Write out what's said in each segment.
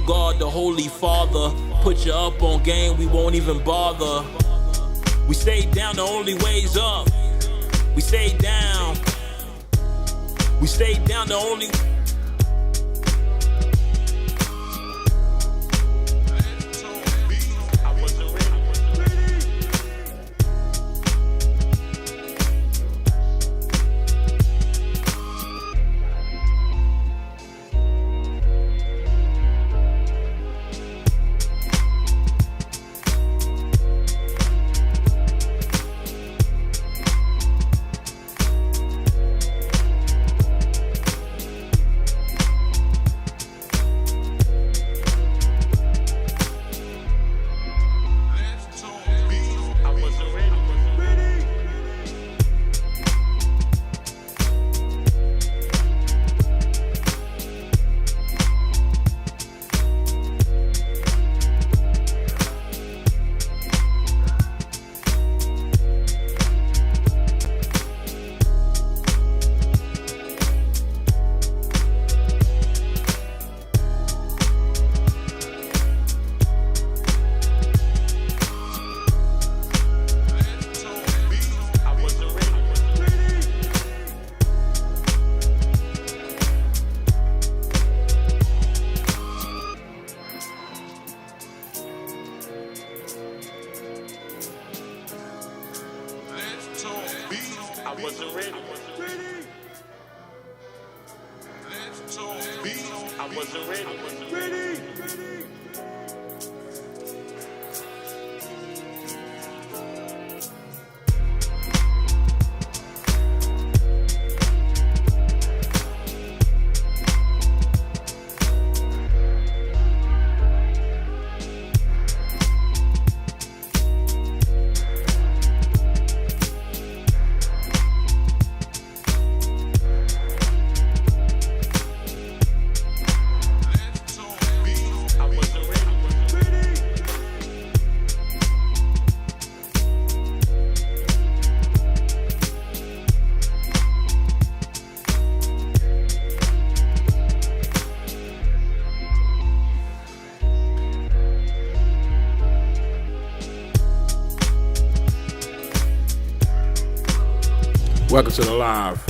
God, the Holy Father. Put you up on game, we won't even bother. We stay down, the only way's up. We stay down. We stay down, the only... I wasn't ready. I wasn't ready. Welcome to the live.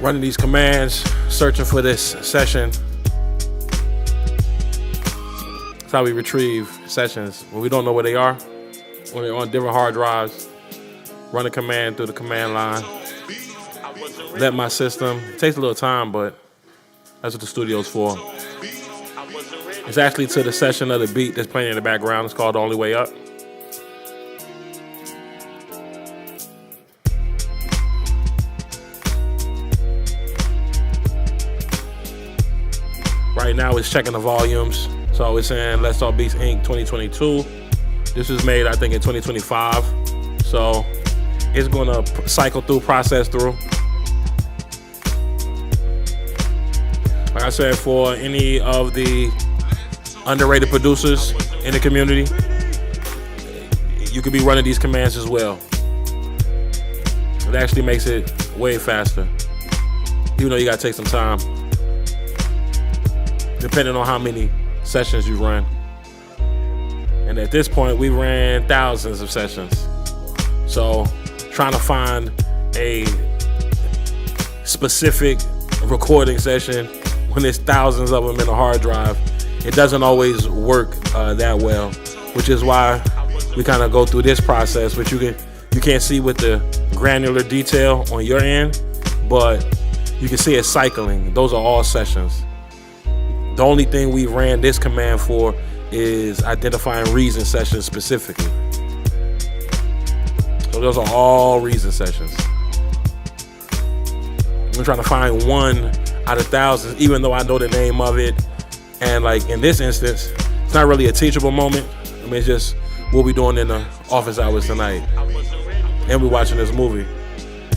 Running these commands, searching for this session. That's how we retrieve sessions when we don't know where they are, when they're on different hard drives. Run a command through the command line. Let my system. It takes a little time, but that's what the studio's for. It's actually to the session of the beat that's playing in the background. It's called The Only Way Up. Right now it's checking the volumes. So it's in Let's Talk Beats Inc. 2022. This was made, I think, in 2025. So it's gonna cycle through, process through. Like I said, for any of the underrated producers in the community, you could be running these commands as well. It actually makes it way faster. Even though you gotta take some time, depending on how many sessions you run. And at this point, we ran thousands of sessions. So trying to find a specific recording session when there's thousands of them in a hard drive, it doesn't always work that well, which is why we kind of go through this process, which you can't see with the granular detail on your end, but you can see it cycling. Those are all sessions. The only thing we ran this command for is identifying reason sessions specifically. So those are all reason sessions. I'm trying to find one out of thousands, even though I know the name of it. And like in this instance, it's not really a teachable moment. I mean, it's just what we doing in the office hours tonight. And we're watching this movie.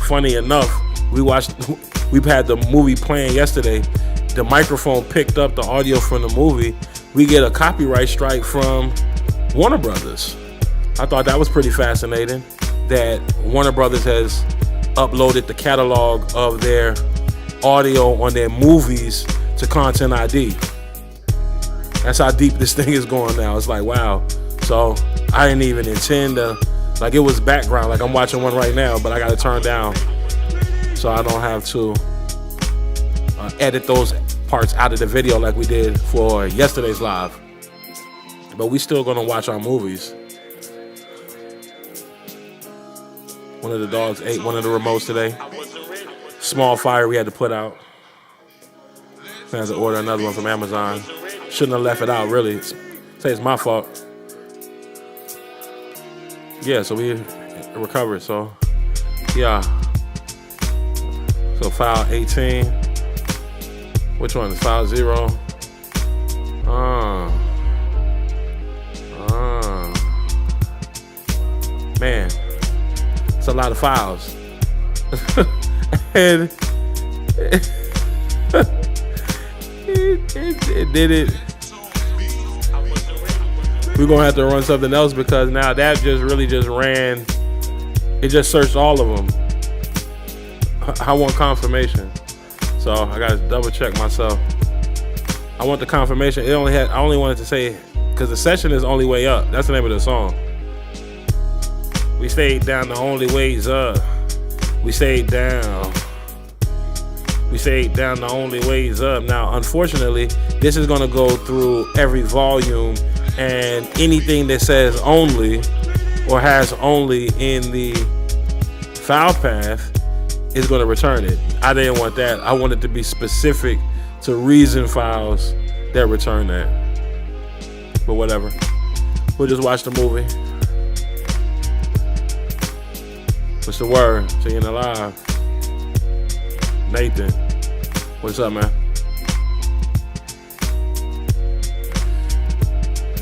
Funny enough, we've had the movie playing yesterday. The microphone picked up the audio from the movie. We get a copyright strike from Warner Brothers. I thought that was pretty fascinating that Warner Brothers has uploaded the catalog of their audio on their movies to Content ID. That's how deep this thing is going now. It's like, wow. So I didn't even intend to, like, it was background, like I'm watching one right now, but I got to turn down so I don't have to edit those parts out of the video like we did for yesterday's live. But we still gonna watch our movies. One of the dogs ate one of the remotes today. Small fire we had to put out. I had to order another one from Amazon. Shouldn't have left it out, really. Say it's my fault. Yeah, so we recovered, so yeah. So file 18. Which one is file 0? Man, it's a lot of files. And it did it. We're gonna have to run something else because now that just ran. It just searched all of them. I want confirmation. So I gotta double check myself. I want the confirmation. I only wanted to say, because the session is Only Way Up. That's the name of the song. We stayed down, the only way's up. We stayed down. We stayed down, the only way's up. Now, unfortunately, this is gonna go through every volume, and anything that says only or has only in the file path is going to return it. I didn't want that. I wanted to be specific to reason files that return that. But whatever. We'll just watch the movie. What's the word? Seeing alive. Nathan. What's up, man?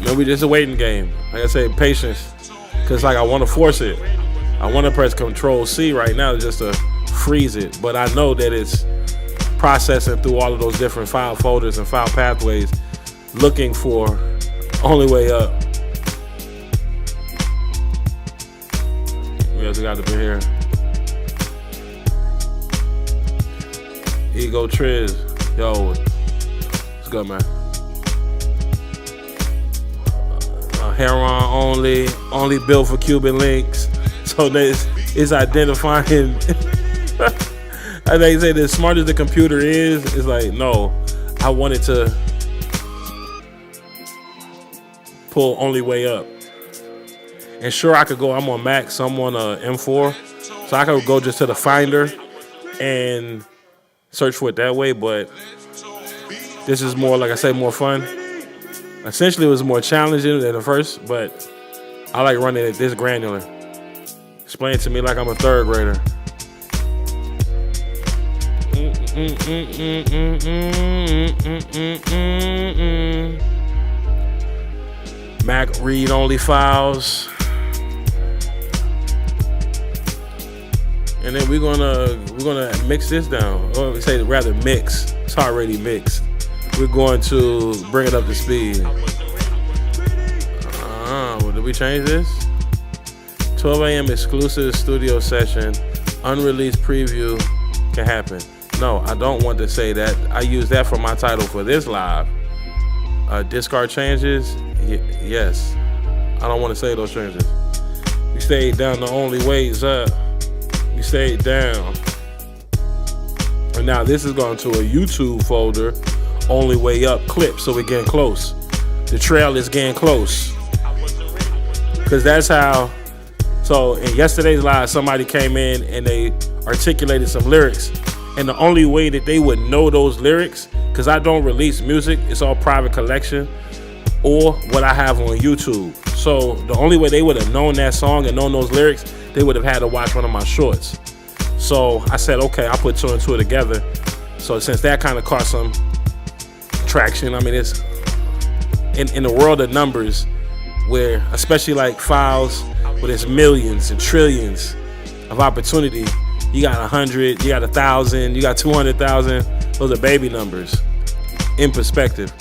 Maybe just a waiting game. Like I said, patience. Because like I want to force it. I want to press Control C right now just to freeze it, but I know that it's processing through all of those different file folders and file pathways looking for Only Way Up. We also got to be here. Ego Triz. Yo, what's good, man? Heron only built for Cuban links. So this is identifying. I think they say as smart as the computer is, it's like, no, I wanted to pull Only Way Up. And sure, I could go, I'm on Mac, so I'm on M4. So I could go just to the Finder and search for it that way, but this is more, like I say, more fun. Essentially, it was more challenging than the first, but I like running it this granular. Explain to me like I'm a third grader. Mac read-only files. And then we're gonna mix this down. Or we say rather mix. It's already mixed. We're going to bring it up to speed. Well, did we change this? 12 a.m. exclusive studio session. Unreleased preview can happen. No, I don't want to say that. I use that for my title for this live. Discard changes? Yes. I don't want to say those strangers. We stayed down, the only ways up. We stayed down. And now this is going to a YouTube folder, only way up clip, so we're getting close. The trail is getting close. Because that's how, so in yesterday's live, somebody came in and they articulated some lyrics. And the only way that they would know those lyrics, because I don't release music, it's all private collection, or what I have on YouTube. So the only way they would have known that song and known those lyrics, they would have had to watch one of my shorts. So I said, okay, I'll put two and two together. So since that kind of caught some traction, I mean, it's in the world of numbers, where especially like files where there's millions and trillions of opportunity, you got 100, you got 1,000, you got 200,000. Those are baby numbers in perspective.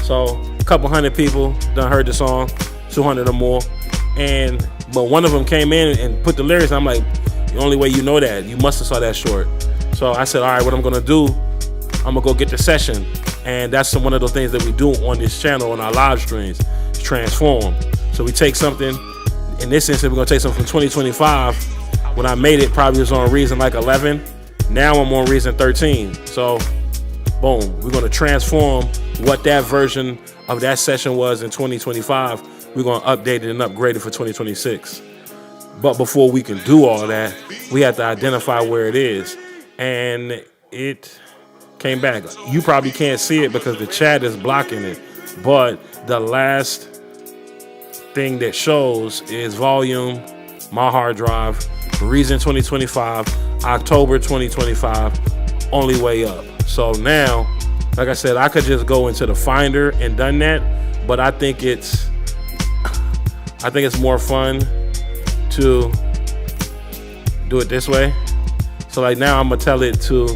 So a couple hundred people done heard the song, 200 or more, but one of them came in and put the lyrics. I'm like, the only way you know that, you must have saw that short. So I said, all right, what I'm gonna do, I'm gonna go get the session. And that's one of those things that we do on this channel, on our live streams, transform. So we take something, in this instance, we're gonna take something from 2025. When I made it, probably was on reason like 11. Now I'm on reason 13. So boom, we're gonna transform what that version of that session was in 2025. We're gonna update it and upgrade it for 2026. But before we can do all that, we have to identify where it is. And it came back. You probably can't see it because the chat is blocking it. But the last thing that shows is volume, my hard drive, reason 2025, October 2025, only way up. So now, like I said, I could just go into the Finder and done that, but I think it's more fun to do it this way. So like now I'm gonna tell it to,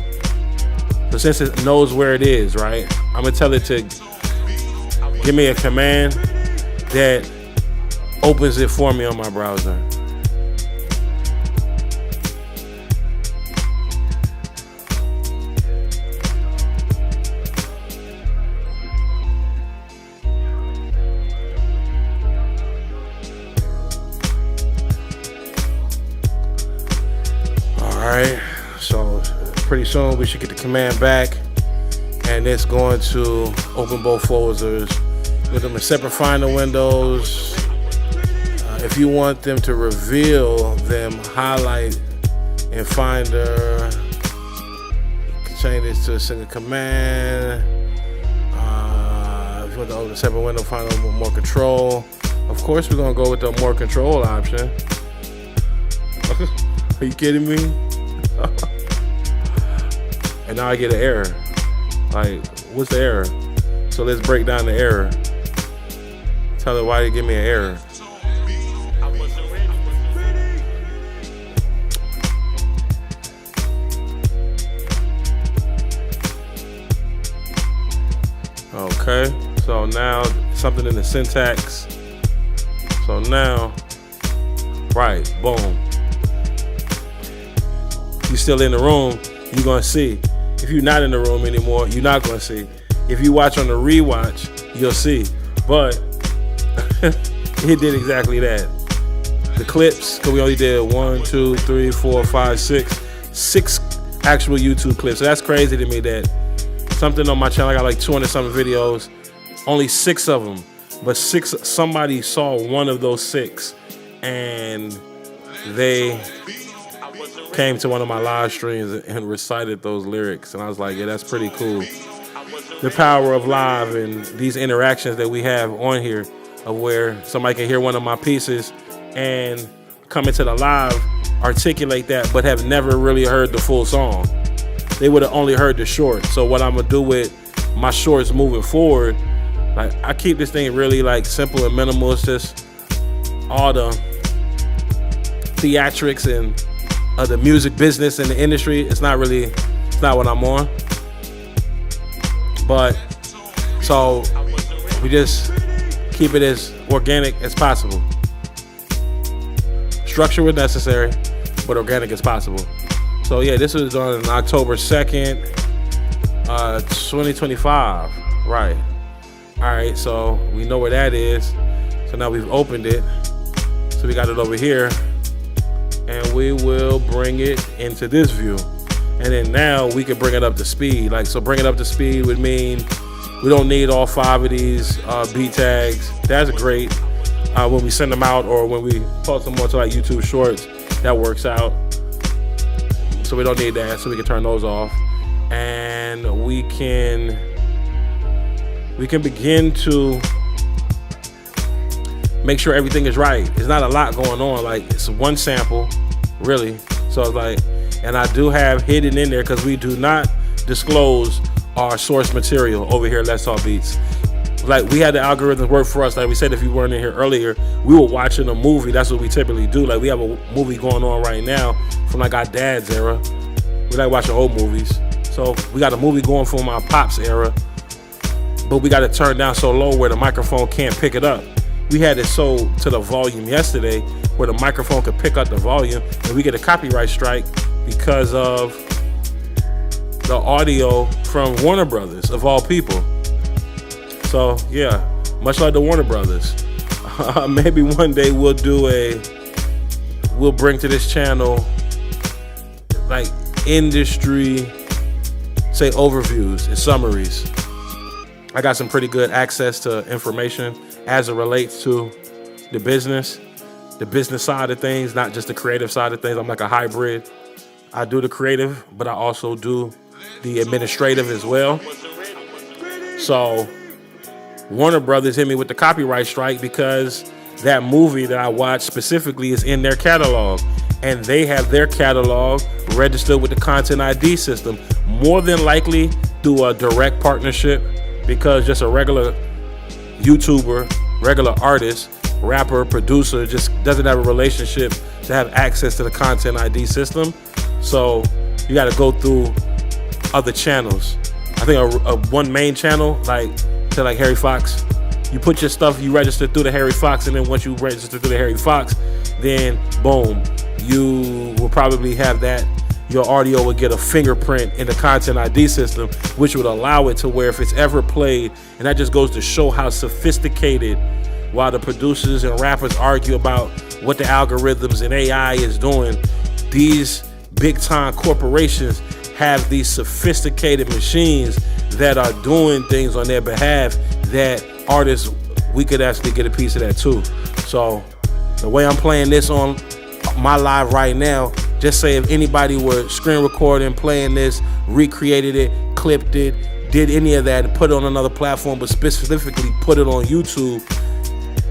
so since it knows where it is, right? I'm gonna tell it to give me a command that opens it for me on my browser. Alright, so pretty soon we should get the command back, and it's going to open both folders with them in separate Finder windows. If you want them to reveal them, highlight in Finder, change this to a single command. If you want to open a separate window, find a more control. Of course, we're going to go with the more control option. Are you kidding me? And now I get an error. Like, what's the error? So let's break down the error. Tell it why you give me an error. Okay, so now something in the syntax. So now, right, boom. If you're still in the room, you're gonna see. If you're not in the room anymore, you're not gonna see. If you watch on the rewatch, you'll see. But it did exactly that. The clips, because we only did 1, 2, 3, 4, 5, 6 actual YouTube clips. So that's crazy to me that something on my channel, I got like 200 something videos, only 6 of them, but somebody saw one of those 6 and they came to one of my live streams and recited those lyrics. And I was like, yeah, that's pretty cool. The power of live and these interactions that we have on here, of where somebody can hear one of my pieces and come into the live, articulate that, but have never really heard the full song. They would have only heard the short. So what I'm gonna do with my shorts moving forward, like I keep this thing really like simple and minimal. It's just all the theatrics and the music business and the industry. It's not what I'm on. But so we just keep it as organic as possible. Structure was necessary, but organic as possible. So yeah, this was on October 2nd, 2025. Right. All right, so we know where that is. So now we've opened it. So we got it over here. And we will bring it into this view. And then now we can bring it up to speed. Like, so bring it up to speed would mean we don't need all 5 of these beat tags. That's great. When we send them out or when we post them onto like YouTube Shorts, that works out. So we don't need that. So we can turn those off. And we can begin to make sure everything is right. It's not a lot going on. Like, it's one sample, really. So it's like, and I do have hidden in there because we do not disclose our source material over here at Let's Talk Beats. Like, we had the algorithms work for us. Like we said, if you weren't in here earlier, we were watching a movie. That's what we typically do. Like, we have a movie going on right now from like our dad's era. We like watching old movies. So we got a movie going from our pop's era, but we got it turned down so low where the microphone can't pick it up. We had it so to the volume yesterday where the microphone could pick up the volume, and we get a copyright strike because of the audio from Warner Brothers, of all people. So yeah, much like the Warner Brothers, maybe one day we'll bring to this channel like industry, say, overviews and summaries. I got some pretty good access to information as it relates to the business side of things, not just the creative side of things. I'm like a hybrid. I do the creative, but I also do the administrative as well. So Warner Brothers hit me with the copyright strike because that movie that I watched specifically is in their catalog, and they have their catalog registered with the Content ID system, more than likely through a direct partnership, because just a regular YouTuber, regular artist, rapper, producer just doesn't have a relationship to have access to the Content ID system. So you got to go through other channels. I think a one main channel, like to like Harry Fox, you put your stuff, you register through the Harry Fox, and then once you register through the Harry Fox, then boom, you will probably have that, your audio would get a fingerprint in the Content ID system, which would allow it to where if it's ever played, and that just goes to show how sophisticated, while the producers and rappers argue about what the algorithms and AI is doing, these big time corporations have these sophisticated machines that are doing things on their behalf that artists, we could actually get a piece of that too. So the way I'm playing this on my live right now, just say if anybody were screen recording, playing this, recreated it, clipped it, did any of that and put it on another platform, but specifically put it on YouTube,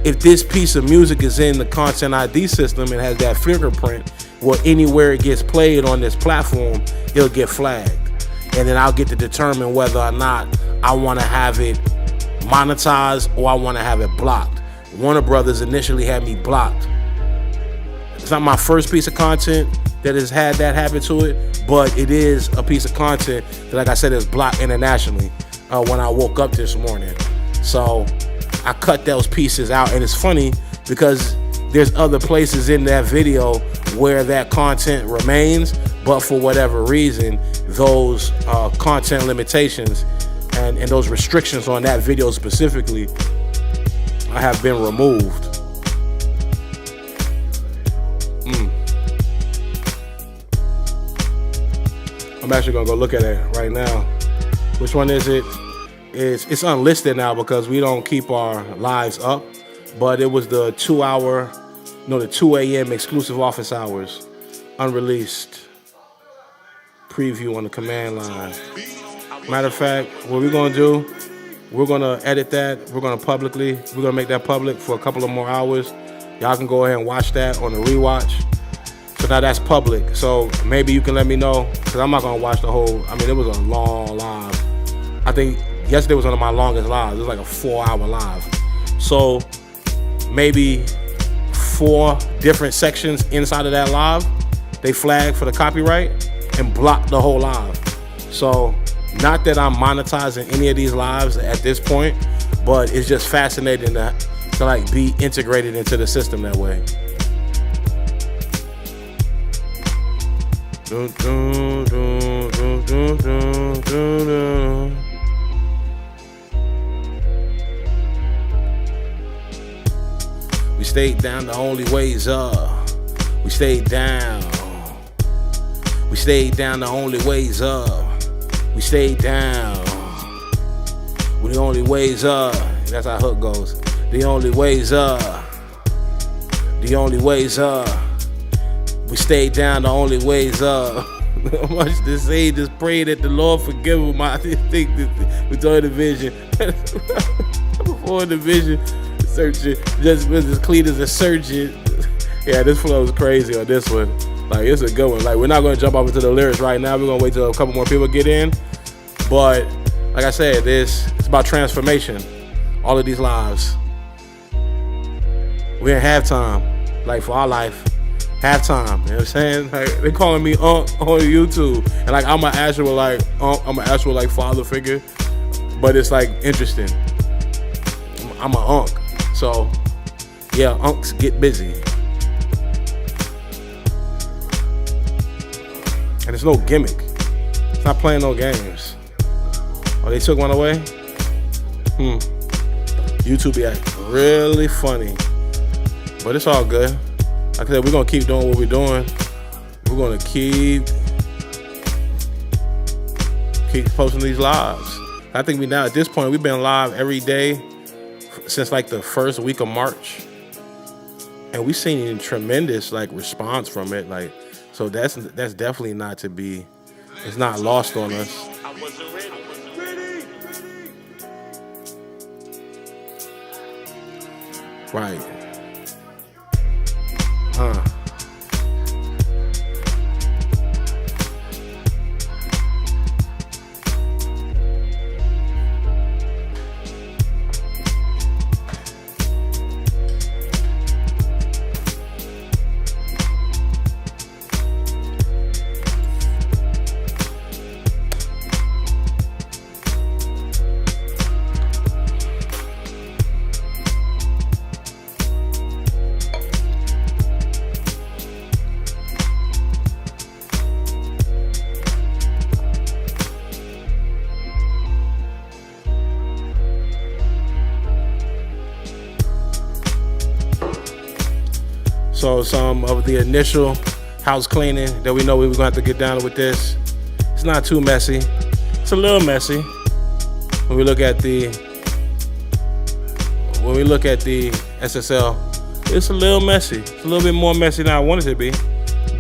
if this piece of music is in the Content ID system and has that fingerprint, well, anywhere it gets played on this platform, it'll get flagged. And then I'll get to determine whether or not I want to have it monetized or I want to have it blocked. Warner Brothers initially had me blocked. It's not my first piece of content that has had that happen to it, but it is a piece of content that, like I said, is blocked internationally when I woke up this morning. So I cut those pieces out, and it's funny because there's other places in that video where that content remains, but for whatever reason, those content limitations and those restrictions on that video specifically have been removed. I'm actually gonna go look at it right now. Which one is it? It's unlisted now because we don't keep our lives up, but it was the 2 a.m. exclusive office hours, unreleased preview on the command line. Matter of fact, what we're gonna do, we're gonna edit that, we're gonna make that public for a couple of more hours. Y'all can go ahead and watch that on the rewatch. So now that's public. So maybe you can let me know, because I'm not gonna watch the whole, it was a long live. I think yesterday was one of my longest lives. It was like a 4-hour live. So maybe 4 different sections inside of that live, they flagged for the copyright and blocked the whole live. So not that I'm monetizing any of these lives at this point, but it's just fascinating to like be integrated into the system that way. Dun, dun, dun, dun, dun, dun, dun, dun. We stayed down, the only way's up. We stayed down. We stayed down, the only way's up. We stayed down. Well, the only way's up. That's how hook goes. The only way's up. The only way's up. We stayed down, the only way's up. Much to say, just pray that the Lord forgive him. I think with all the vision. Before the vision, searching, just was as clean as a surgeon. Yeah, this flow is crazy on this one. Like, it's a good one. Like, we're not gonna jump off into the lyrics right now. We're gonna wait till a couple more people get in. But like I said, it's about transformation. All of these lives. We're in halftime, like for our life. Halftime, you know what I'm saying? Like, they calling me on YouTube, and like I'm an actual like father figure, but it's like interesting. I'm an unk, so yeah, unks get busy, and it's no gimmick. It's not playing no games. Oh, they took one away. YouTube be acting really funny, but it's all good. Like I said, we're gonna keep doing what we're doing. We're gonna keep posting these lives. I think we now at this point we've been live every day since like the first week of March, and we've seen tremendous like response from it. Like, so that's definitely not to be. It's not lost on us. Right. So some of the initial house cleaning that we know we were going to have to get down with this. It's not too messy. It's a little messy when we look at the SSL. It's a little messy. It's a little bit more messy than I wanted it to be.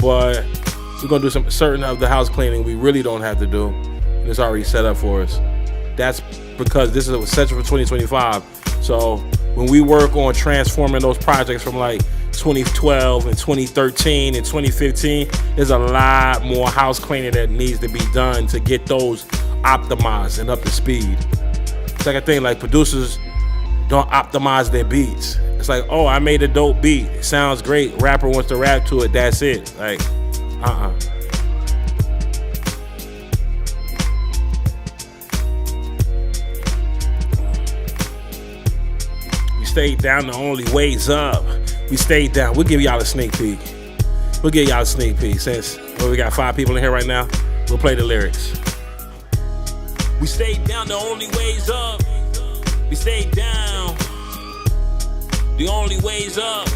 But we're going to do some certain of the house cleaning we really don't have to do. It's already set up for us. That's because this is a schedule for 2025. So when we work on transforming those projects from like 2012 and 2013 and 2015, there's a lot more house cleaning that needs to be done to get those optimized and up to speed. Second thing, like producers don't optimize their beats. It's like, oh, I made a dope beat. It sounds great. Rapper wants to rap to it. That's it. Like, We stayed down, the only way's up. We stayed down. We'll give y'all a sneak peek. Since we got 5 people in here right now, we'll play the lyrics. We stayed down, the only way's up. We stayed down. The only way's up.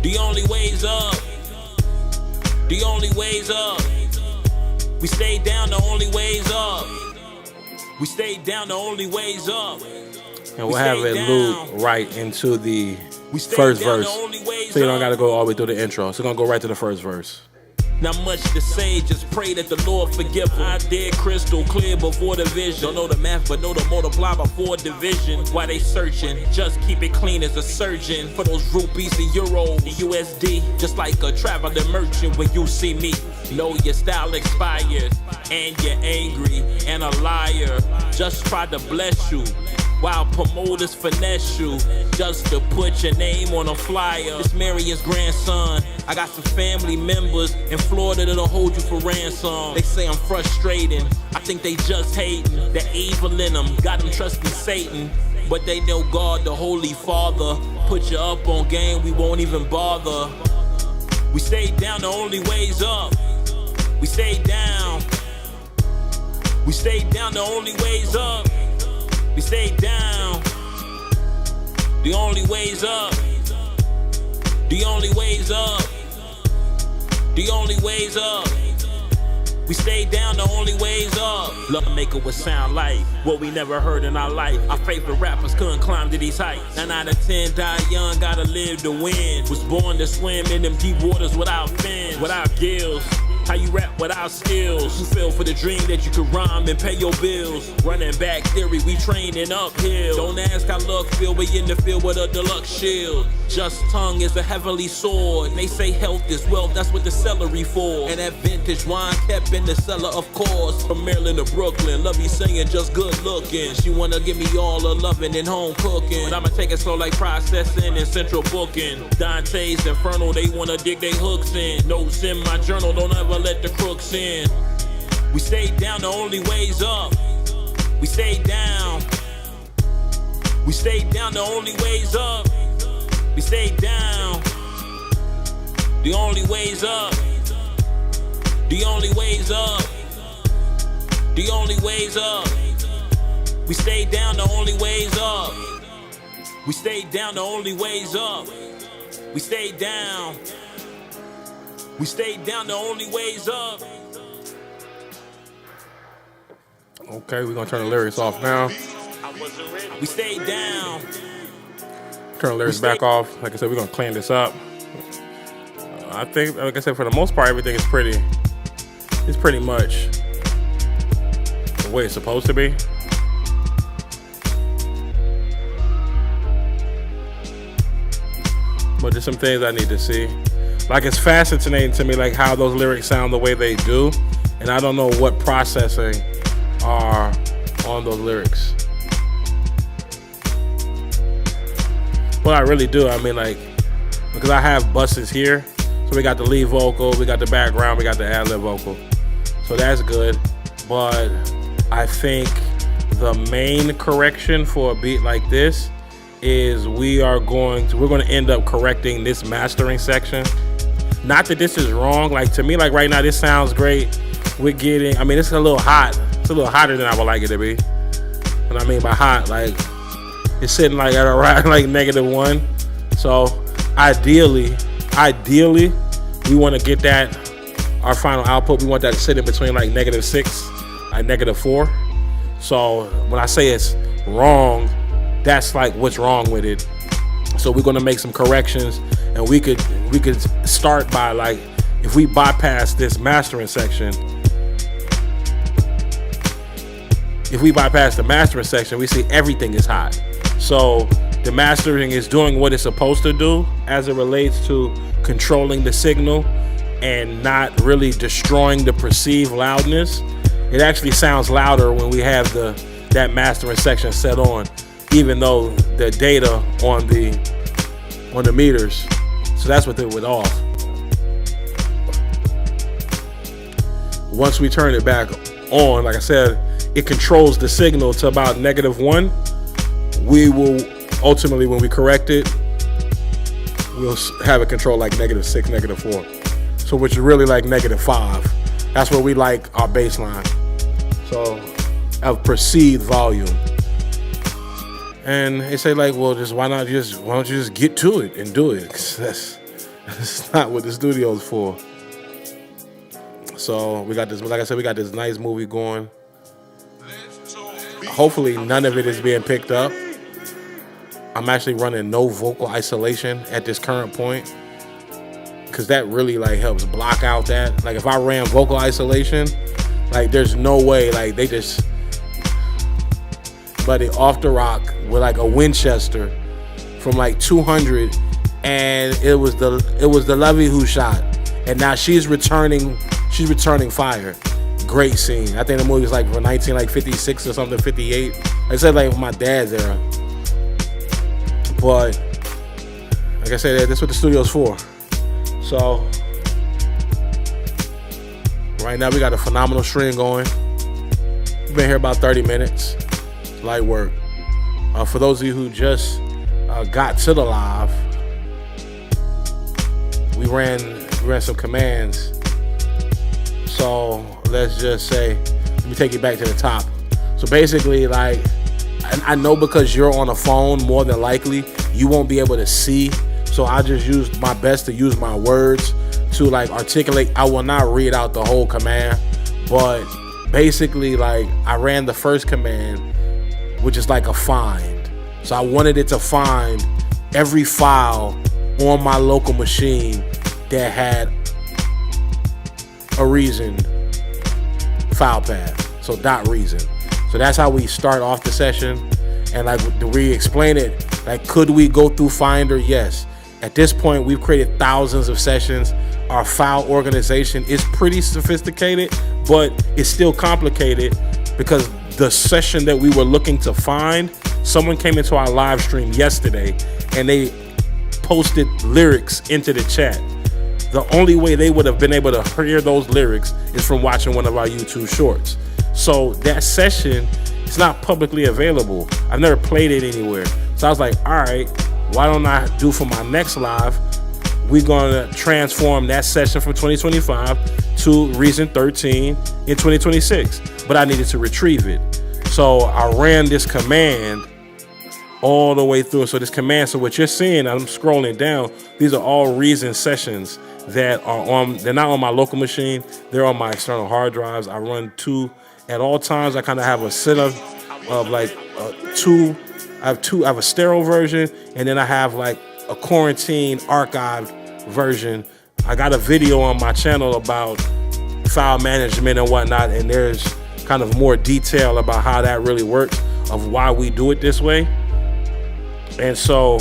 The only way's up. The only way's up. We stayed down, the only way's up. We stayed down, the only way's up. And we'll have it loop right into the first verse. So you don't gotta go all the way through the intro. So we're gonna go right to the first verse. Not much to say, just pray that the Lord forgive them. I did crystal clear before the vision. Don't know the math, but know the multiply before division. Why they searching? Just keep it clean as a surgeon. For those rupees and euros, the USD. Just like a traveling merchant when you see me. Know your style expired, and you're angry and a liar. Just try to bless you, while promoters finesse you, just to put your name on a flyer. This Marion's grandson. I got some family members in Florida that'll hold you for ransom. They say I'm frustrating. I think they just hating. The evil in them got them trusting Satan, but they know God, the Holy Father. Put you up on game, we won't even bother. We stayed down, the only way's up. We stayed down. We stayed down, the only way's up. We stayed down. The only way's up. The only way's up. The only way's up. We stay down, the only way's up. Love maker would sound like what we never heard in our life. Our favorite rappers couldn't climb to these heights. 9 out of 10 die young, gotta live to win. Was born to swim in them deep waters without fins, without gills. How you rap without skills? You feel for the dream that you could rhyme and pay your bills. Running back theory, we training uphill. Don't ask how luck feel, we in the field with a deluxe shield. Just tongue is a heavenly sword. They say health is wealth, that's what the celery for. And that vintage wine kept in the cellar, of course. From Maryland to Brooklyn, love you singing, just good looking. She wanna give me all the loving and home cooking, but I'ma take it slow like processing and central booking. Dante's Inferno, they wanna dig they hooks in. Notes in my journal, don't ever let the crooks in. We stay down, the only way's up. We stay down. We stay down, the only way's up. We stay down. The only way's up. The only way's up. The only way's up. We stay down, the only way's up. We stay down, the only way's up. We stay down. We stay down, the only way's up. Okay, we're gonna turn the lyrics off now. We stay down. Turn the lyrics back off. Like I said, we're gonna clean this up. I think, like I said, for the most part, everything is it's pretty much the way it's supposed to be. But there's some things I need to see. Like, it's fascinating to me, like, how those lyrics sound the way they do. And I don't know what processing are on those lyrics. Well, I really do. I mean, like, because I have buses here. So we got the lead vocal, we got the background, we got the ad-lib vocal. So that's good. But I think the main correction for a beat like this is we're going to end up correcting this mastering section. Not that this is wrong. Like, to me, like, right now, this sounds great. We're getting, I mean, it's a little hot. It's a little hotter than I would like it to be. And I mean by hot, like, it's sitting like at around like -1. So ideally, we want to get that, our final output, we want that to sit in between like -6 and -4. So when I say it's wrong, that's like what's wrong with it. So we're going to make some corrections, and we could start by, like, if we bypass this mastering section, we see everything is hot. So the mastering is doing what it's supposed to do as it relates to controlling the signal and not really destroying the perceived loudness. It actually sounds louder when we have that mastering section set on, even though the data on the meters. So that's what they went off. Once we turn it back on, like I said, it controls the signal to about -1. We will ultimately, when we correct it, we'll have it control like -6, -4. So which is really like -5. That's where we like our baseline. So of perceived volume. And they say, like, well, why don't you just get to it and do it? 'Cause that's not what the studio's for. So we got this, like I said, we got this nice movie going. Hopefully none of it is being picked up. I'm actually running no vocal isolation at this current point, because that really, like, helps block out that. Like, if I ran vocal isolation, like, there's no way, like, they just, buddy, off the rock with like a Winchester from like 200, and it was the Levy who shot, and now she's returning fire. Great scene. I think the movie was like from 1956 or something, 58. I said, like, my dad's era. But like I said, that's what the studio's for. So right now we got a phenomenal stream going. We've been here about 30 minutes. Light work. For those of you who just got to the live, we ran some commands. So let's just say, let me take you back to the top. So basically, like, I know because you're on a phone, more than likely you won't be able to see. So I just used my best to use my words to like articulate. I will not read out the whole command, but basically like I ran the first command, which is like a find. So I wanted it to find every file on my local machine that had a reason file path. So .reason. So that's how we start off the session. And like, do we explain it? Like, could we go through Finder? Yes. At this point, we've created thousands of sessions. Our file organization is pretty sophisticated, but it's still complicated because the session that we were looking to find, someone came into our live stream yesterday and they posted lyrics into the chat. The only way they would have been able to hear those lyrics is from watching one of our YouTube shorts. So that session is not publicly available. I've never played it anywhere. So I was like, all right, why don't I do for my next live? We're gonna transform that session from 2025 to Reason 13 in 2026. But I needed to retrieve it. So I ran this command all the way through. So this command, so what you're seeing, I'm scrolling down, these are all Reason sessions that are on, they're not on my local machine, they're on my external hard drives. I run two at all times. I kind of have a setup of like two. I have a sterile version, and then I have like a quarantine archive version. I got a video on my channel about file management and whatnot, and there's kind of more detail about how that really works, of why we do it this way. And so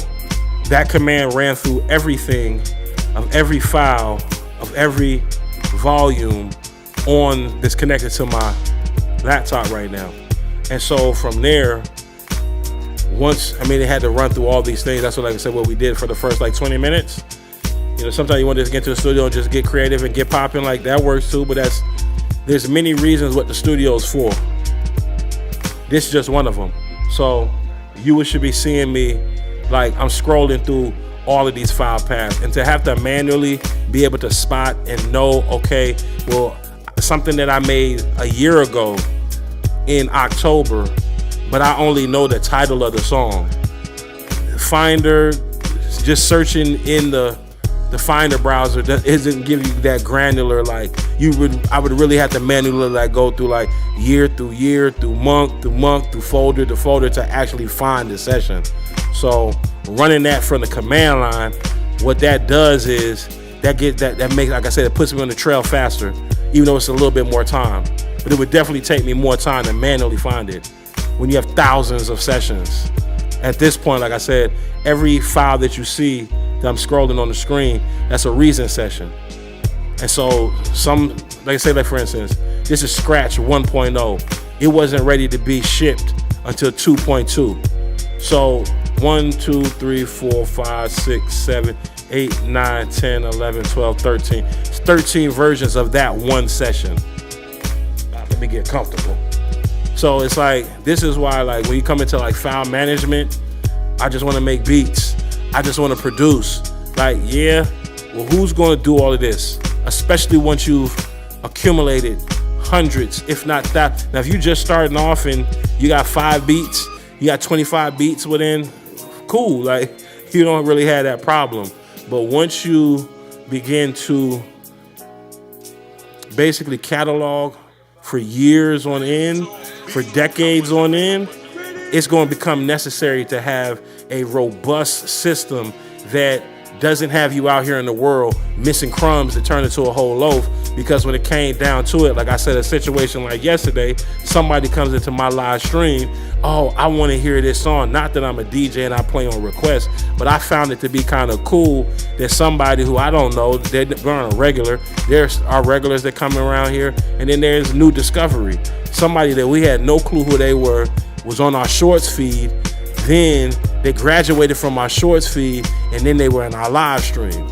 that command ran through everything of every file of every volume on that's connected to my laptop right now. And so from there, once, I mean, it had to run through all these things. That's what, like I said, what we did for the first like 20 minutes. You know, sometimes you want to just get to the studio and just get creative and get popping, like that works too, but there's many reasons what the studio is for. This is just one of them. So you should be seeing me, like I'm scrolling through all of these file paths, and to have to manually be able to spot and know, okay, well, something that I made a year ago in October, but I only know the title of the song. Finder, just searching in the Finder browser doesn't give you that granular, like I would really have to manually like go through like year through year, through month, through folder to folder to actually find the session. So running that from the command line, what that does is that makes, like I said, it puts me on the trail faster, even though it's a little bit more time. But it would definitely take me more time to manually find it when you have thousands of sessions. At this point, like I said, every file that you see that I'm scrolling on the screen, that's a Reason session. And so like I say, like for instance, this is Scratch 1.0. It wasn't ready to be shipped until 2.2. So 1, 2, 3, 4, 5, 6, 7, 8, 9, 10, 11, 12, 13. It's 13 versions of that one session. Let me get comfortable. So it's like, this is why, like, when you come into like file management, I just want to make beats. I just want to produce. Like, yeah, well, who's going to do all of this? Especially once you've accumulated hundreds, if not that. Now, if you're just starting off and you got 5 beats, you got 25 beats within, cool. Like, you don't really have that problem. But once you begin to basically catalog for years on end, for decades on end, it's going to become necessary to have a robust system that doesn't have you out here in the world missing crumbs to turn into a whole loaf. Because when it came down to it, like I said, a situation like yesterday, somebody comes into my live stream, oh, I want to hear this song. Not that I'm a DJ and I play on request, but I found it to be kind of cool that somebody who I don't know, they're on a regular, there's our regulars that come around here, and then there's new discovery. Somebody that we had no clue who they were was on our shorts feed. Then they graduated from our shorts feed, and then they were in our live stream,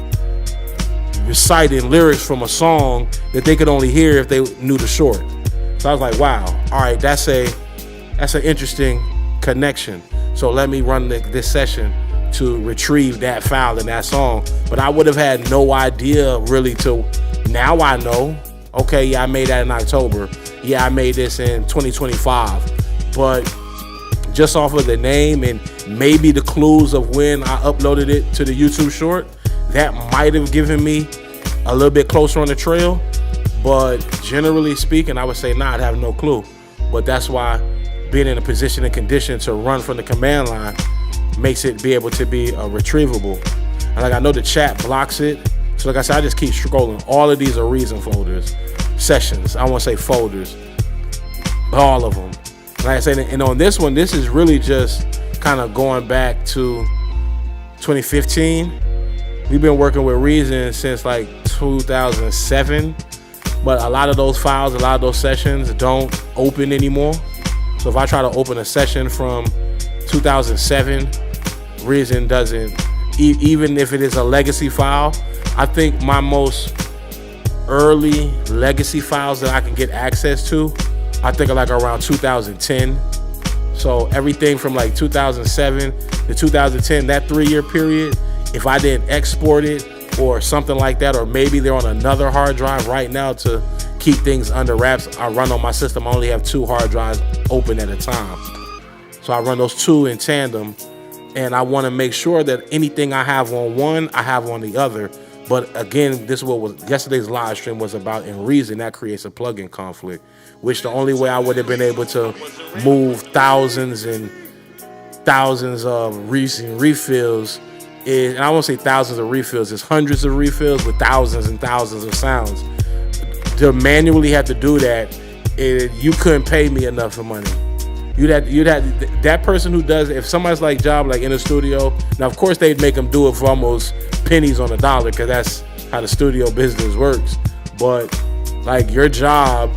reciting lyrics from a song that they could only hear if they knew the short. So I was like, wow, all right, that's an interesting connection. So let me run this session to retrieve that file in that song. But I would have had no idea really till now. I know, okay, yeah, I made that in October. Yeah, I made this in 2025. But just off of the name and maybe the clues of when I uploaded it to the YouTube short, that might have given me a little bit closer on the trail. But generally speaking, I would say, I'd have no clue. But that's why being in a position and condition to run from the command line makes it be able to be retrievable. And like I know the chat blocks it. So like I said, I just keep scrolling. All of these are reason folders, sessions. I won't say folders, but all of them. Like I said, and on this one, this is really just kind of going back to 2015. We've been working with Reason since like 2007, but a lot of those files, a lot of those sessions don't open anymore. So if I try to open a session from 2007, Reason doesn't, even if it is a legacy file. I think my most early legacy files that I can get access to, I think are like around 2010. So everything from like 2007 to 2010, that 3-year period, if I didn't export it or something like that, or maybe they're on another hard drive right now to keep things under wraps, I run on my system. I only have 2 hard drives open at a time. So I run those 2 in tandem, and I want to make sure that anything I have on one, I have on the other. But again, this is what was yesterday's live stream was about. In Reason, that creates a plugin conflict, which the only way I would have been able to move thousands and thousands of Reason refills is, and I won't say thousands of refills, it's hundreds of refills with thousands and thousands of sounds. To manually have to do that, you couldn't pay me enough for money. You'd have that person who does, if somebody's like job like in a studio, now of course they'd make them do it for almost pennies on the dollar, because that's how the studio business works. But like your job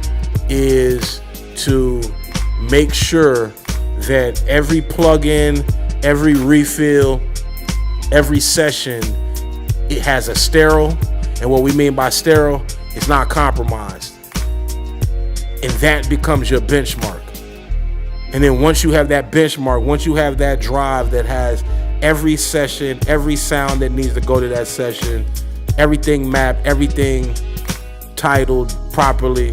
is to make sure that every plugin, every refill, every session, it has a sterile. And what we mean by sterile, it's not compromised. And that becomes your benchmark. And then once you have that benchmark, once you have that drive that has every session, every sound that needs to go to that session, everything mapped, everything titled properly,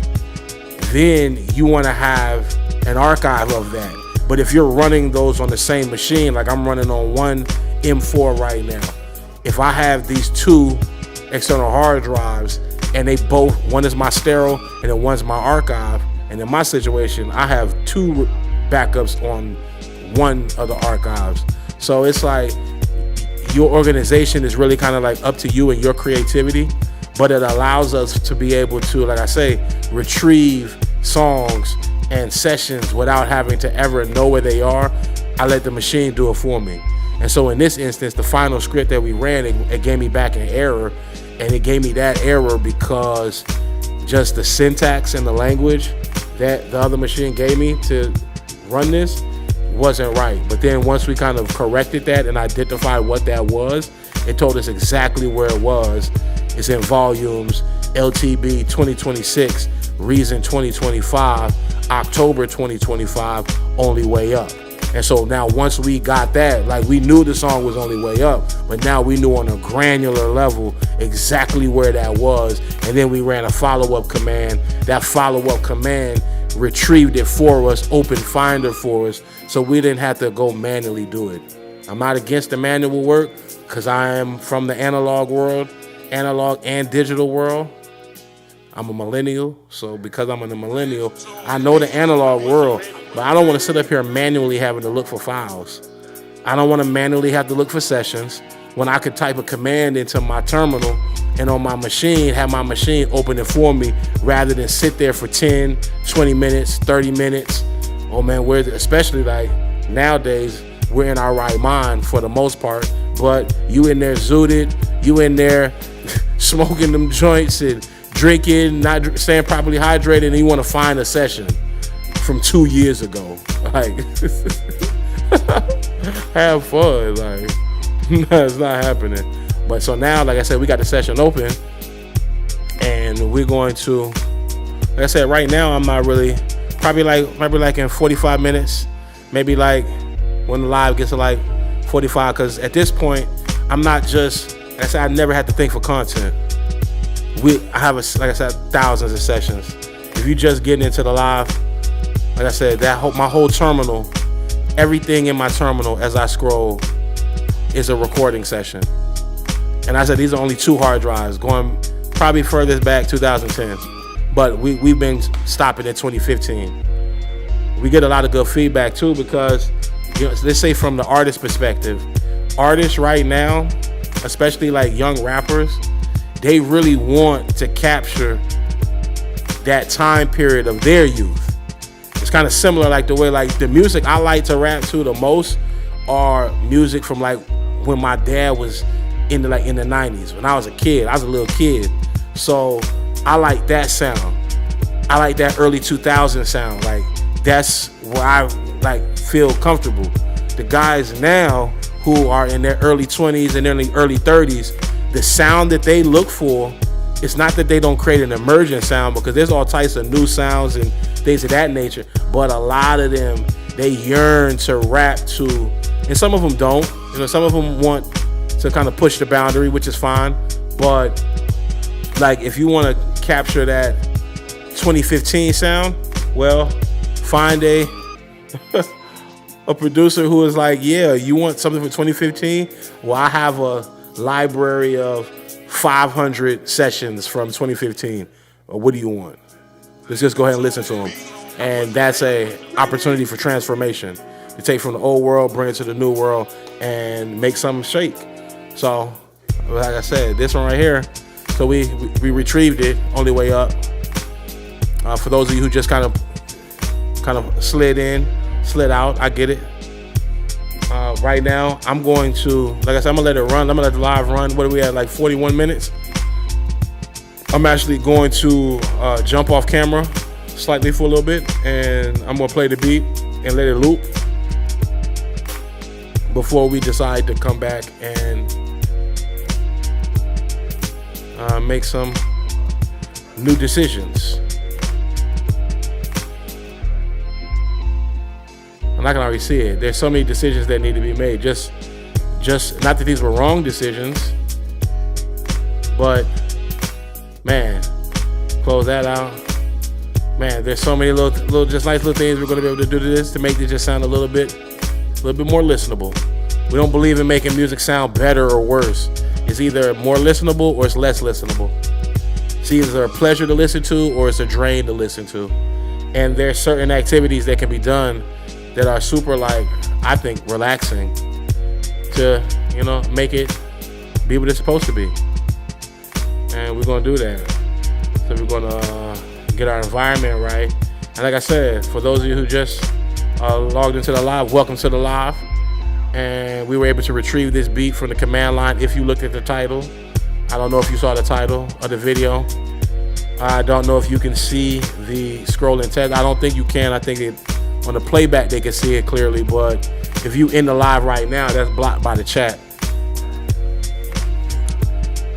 then you want to have an archive of that. But if you're running those on the same machine, like I'm running on one M4 right now, if I have these 2 external hard drives and they both, one is my sterile and then one's my archive, and in my situation, I have 2 backups on one of the archives. So it's like your organization is really kind of like up to you and your creativity, but it allows us to be able to, like I say, retrieve songs and sessions without having to ever know where they are. I let the machine do it for me. And so in this instance, the final script that we ran, it gave me back an error, and it gave me that error because just the syntax and the language that the other machine gave me to run this wasn't right. But then once we kind of corrected that and identified what that was, it told us exactly where it was. It's in volumes, LTB 2026, Reason 2025, October 2025, Only Way Up. And so now once we got that, like we knew the song was Only Way Up, but now we knew on a granular level exactly where that was. And then we ran a follow-up command. That follow-up command retrieved it for us, opened Finder for us, so we didn't have to go manually do it. I'm not against the manual work because I am from the analog world, analog and digital world. I'm a millennial, so because I'm a millennial, I know the analog world, but I don't want to sit up here manually having to look for files. I don't want to manually have to look for sessions when I could type a command into my terminal and on my machine, have my machine open it for me rather than sit there for 10, 20 minutes, 30 minutes. Oh man, especially like nowadays, we're in our right mind for the most part, but you in there zooted, you in there smoking them joints and drinking, not staying properly hydrated, and you want to find a session from 2 years ago. Like, have fun. Like, no, it's not happening. But so now, like I said, we got the session open, and we're going to, like I said, right now I'm not really, probably like in 45 minutes, maybe like when the live gets to like 45, because at this point, I'm not just, like I said, I never had to think for content. I have, like I said, thousands of sessions. If you just getting into the live, like I said, my whole terminal everything in my terminal as I scroll is a recording session. And I said these are only 2 hard drives, going probably furthest back 2010. But we've been stopping at 2015. We get a lot of good feedback too because, let's say from the artist perspective, artists right now, especially like young rappers, they really want to capture that time period of their youth. It's kind of similar like the way like the music I like to rap to the most are music from like when my dad was in the 90s. When I was a kid, I was a little kid. So I like that sound. I like that early 2000 sound. Like that's where I like feel comfortable. The guys now who are in their early 20s and early 30s, the sound that they look for, it's not that they don't create an emergent sound, because there's all types of new sounds and things of that nature, but a lot of them, they yearn to rap to, and some of them don't. Some of them want to kind of push the boundary, which is fine, but like if you want to capture that 2015 sound, well, find a producer who is like, yeah, you want something for 2015? Well, I have a library of 500 sessions from 2015. What do you want? Let's just go ahead and listen to them. And that's a opportunity for transformation. To take from the old world, bring it to the new world, and make something shake. So, like I said, this one right here, so we retrieved it, only way up. For those of you who just kind of slid in, slid out, I get it. Right now, I'm going to, like I said, I'm gonna let it run. I'm gonna let the live run. What are we at, like 41 minutes? I'm actually going to jump off camera slightly for a little bit, and I'm gonna play the beat and let it loop before we decide to come back and make some new decisions. And I can already see it. There's so many decisions that need to be made. Just not that these were wrong decisions, but man, close that out. Man, there's so many little just nice little things we're gonna be able to do to this to make it just sound a little bit more listenable. We don't believe in making music sound better or worse. It's either more listenable or it's less listenable. It's either a pleasure to listen to or it's a drain to listen to. And there's certain activities that can be done that are super, like, I think, relaxing to, make it be what it's supposed to be. And we're going to do that. So we're going to get our environment right. And like I said, for those of you who just logged into the live, welcome to the live. And we were able to retrieve this beat from the command line. If you looked at the title, I don't know if you saw the title of the video. I don't know if you can see the scrolling text. I don't think you can. I think on the playback they can see it clearly, but if you in the live right now, that's blocked by the chat.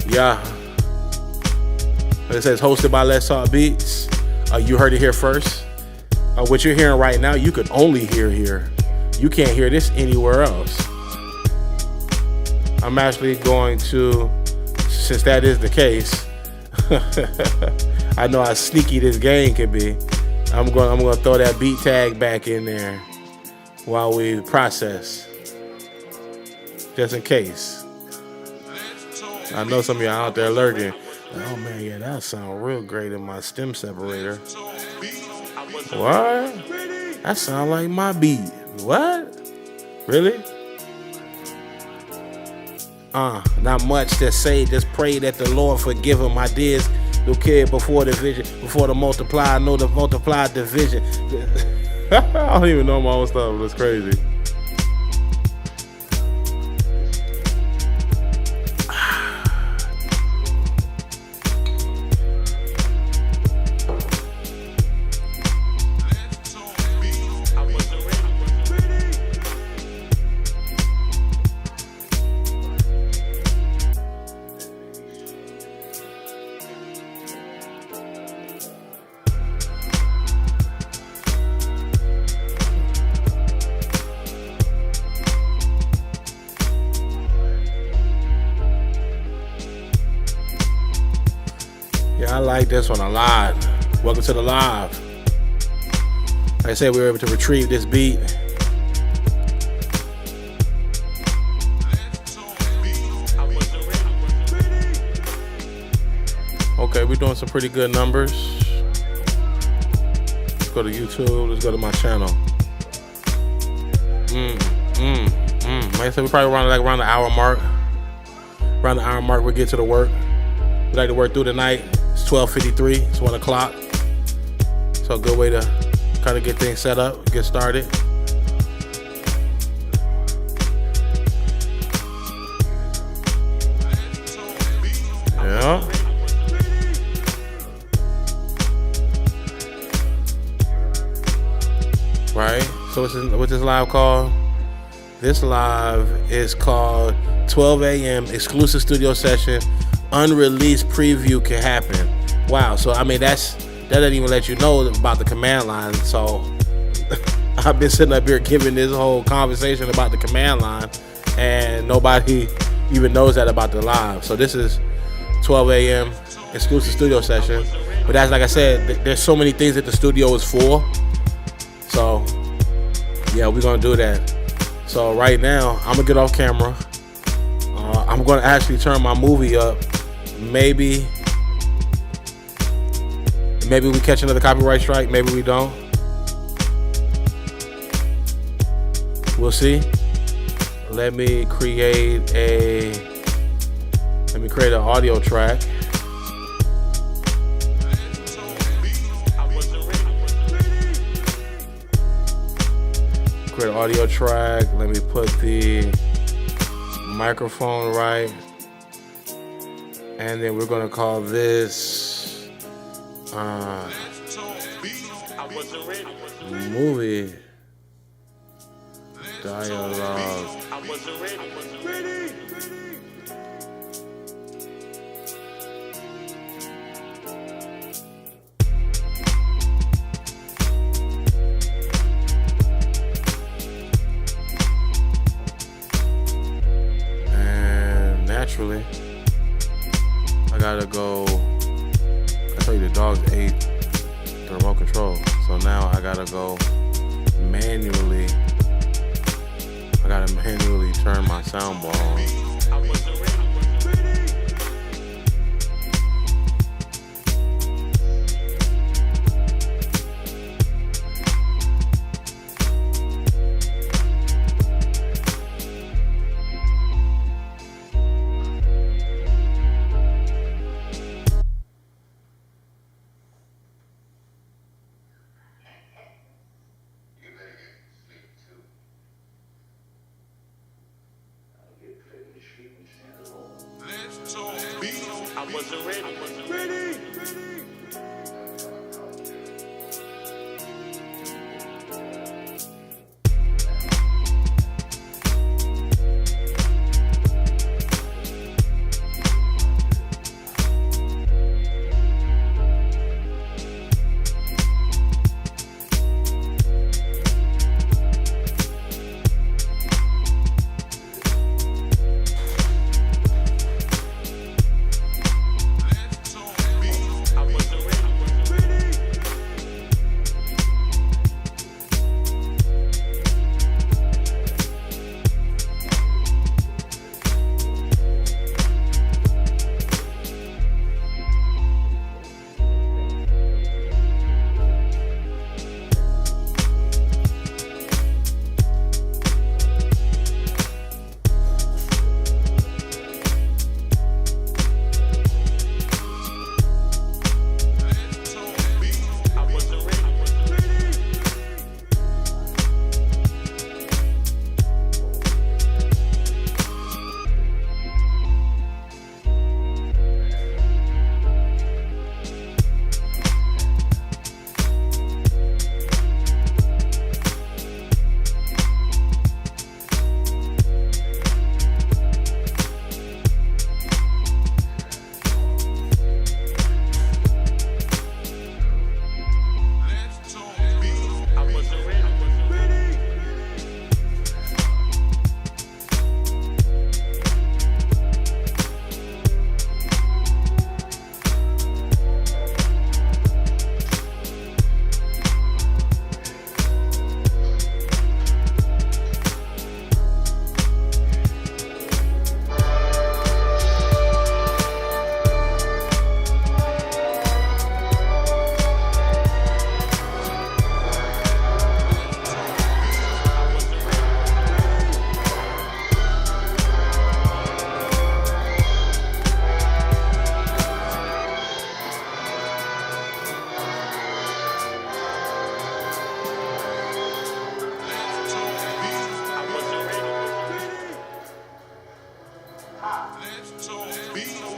Yeah. It says hosted by Let's Talk Beats. You heard it here first. What you're hearing right now, you could only hear here. You can't hear this anywhere else. I'm actually going to, since that is the case, I know how sneaky this game can be. I'm going to throw that beat tag back in there while we process, just in case. I know some of y'all out there lurking. Oh man, yeah, that sound real great in my stem separator. What? That sound like my beat. What? Really? Not much to say. Just pray that the Lord forgive him. My dears no kid before the vision, before the multiply. I know the multiplied division. I don't even know my own stuff. That's crazy. I like this one a lot. Welcome to the live. Like I said, we were able to retrieve this beat Okay, we're doing some pretty good numbers. Let's go to YouTube. Let's go to my channel. Like I said, we probably around the hour mark. Around the hour mark, we'll get to the work. We like to work through the night. It's 12:53. It's 1 o'clock. So a good way to kind of get things set up, get started. Yeah. Right. So what's this live called? This live is called 12 a.m. exclusive studio session. Unreleased preview can happen. Wow. So I mean that doesn't even let you know about the command line. So I've been sitting up here giving this whole conversation about the command line, and nobody even knows that about the live. So this is 12 a.m. exclusive studio session. But that's, like I said, there's so many things that the studio is for. So yeah, we're gonna do that. So right now, I'm gonna get off camera. I'm gonna actually turn my movie up. Maybe we catch another copyright strike. Maybe we don't. We'll see. Let me create an audio track. Create an audio track. Let me put the microphone right. And then we're gonna call this movie dialogue. And naturally, I gotta go. I tell you, the dogs ate the remote control, so now I gotta go manually. I gotta manually turn my soundbar on. I wasn't ready. I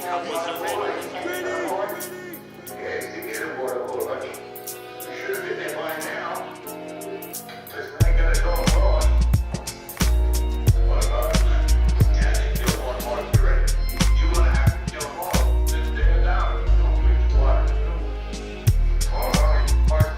I wasn't ready. Yeah, you get aboard a whole bunch. You should have been there by now. Listen, I ain't gotta go abroad. What about it? Yeah, you don't want more to be ready. You wanna have to kill them all. Just stay down. Don't reach water. All right, Mark.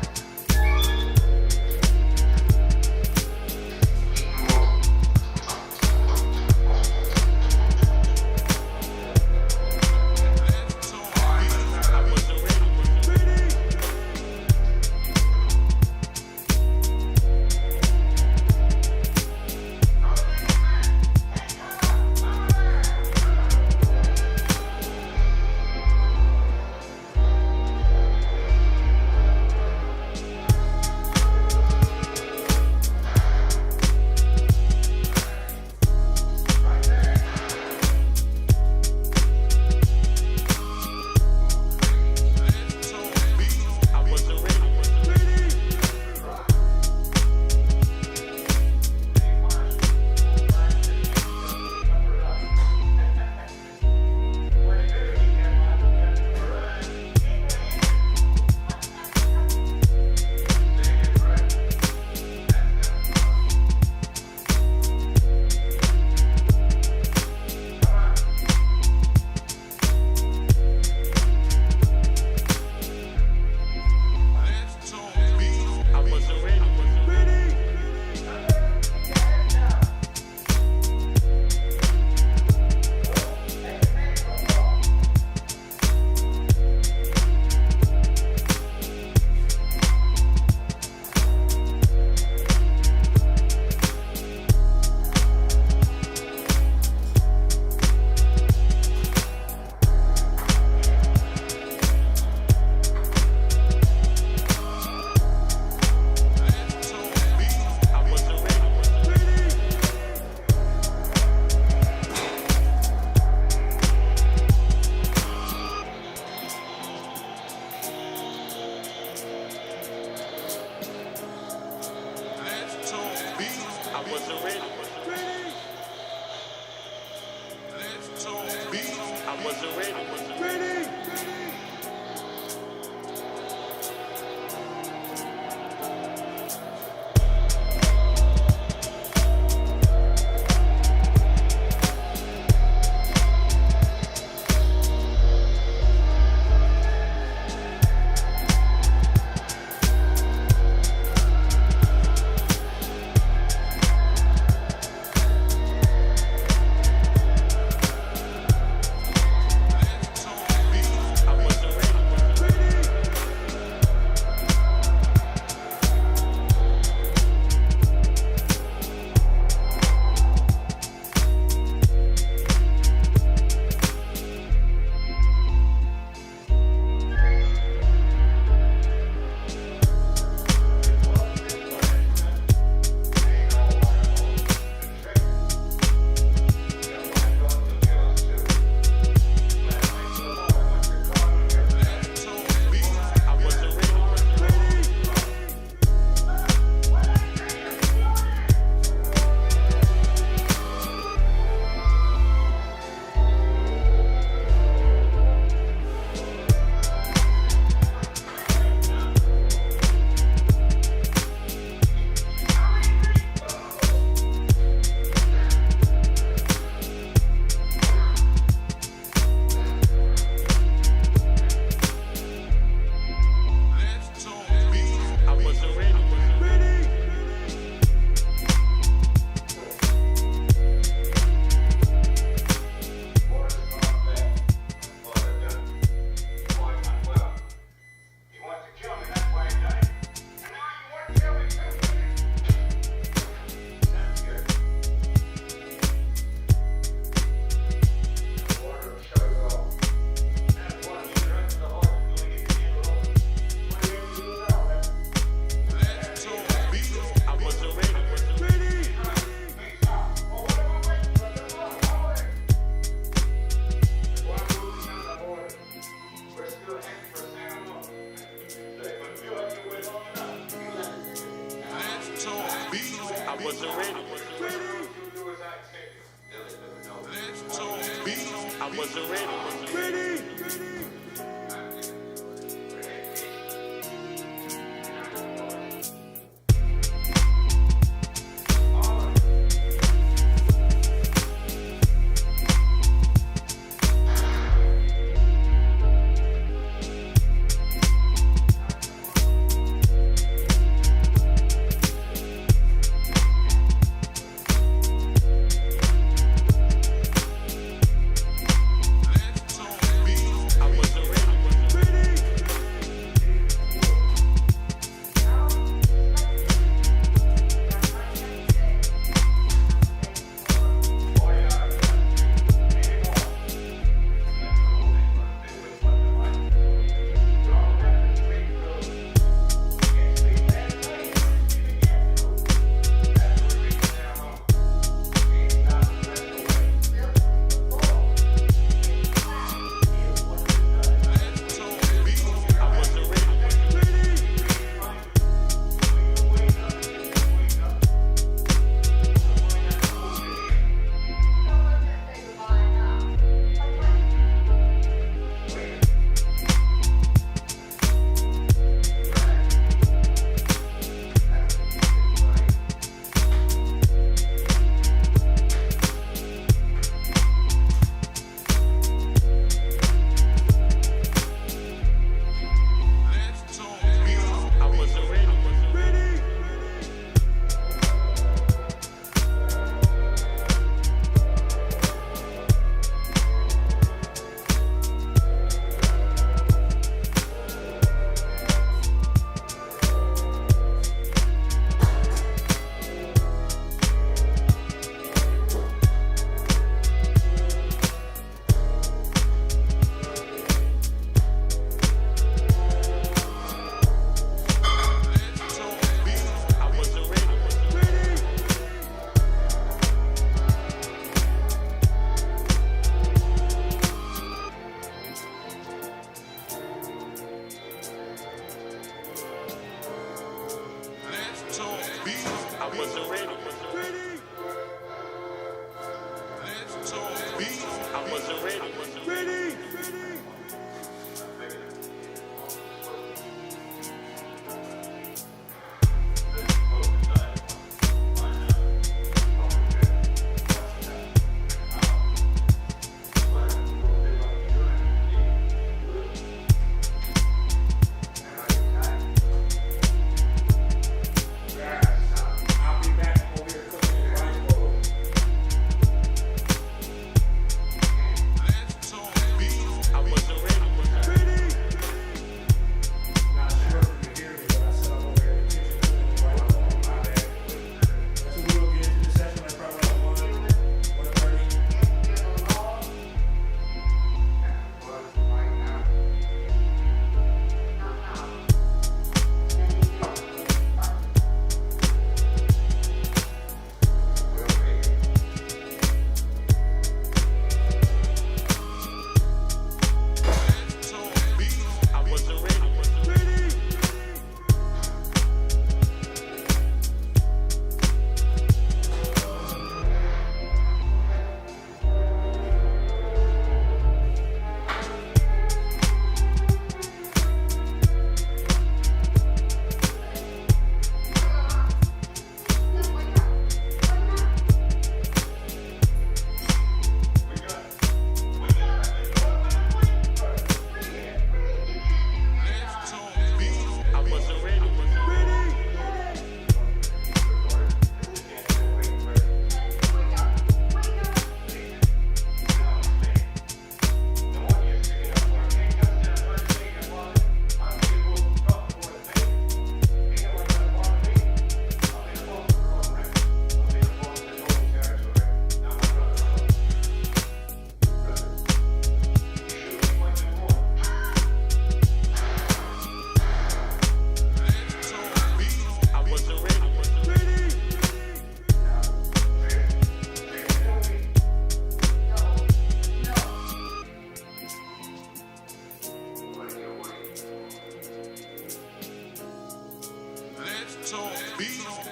I wasn't ready. I wasn't ready. I wasn't wasn't ready.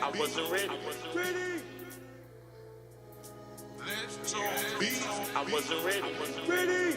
I wasn't ready. I wasn't ready. I wasn't ready. I wasn't ready.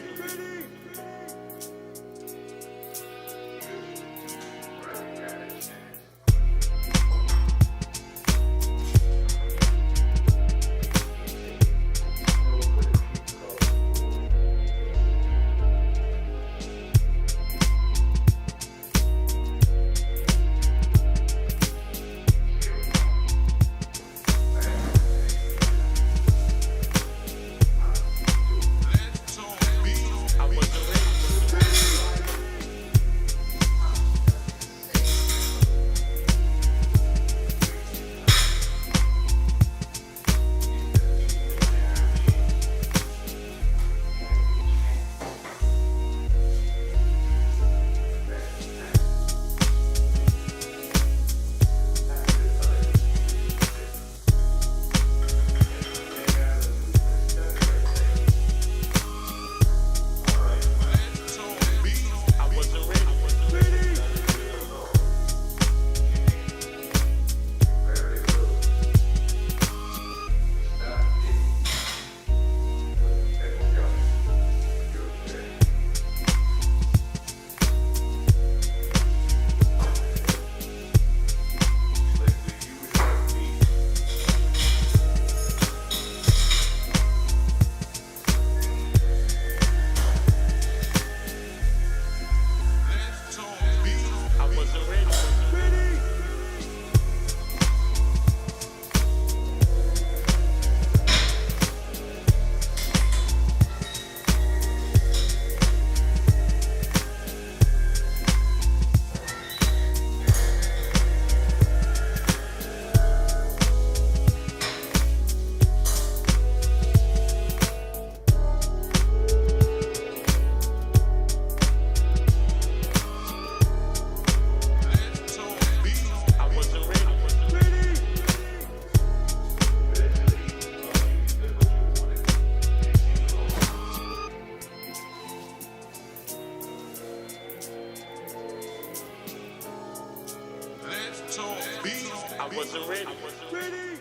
wasn't ready. I wasn't ready.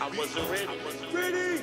I wasn't ready. I wasn't ready.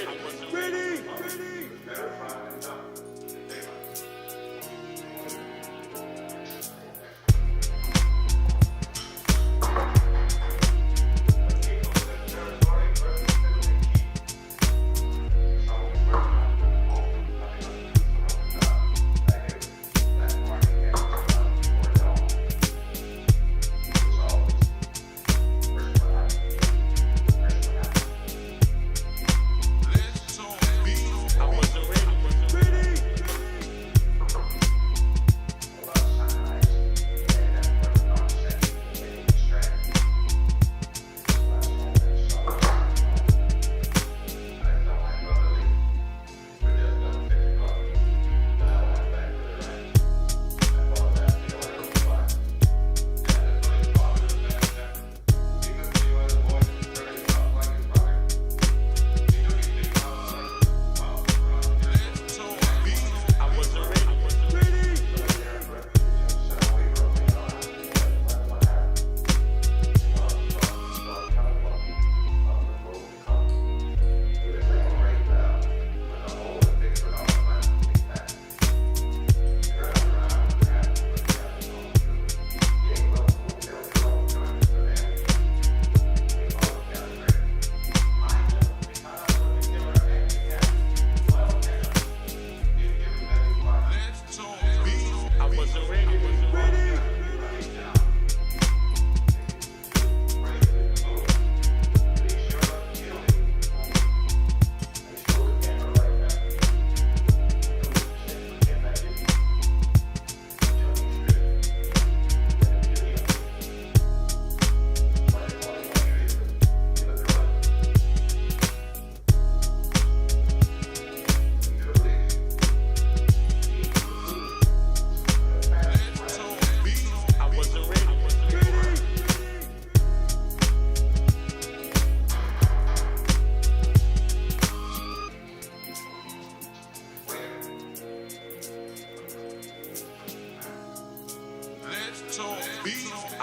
I wasn't ready.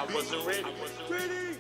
I wasn't ready. I wasn't ready.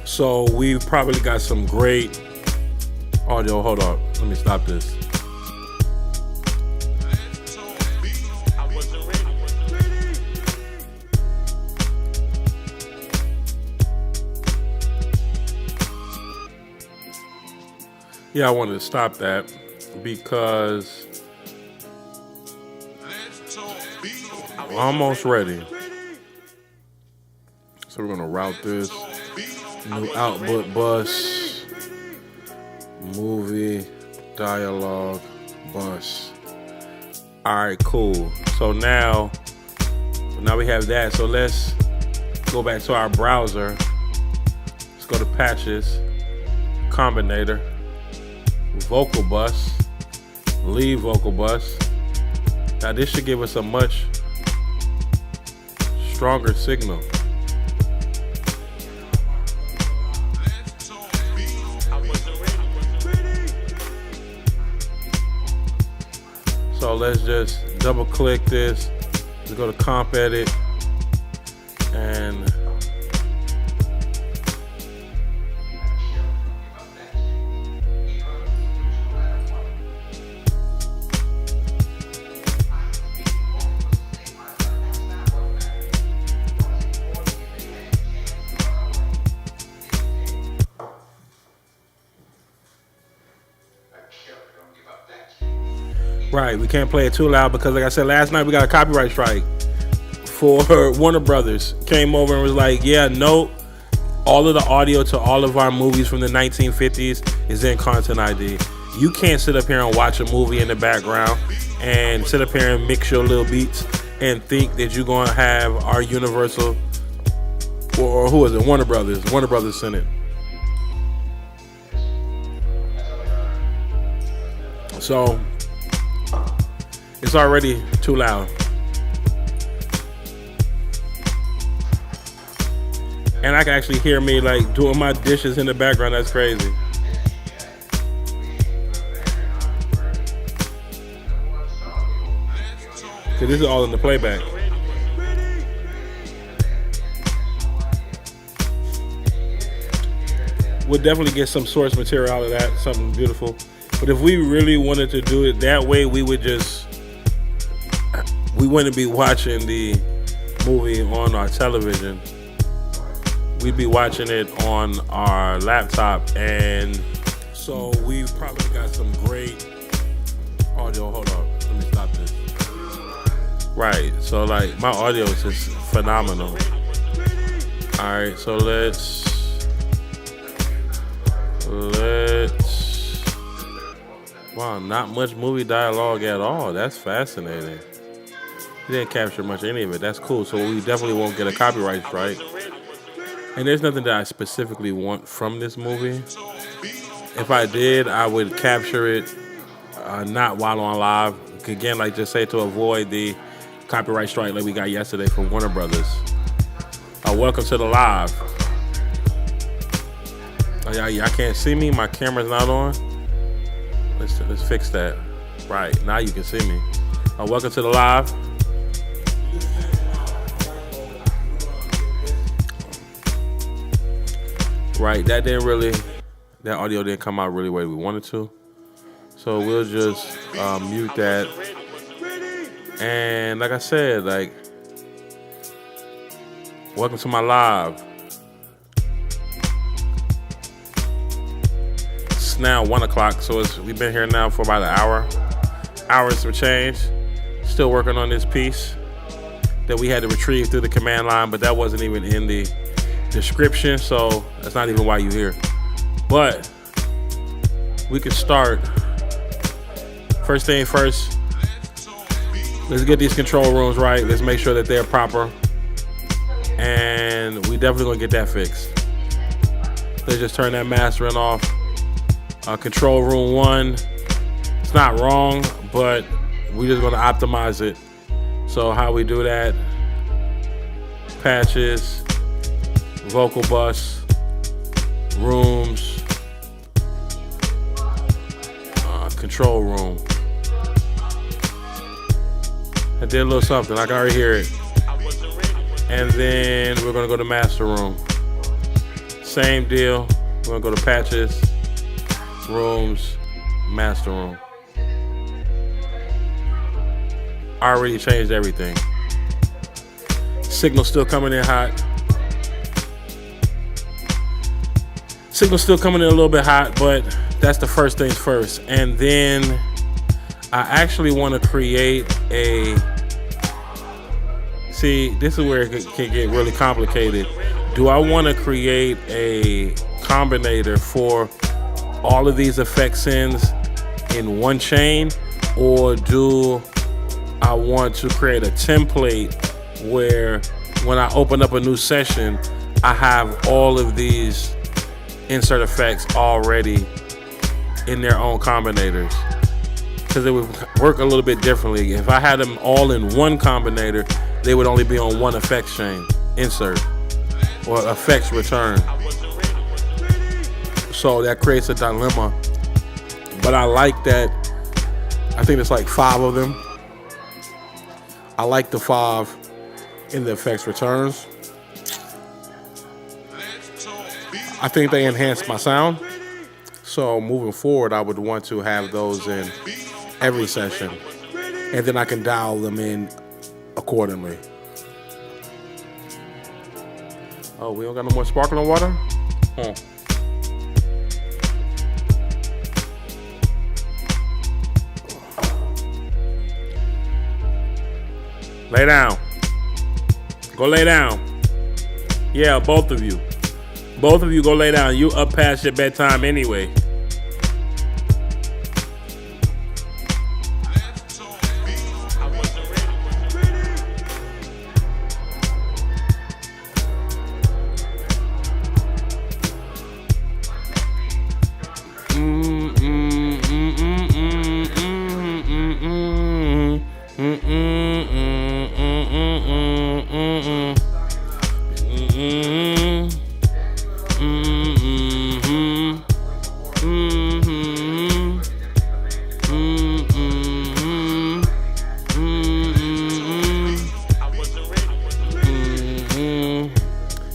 So we've probably got some great audio. Hold on, let me stop this. I wasn't ready. Yeah, I wanted to stop that because I'm almost ready. So we're gonna route this new output bus, movie, dialogue, bus. All right, cool. So now we have that. So let's go back to our browser. Let's go to patches, combinator, vocal bus, lead vocal bus. Now this should give us a much stronger signal. So let's just double click this. Let's go to comp edit and right, we can't play it too loud because like I said last night we got a copyright strike for Warner Brothers. Came over and was like, yeah, no, all of the audio to all of our movies from the 1950s is in Content ID. You can't sit up here and watch a movie in the background and sit up here and mix your little beats and think that you're going to have our Universal or who is it? Warner Brothers. Warner Brothers sent it. So it's already too loud. And I can actually hear me like doing my dishes in the background. That's crazy. Cause this is all in the playback. We'll definitely get some source material out of that, something beautiful. But if we really wanted to do it that way, we wouldn't be watching the movie on our television. We'd be watching it on our laptop. And so we've probably got some great audio. Hold on, let me stop this. Right. So like my audio is just phenomenal. All right. So let's. Wow, not much movie dialogue at all. That's fascinating. He didn't capture much of any of it. That's cool. So we definitely won't get a copyright strike. And there's nothing that I specifically want from this movie. If I did, I would capture it not while on live. Again, like just say to avoid the copyright strike like we got yesterday from Warner Brothers. Welcome to the live. Oh, y'all can't see me. My camera's not on. Let's fix that. Right, now you can see me. Welcome to the live. Right, that audio didn't come out really the way we wanted to. So we'll just mute that. And like I said, like, welcome to my live. It's now 1 o'clock, so we've been here now for about an hour. Hours for change. Still working on this piece that we had to retrieve through the command line, but that wasn't even in the description, so that's not even why you're here. But we can start. First thing first, let's get these control rooms right. Let's make sure that they're proper. And we definitely gonna get that fixed. Let's just turn that mastering off. Control room 1, it's not wrong, but we're just gonna optimize it. So how we do that, patches, vocal bus, rooms, control room. I did a little something, I can already hear it. And then we're gonna go to master room. Same deal, we're gonna go to patches, rooms, master room. I already changed everything. Signal still coming in hot. Signal's still coming in a little bit hot, but that's the first things first. And then I actually want to create a... See, this is where it can get really complicated. Do I want to create a combinator for all of these effect sends in one chain, or do I want to create a template where when I open up a new session, I have all of these insert effects already in their own combinators? Because it would work a little bit differently. If I had them all in one combinator, they would only be on one effect chain, insert, or effects return. So that creates a dilemma. But I like that. I think there's like 5 of them. I like the 5 in the effects returns. I think they enhance my sound. So moving forward, I would want to have those in every session. And then I can dial them in accordingly. Oh, we don't got no more sparkling water? Lay down. Go lay down. Yeah, both of you. Both of you go lay down. You up past your bedtime anyway.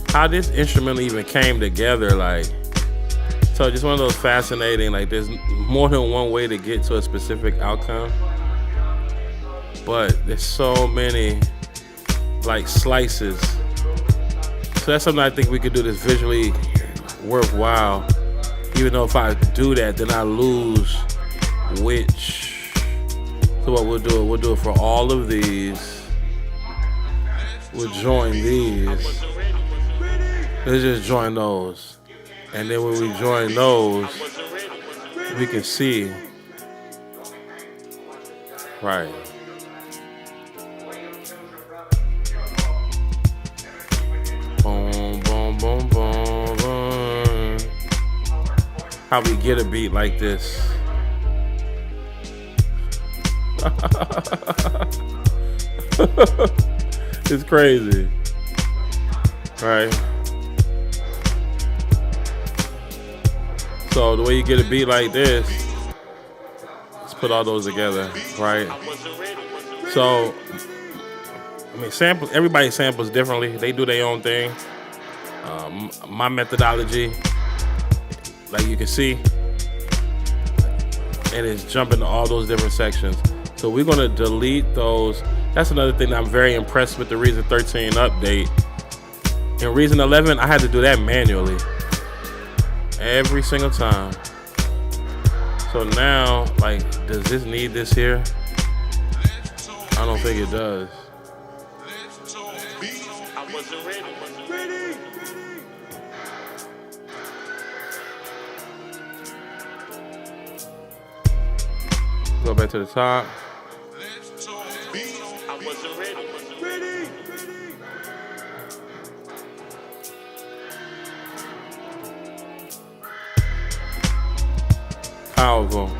How this instrument even came together, like, so just one of those fascinating, like, there's more than one way to get to a specific outcome, but there's so many, like, slices. So that's something I think we could do that's visually worthwhile, even though if I do that, then I lose which. So what we'll do it for all of these. we'll join these. Let's just join those. And then when we join those, we can see. Right. Boom, boom, boom, boom, boom. How we get a beat like this? It's crazy. Right. So the way you get a beat like this, let's put all those together, right? So, I mean, everybody samples differently. They do their own thing. My methodology, like you can see, and it's jumping to all those different sections. So we're gonna delete those. That's another thing that I'm very impressed with the Reason 13 update. In Reason 11, I had to do that manually every single time. So now, like, does this need this here? I don't think it does. Go back to the top. Powerful.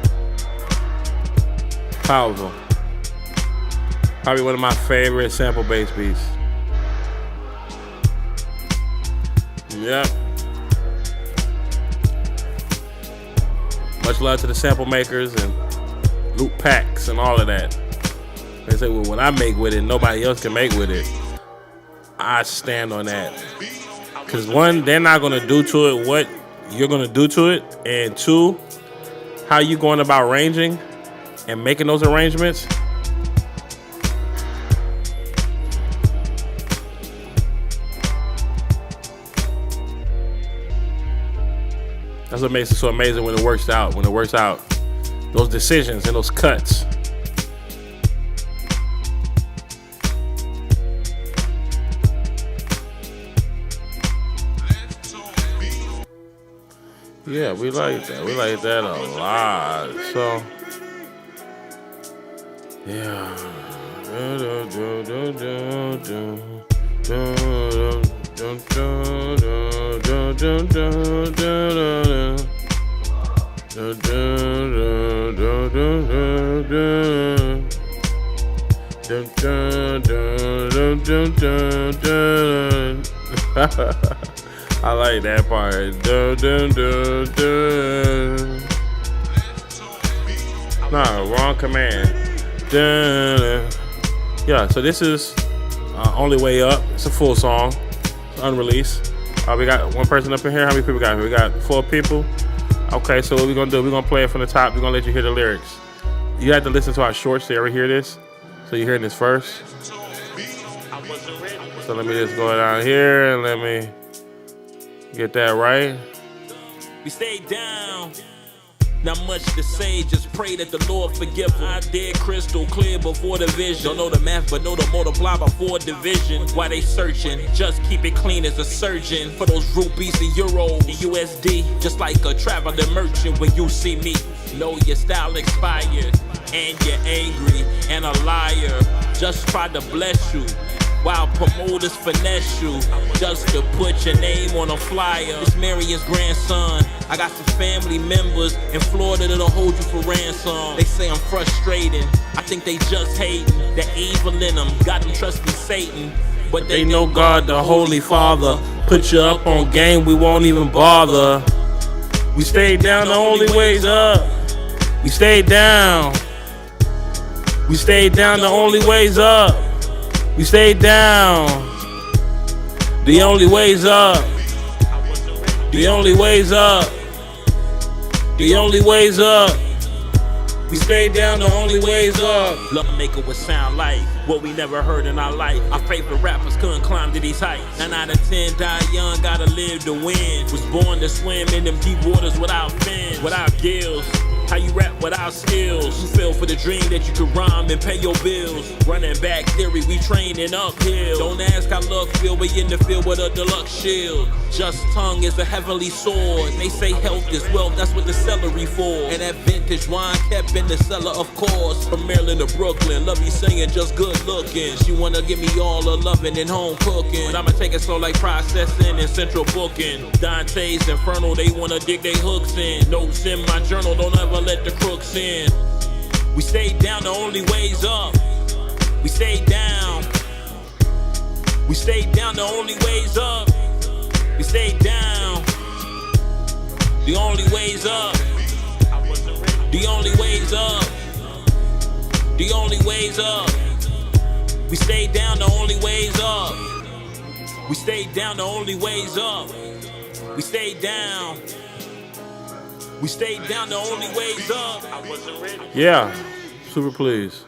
Powerful. Probably one of my favorite sample bass beats. Yep. Much love to the sample makers and loop packs and all of that. They say, well, what I make with it, nobody else can make with it. I stand on that. Because one, they're not going to do to it what you're going to do to it. And two, how you going about arranging and making those arrangements. That's what makes it so amazing when it works out. When it works out. Those decisions and those cuts. Yeah, we like that. We like that a lot. So, yeah. I like that part. Dun, dun, dun, dun. Nah, wrong command. Dun, dun. Yeah, so this is Only Way Up. It's a full song. It's unreleased. We got one person up in here. How many people we got here? We got 4 people. Okay, so what we're going to do, we're going to play it from the top. We're going to let you hear the lyrics. You have to listen to our shorts to ever hear this. So you're hearing this first. So let me just go down here and let me get that right. We stay down. Not much to say, just pray that the Lord forgive them. I did crystal clear before the vision. Don't know the math, but know the multiply before division. Why they searching? Just keep it clean as a surgeon. For those rupees and euros, the USD. Just like a traveling merchant when you see me. Know your style expired, and you're angry and a liar. Just try to bless you, while promoters finesse you, just to put your name on a flyer. It's Marion's grandson. I got some family members in Florida that'll hold you for ransom. They say I'm frustrating. I think they just hating. The evil in them got them trusting Satan. But they know God, the Holy Father. Put you up on game, we won't even bother. We stay down, the only way's up. We stay down. We stay down, the only way's up. We stay down. The only way's up. The only way's up. The only way's up. We stay down, the only way's up. Love maker would sound like what we never heard in our life. Our favorite rappers couldn't climb to these heights. 9 out of 10 die young, gotta live to win. Was born to swim in them deep waters without fins, without gills. How you rap without skills? You feel for the dream that you could rhyme and pay your bills. Running back theory, we training uphill. Don't ask how luck feel, we in the field with a deluxe shield. Just tongue is a heavenly sword. They say health is wealth, that's what the celery for. And that vintage wine kept in the cellar, of course. From Maryland to Brooklyn, love you singing, just good looking. She wanna give me all the loving and home cooking. But I'ma take it slow like processing and central booking. Dante's Inferno, they wanna dig they hooks in. Notes in my journal, don't ever let the crooks in. We stay down, the only way's up. We stay down. We stay down, the only way's up. We stay down. The only way's up. The only way's up. The only way's up. We stay down, the only way's up. We stay down, the only way's up. We stay down. We stay down, the only way's up. Yeah, super pleased.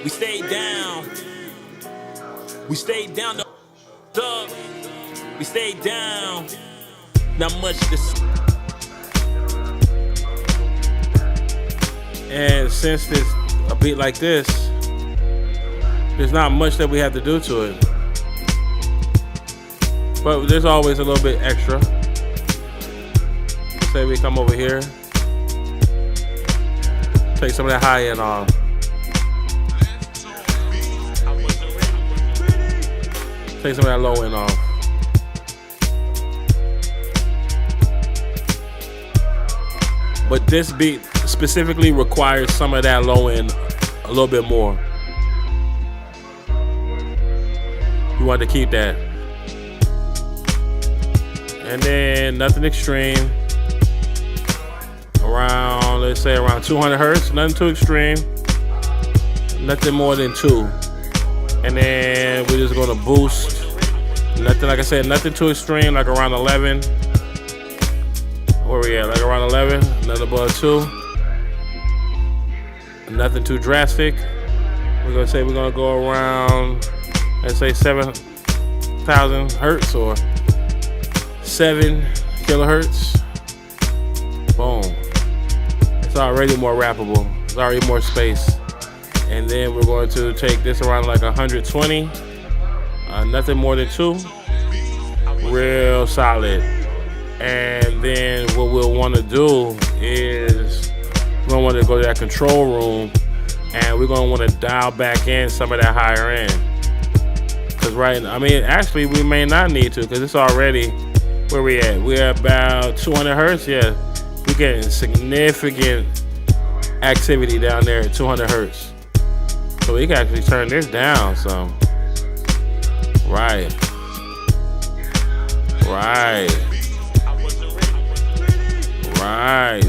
We stay down. We stay down, the up. We stay down. Not much to see. And since it's a beat like this, there's not much that we have to do to it. But there's always a little bit extra. Say we come over here, take some of that high end off. Take some of that low end off. But this beat specifically requires some of that low end a little bit more. You want to keep that. And then nothing extreme. Around, let's say around 200 hertz, nothing too extreme. Nothing more than 2. And then we're just gonna boost. Nothing, like I said, nothing too extreme, like around 11. Where we at? Like around 11, nothing above 2. Nothing too drastic. We're gonna say we're gonna go around, let's say 7,000 hertz or 7 kilohertz. Boom. It's already more rappable. It's already more space. And then we're going to take this around like 120. Nothing more than 2. Real solid. And then what we'll want to do is we're going to want to go to that control room and we're going to want to dial back in some of that higher end. Because actually we may not need to because it's already, where we at? We're about 200 hertz. Yeah, we're getting significant activity down there at 200 hertz. So we can actually turn this down some. Right.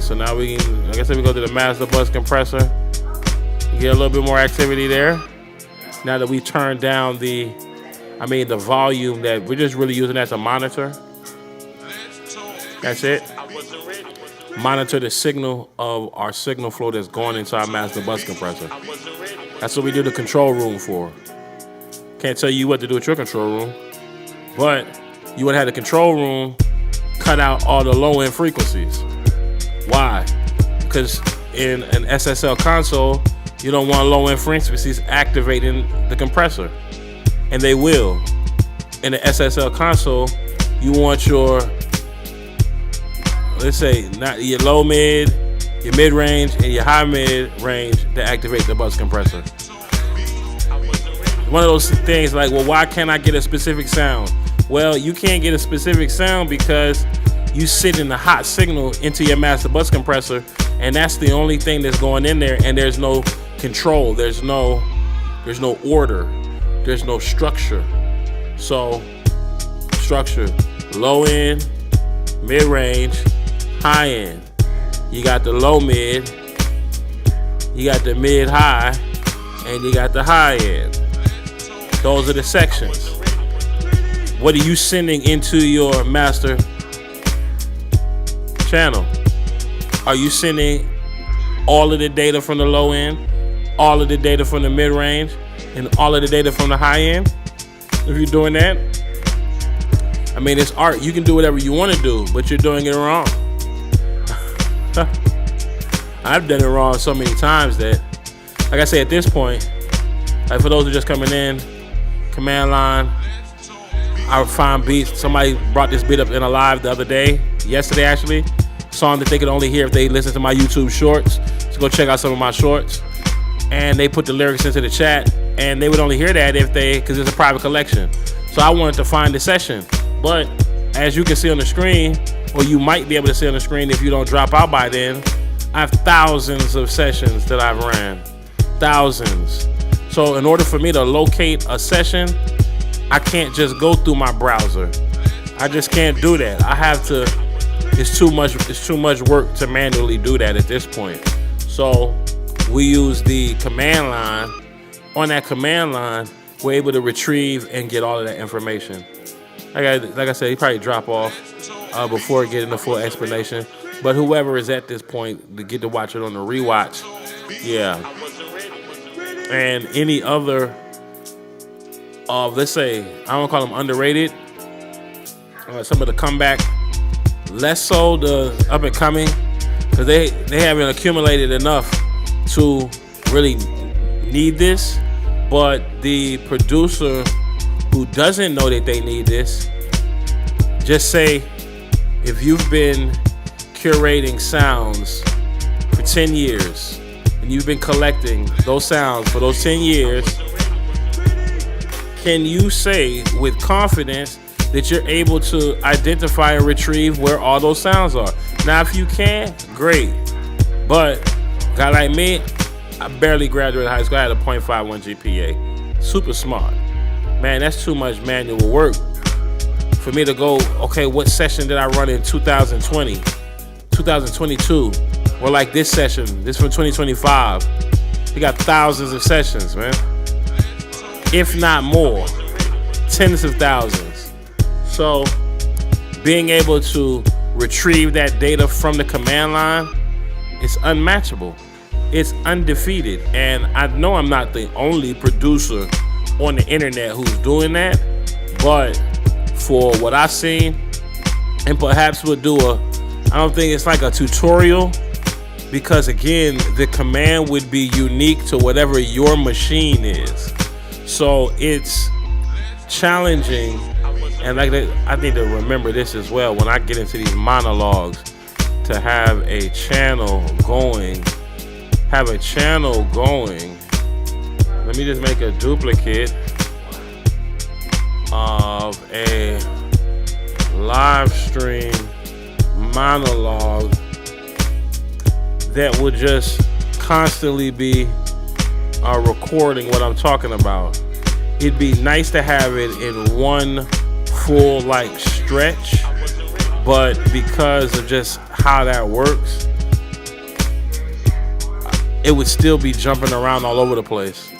So now we can, like I said, we go to the master bus compressor. You get a little bit more activity there. Now that we turned down the volume, that we're just really using as a monitor. That's it. Monitor the signal of our signal flow that's going into our master bus compressor. That's what we do the control room for. Can't tell you what to do with your control room, but you would have the control room cut out all the low end frequencies. Why? Because in an SSL console, you don't want low end frequencies activating the compressor, and they will. In the SSL console, you want your, let's say, not your low mid, your mid range, and your high mid range to activate the bus compressor. One of those things like, well, why can't I get a specific sound? Well, you can't get a specific sound because you sit in the hot signal into your master bus compressor, and that's the only thing that's going in there, and there's no control, there's no order, there's no structure. So, structure, low end, mid range, high end. You got the low mid, you got the mid high, and you got the high end. Those are the sections. What are you sending into your master channel? Are you sending all of the data from the low end, all of the data from the mid range, and all of the data from the high end? If you're doing that, it's art. You can do whatever you want to do, but you're doing it wrong. I've done it wrong so many times that, like I say, at this point, like for those who are just coming in, command line, I would find beats. Somebody brought this beat up in a live the other day, yesterday actually, song that they could only hear if they listen to my YouTube shorts. So go check out some of my shorts. And they put the lyrics into the chat, and they would only hear that because it's a private collection. So I wanted to find the session. But as you can see on the screen, or you might be able to see on the screen if you don't drop out by then, I have thousands of sessions that I've ran. Thousands. So in order for me to locate a session, I can't just go through my browser. I just can't do that. I have to, it's too much work to manually do that at this point. So we use the command line. On that command line, we're able to retrieve and get all of that information. Like I said, he probably drop off before getting the full explanation. But whoever is at this point to get to watch it on the rewatch, yeah. And any other, let's say, I don't call them underrated, some of the comeback, less so the up and coming, because they haven't accumulated enough to really need this. But the producer who doesn't know that they need this, just say, if you've been curating sounds for 10 years and you've been collecting those sounds for those 10 years, can you say with confidence that you're able to identify and retrieve where all those sounds are? Now, if you can, great. But a guy like me, I barely graduated high school. I had a 0.51 GPA. Super smart. Man, that's too much manual work for me to go, okay, what session did I run in 2020, 2022? Or like this session, this from 2025. We got thousands of sessions, man. If not more. Tens of thousands. So being able to retrieve that data from the command line is unmatchable. It's undefeated. And I know I'm not the only producer on the internet who's doing that, but for what I've seen, and perhaps we'll do I don't think it's like a tutorial, because again, the command would be unique to whatever your machine is. So it's challenging, and like I need to remember this as well when I get into these monologues, to have a channel going. Let me just make a duplicate of a live stream monologue that would just constantly be recording what I'm talking about. It'd be nice to have it in one full like stretch, but because of just how that works, it would still be jumping around all over the place.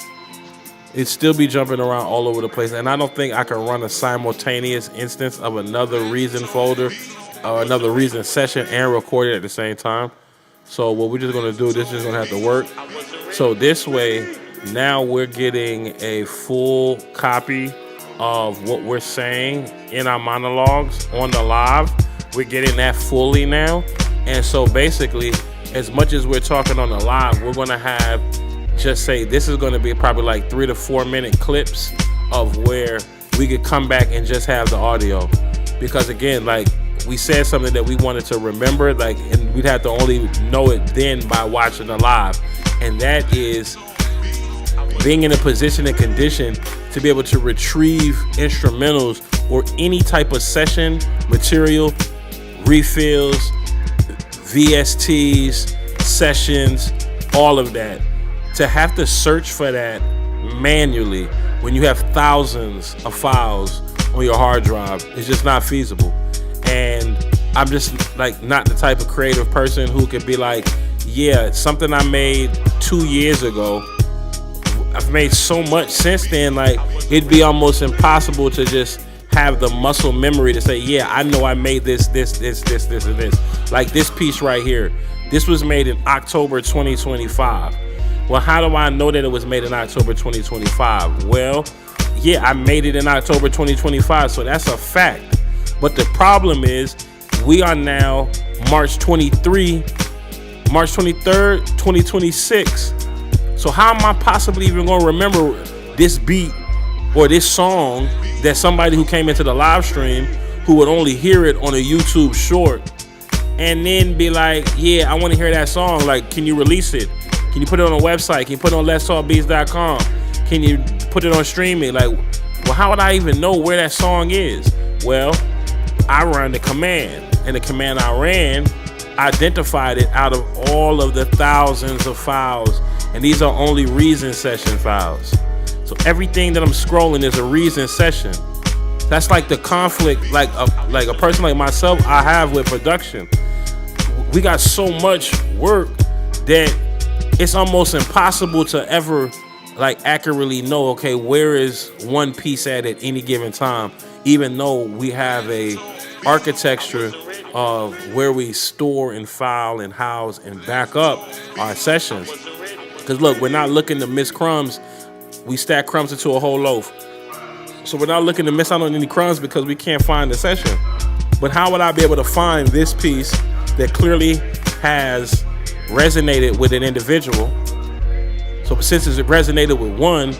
And I don't think I can run a simultaneous instance of another Reason folder or another Reason session and record it at the same time. So what we're just gonna do, this is gonna have to work. So this way, now we're getting a full copy of what we're saying in our monologues on the live. We're getting that fully now. And so basically, as much as we're talking on the live, we're gonna have, just say this is gonna be probably like 3 to 4 minute clips of where we could come back and just have the audio. Because again, like we said something that we wanted to remember, like, and we'd have to only know it then by watching the live. And that is being in a position and condition to be able to retrieve instrumentals or any type of session material, refills, VSTs, sessions, all of that. To have to search for that manually when you have thousands of files on your hard drive is just not feasible. And I'm just like not the type of creative person who could be like, yeah, something I made 2 years ago, I've made so much since then, like it'd be almost impossible to just have the muscle memory to say, yeah, I know I made this, and this. Like this piece right here, this was made in October 2025. Well, how do I know that it was made in October 2025? Well, yeah, I made it in October 2025, so that's a fact. But the problem is, we are now March 23, March 23rd, 2026. So how am I possibly even going to remember this beat or this song that somebody who came into the live stream who would only hear it on a YouTube short and then be like, yeah, I want to hear that song. Like, can you release it? Can you put it on a website? Can you put it on letstalkbeats.com? Can you put it on streaming? Like, well, how would I even know where that song is? Well, I run the command, and the command I ran identified it out of all of the thousands of files, and these are only reason session files. So everything that I'm scrolling is a reason session. That's like the conflict, like a person like myself, I have with production. We got so much work that it's almost impossible to ever like accurately know, okay, where is one piece at any given time, even though we have a architecture of where we store and file and house and back up our sessions. Because look, we're not looking to miss crumbs. We stack crumbs into a whole loaf. So we're not looking to miss out on any crumbs because we can't find the session. But how would I be able to find this piece that clearly has resonated with an individual? So since it resonated with one,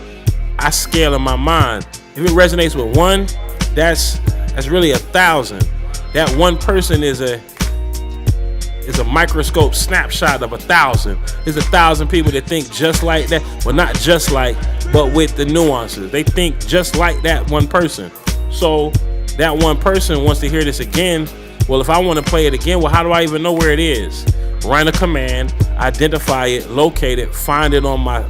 I scale in my mind. If it resonates with one, that's really 1,000. That one person is a microscope snapshot of 1,000. There's 1,000 people that think just like that. Well, not just like, but with the nuances. They think just like that one person. So that one person wants to hear this again. Well, if I want to play it again, well, how do I even know where it is? Run a command, identify it, locate it, find it on my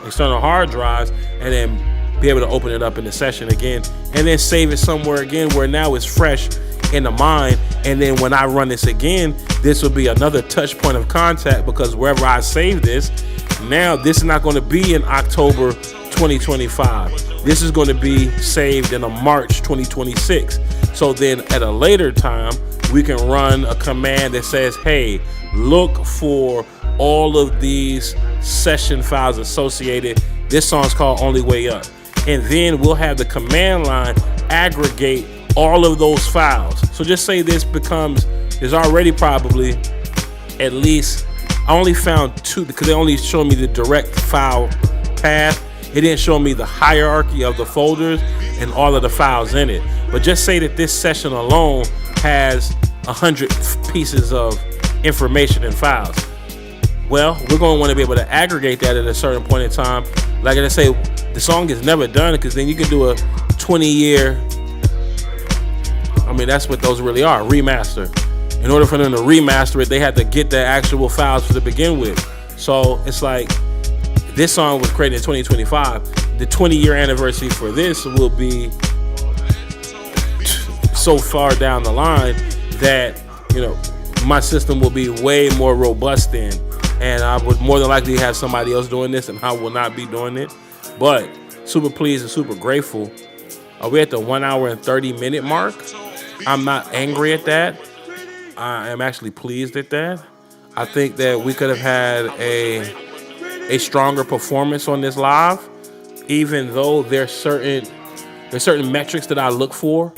external hard drives, and then be able to open it up in the session again, and then save it somewhere again where now it's fresh in the mind. And then when I run this again, this will be another touch point of contact, because wherever I save this, now this is not going to be in October 2025. This is going to be saved in a March 2026. So then at a later time, we can run a command that says, hey, look for all of these session files associated. This song's called Only Way Up. And then we'll have the command line aggregate all of those files. So just say this becomes, there's already probably at least, I only found 2 because they only showed me the direct file path. It didn't show me the hierarchy of the folders and all of the files in it. But just say that this session alone has 100 pieces of information and files. Well, we're going to want to be able to aggregate that at a certain point in time. Like I say, the song is never done, because then you can do a 20-year, I mean, that's what those really are, remaster. In order for them to remaster it, they had to get the actual files to begin with. So it's like, this song was created in 2025. The 20-year anniversary for this will be so far down the line that, you know, my system will be way more robust then. And I would more than likely have somebody else doing this, and I will not be doing it. But super pleased and super grateful. We're at the 1 hour and 30-minute mark. I'm not angry at that. I am actually pleased at that. I think that we could have had a stronger performance on this live, even though there's certain metrics that I look for,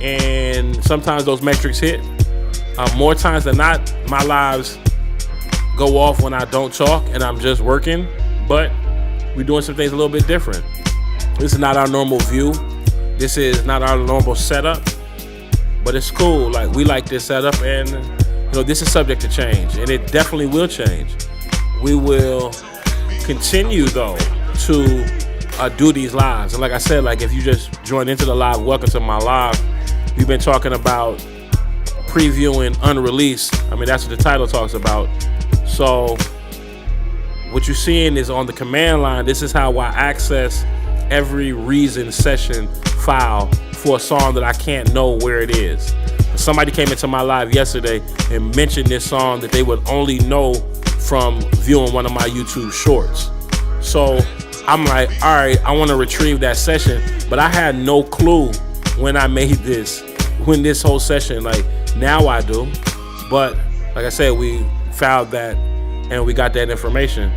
and sometimes those metrics hit. More times than not, my lives go off when I don't talk and I'm just working, but we're doing some things a little bit different. This is not our normal view. This is not our normal setup, but it's cool. Like, we like this setup, and you know, this is subject to change, and it definitely will change. We will continue though to do these lives. And like I said, like, if you just joined into the live, welcome to my live. We've been talking about previewing Unreleased. I mean, that's what the title talks about. So what you're seeing is on the command line. This is how I access every reason session file for a song that I can't know where it is. Somebody came into my live yesterday and mentioned this song that they would only know from viewing one of my YouTube shorts. So I'm like, all right, I want to retrieve that session, but I had no clue when I made this, when this whole session, like, now I do. But like I said, we found that and we got that information.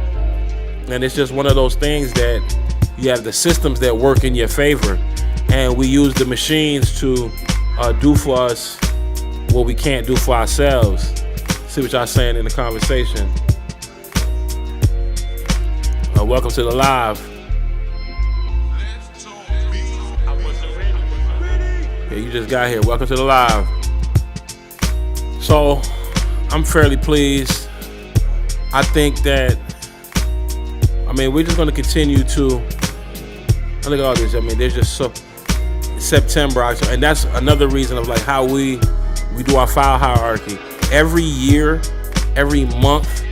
And it's just one of those things that you have the systems that work in your favor, and we use the machines to do for us what we can't do for ourselves. See what y'all saying in the conversation. Welcome to the live. Yeah, you just got here. Welcome to the live. So, I'm fairly pleased. I think that, we're just going to continue to, look at all this. There's just so, September, October, and that's another reason of like how we do our file hierarchy. Every year, every month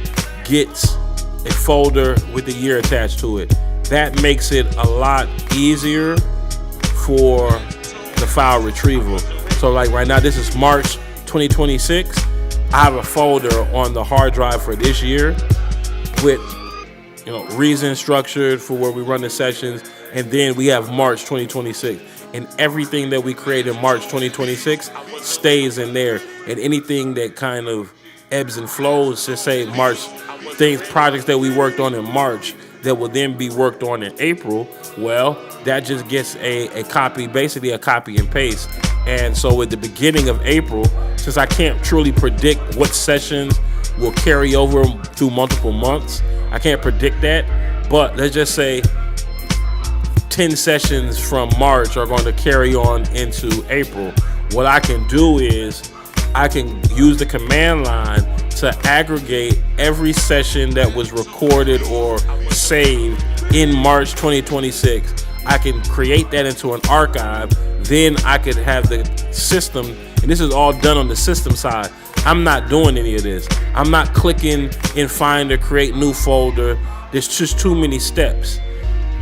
gets a folder with the year attached to it. That makes it a lot easier for the file retrieval. So like right now, this is March 2026. I have a folder on the hard drive for this year with reason structured for where we run the sessions, and then we have March 2026. And everything that we create in March 2026 stays in there. And anything that kind of ebbs and flows, to say March, projects that we worked on in March that will then be worked on in April, well, that just gets a copy, basically a copy and paste. And so at the beginning of April, since I can't truly predict what sessions will carry over through multiple months, I can't predict that, but let's just say 10 sessions from March are going to carry on into April. What I can do is I can use the command line to aggregate every session that was recorded or saved in March 2026. I can create that into an archive. Then I could have the system, and this is all done on the system side. I'm not doing any of this. I'm not clicking in Finder, create new folder. There's just too many steps.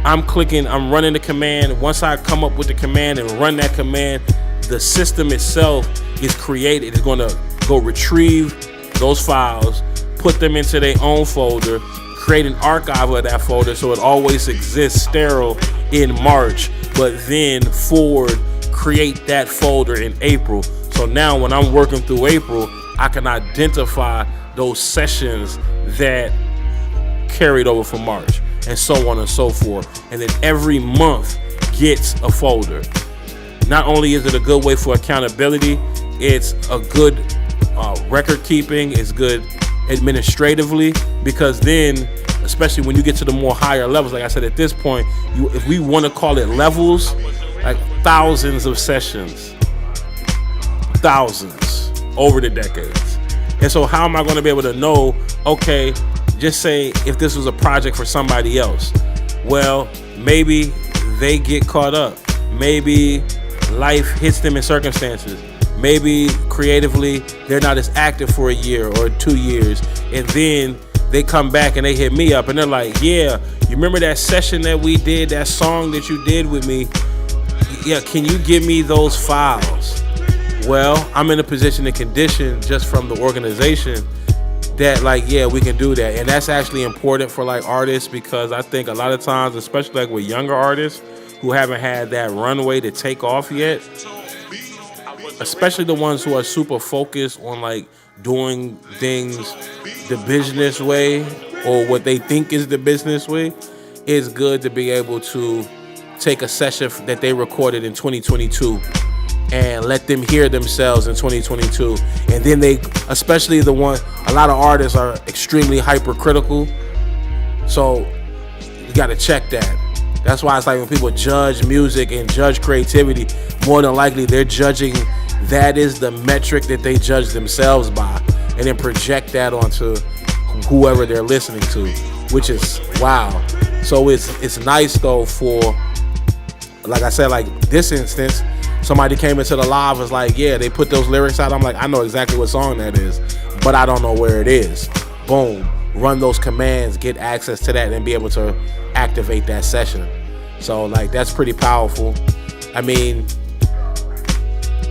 I'm running the command. Once I come up with the command and run that command, the system itself is created. It's going to go retrieve those files, put them into their own folder, create an archive of that folder so it always exists sterile in March, but then create that folder in April. So now when I'm working through April, I can identify those sessions that carried over from March, and so on and so forth. And then every month gets a folder. Not only is it a good way for accountability, it's a good record keeping, it's good administratively, because then, especially when you get to the more higher levels, like I said, at this point, if we want to call it levels, like thousands of sessions, thousands over the decades. And so how am I going to be able to know, okay, just say if this was a project for somebody else, well, maybe they get caught up. Maybe life hits them in circumstances. Maybe creatively they're not as active for a year or 2 years. And then they come back and they hit me up and they're like, yeah, you remember that session that we did, that song that you did with me? Yeah, can you give me those files? Well, I'm in a position and condition just from the organization that like, yeah, we can do that. And that's actually important for like artists, because I think a lot of times, especially like with younger artists who haven't had that runway to take off yet, especially the ones who are super focused on like doing things the business way or what they think is the business way, it's good to be able to take a session that they recorded in 2022 and let them hear themselves in 2022. And then they, especially a lot of artists are extremely hypercritical. So you got to check that. That's why it's like when people judge music and judge creativity, more than likely they're judging, that is the metric that they judge themselves by, and then project that onto whoever they're listening to, which is wow. So it's nice though for, like I said, like this instance, somebody came into the live, was like, yeah, they put those lyrics out. I'm like, I know exactly what song that is, but I don't know where it is. Boom, run those commands, get access to that, and be able to activate that session. So like, that's pretty powerful. I mean,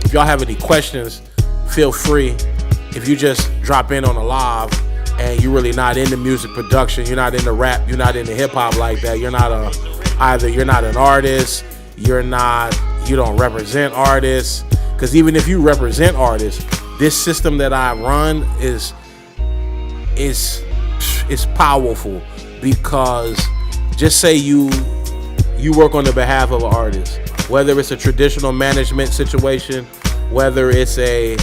if y'all have any questions, feel free. If you just drop in on a live and you're really not into music production, you're not into rap, you're not into hip hop like that, you're not you're not an artist, you don't represent artists, because even if you represent artists, this system that I run is powerful, because just say you work on the behalf of an artist, whether it's a traditional management situation, whether it's a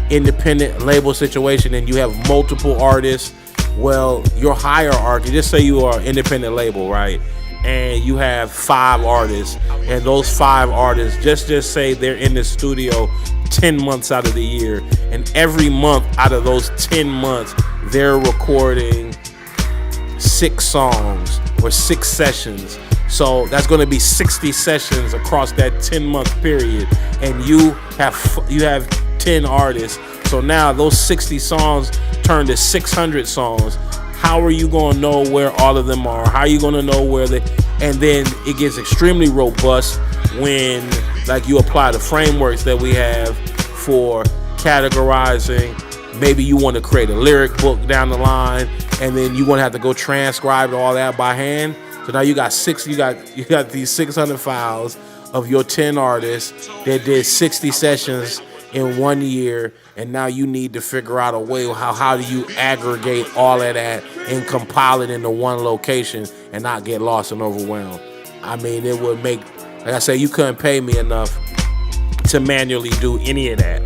independent label situation and you have multiple artists, well, your hierarchy, just say you are an independent label, right? And you have 5 artists, and those 5 artists, just say they're in the studio 10 months out of the year, and every month out of those 10 months, they're recording 6 songs or 6 sessions. So that's going to be 60 sessions across that 10-month period, and you have 10 artists. So now those 60 songs turn to 600 songs. How are you going to know where all of them are? How are you going to know where they? And then it gets extremely robust when, like, you apply the frameworks that we have for categorizing. Maybe you want to create a lyric book down the line, and then you're going to have to go transcribe all that by hand. So now you got these 600 files of your 10 artists that did 60 sessions in 1 year, and now you need to figure out a way how do you aggregate all of that and compile it into one location and not get lost and overwhelmed. I mean, it would make, like I said, you couldn't pay me enough to manually do any of that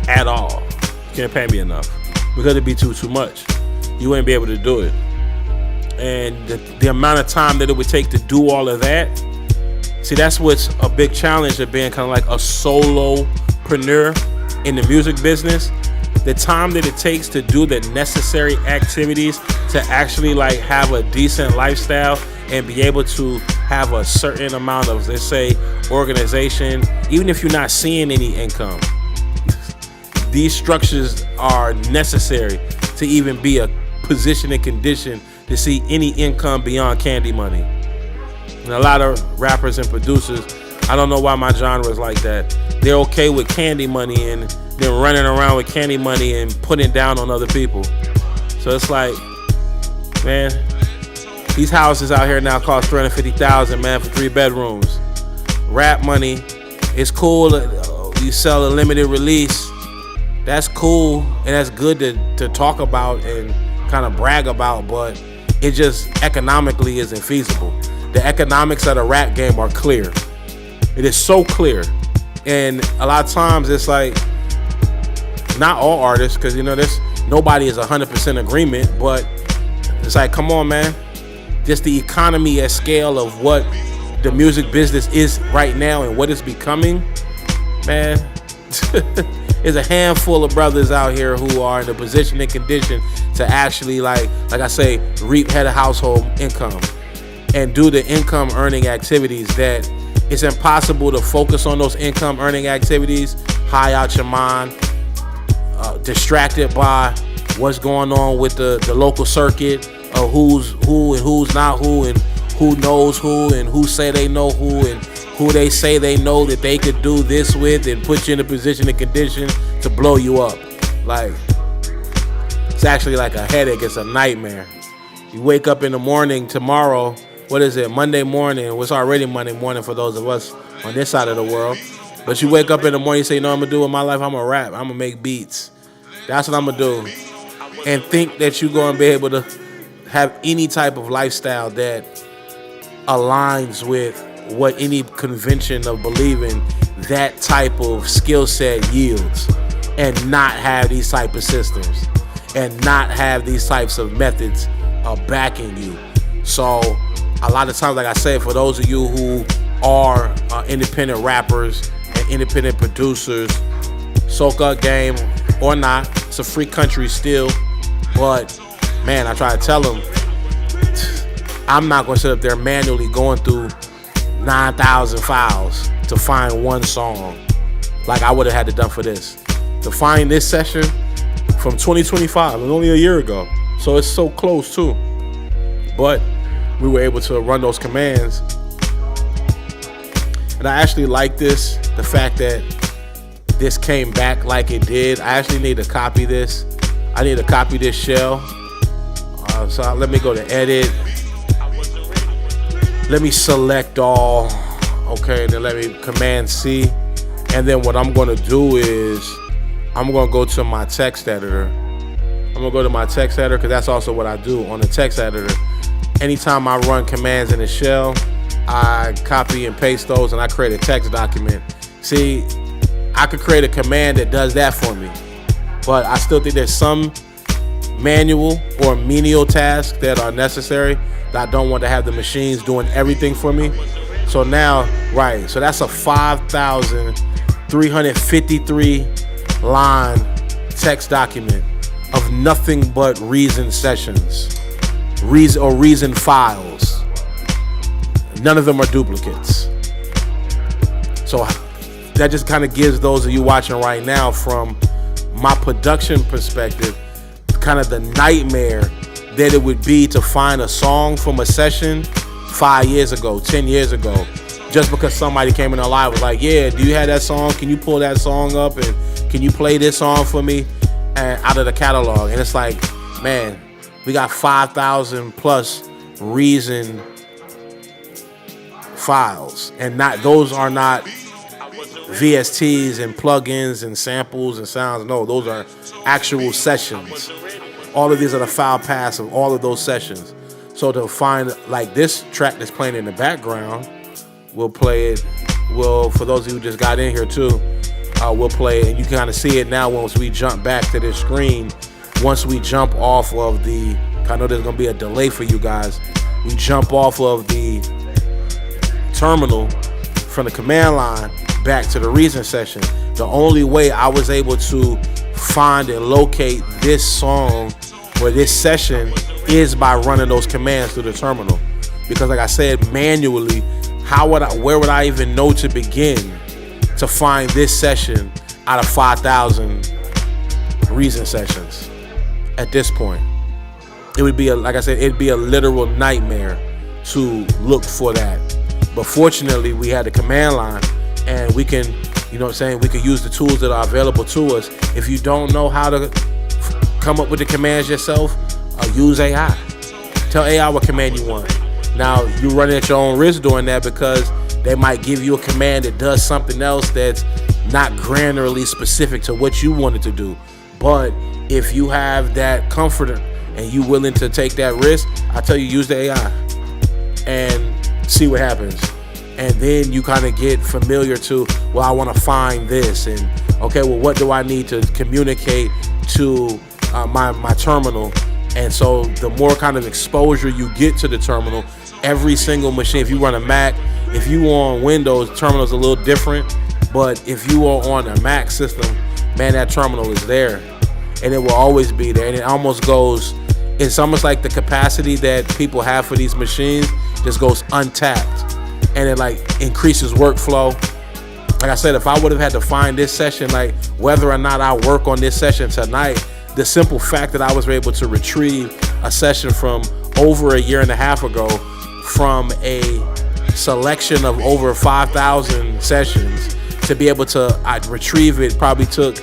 at all. You can't pay me enough because it'd be too much. You wouldn't be able to do it. And the amount of time that it would take to do all of that, see, that's what's a big challenge of being kind of like a solopreneur in the music business. The time that it takes to do the necessary activities to actually like have a decent lifestyle and be able to have a certain amount of, let's say, organization, even if you're not seeing any income. These structures are necessary to even be a position and condition to see any income beyond candy money. And a lot of rappers and producers, I don't know why my genre is like that. They're okay with candy money and then running around with candy money and putting it down on other people. So it's like, man, these houses out here now cost $350,000, man, for 3 bedrooms. Rap money, it's cool. You sell a limited release. That's cool and that's good to talk about and kind of brag about, but it just economically isn't feasible. The economics of the rap game are clear. It is so clear. And a lot of times it's like, not all artists, because you know nobody is 100% agreement, but it's like, come on, man. Just the economy at scale of what the music business is right now and what it's becoming, man. There's a handful of brothers out here who are in the position and condition to actually, like I say, reap head of household income and do the income earning activities that it's impossible to focus on those income earning activities, high out your mind, distracted by what's going on with the local circuit, of who's who and who's not who, and who knows who and who say they know who and who they say they know that they could do this with and put you in a position and condition to blow you up. Like, it's actually like a headache. It's a nightmare. You wake up in the morning tomorrow, what is it, Monday morning. Well, it's already Monday morning for those of us on this side of the world. But you wake up in the morning, you say, you know what I'm going to do with my life? I'm going to rap. I'm going to make beats. That's what I'm going to do. And think that you're going to be able to have any type of lifestyle that aligns with what any convention of believing that type of skill set yields, and not have these type of systems and not have these types of methods backing you. So a lot of times, like I said, for those of you who are independent rappers and independent producers, soca game or not, it's a free country still. But man, I try to tell them, I'm not going to sit up there manually going through 9,000 files to find one song like I would have had to done for this. To find this session from 2025, it was only a year ago. So it's so close too. But we were able to run those commands. And I actually like this, the fact that this came back like it did. I actually need to copy this. I need to copy this shell. So let me go to edit. Let me select all. Okay, then let me Command C. And then what I'm going to do is I'm going to go to my text editor. I'm going to go to my text editor because that's also what I do on the text editor. Anytime I run commands in the shell, I copy and paste those and I create a text document. See, I could create a command that does that for me. But I still think there's some manual or menial tasks that are necessary that I don't want to have the machines doing everything for me. So now, right, so that's a 5,353 line text document of nothing but reason sessions, reason files. None of them are duplicates. So that just kind of gives those of you watching right now, from my production perspective, kind of the nightmare that it would be to find a song from a session 5 years ago, 10 years ago, just because somebody came in our live was like, yeah, do you have that song? Can you pull that song up and can you play this song for me? And out of the catalog. And it's like, man, we got 5,000 plus reason files, and those are not VSTs and plugins and samples and sounds. No, those are actual sessions. All of these are the file paths of all of those sessions. So to find like this track that's playing in the background, we'll play it. For those of you who just got in here too, we'll play it, and you can kind of see it now once we jump back to this screen. Once we jump off of the, I know there's gonna be a delay for you guys. We jump off of the terminal from the command line back to the reason session. The only way I was able to find and locate this song or this session is by running those commands through the terminal. Because like I said, manually, where would I even know to begin to find this session out of 5,000 reason sessions at this point? It would be like I said, it'd be a literal nightmare to look for that. But fortunately, we had the command line, and we can, you know what I'm saying, we can use the tools that are available to us. If you don't know how to come up with the commands yourself, use AI. Tell AI what command you want. Now, you run at your own risk doing that, because they might give you a command that does something else that's not granularly specific to what you wanted to do. But if you have that comfort and you willing to take that risk, I tell you, use the AI and see what happens. And then you kind of get familiar to, well, I want to find this, and okay, well, what do I need to communicate to my terminal? And so the more kind of exposure you get to the terminal, every single machine, if you run a Mac, if you are on Windows, terminal's a little different, but if you are on a Mac system, man, that terminal is there, and it will always be there. And it almost goes, it's almost like the capacity that people have for these machines just goes untapped, and it like increases workflow. Like I said, if I would have had to find this session, like whether or not I work on this session tonight, the simple fact that I was able to retrieve a session from over a year and a half ago from a selection of over 5,000 sessions, to be able to retrieve it probably took,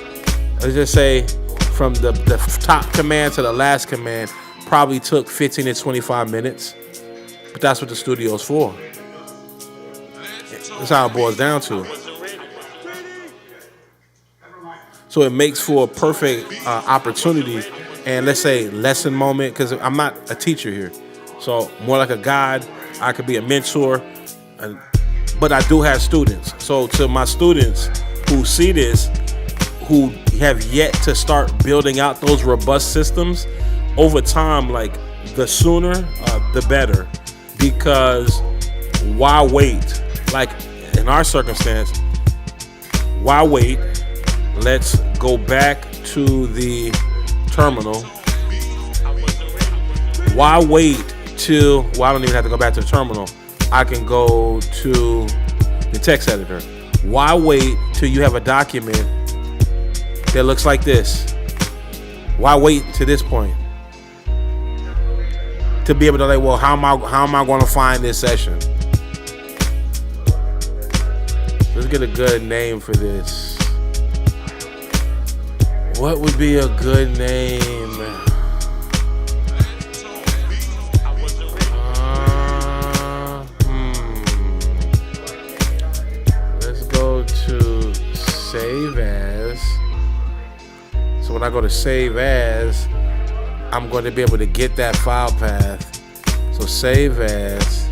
let's just say, from the top command to the last command, probably took 15 to 25 minutes. But that's what the studio's for. That's how it boils down to. So it makes for a perfect opportunity, and let's say lesson moment, because I'm not a teacher here. So more like a guide. I could be a mentor, but I do have students. So to my students who see this, who have yet to start building out those robust systems, over time, like the sooner, the better. Because why wait? Like in our circumstance, why wait? Let's go back to the terminal. Why wait till, well, I don't even have to go back to the terminal. I can go to the text editor. Why wait till you have a document that looks like this? Why wait to this point to be able to like, well, how am I going to find this session? Let's get a good name for this. What would be a good name? Let's go to save as. So when I go to save as, I'm going to be able to get that file path. So save as.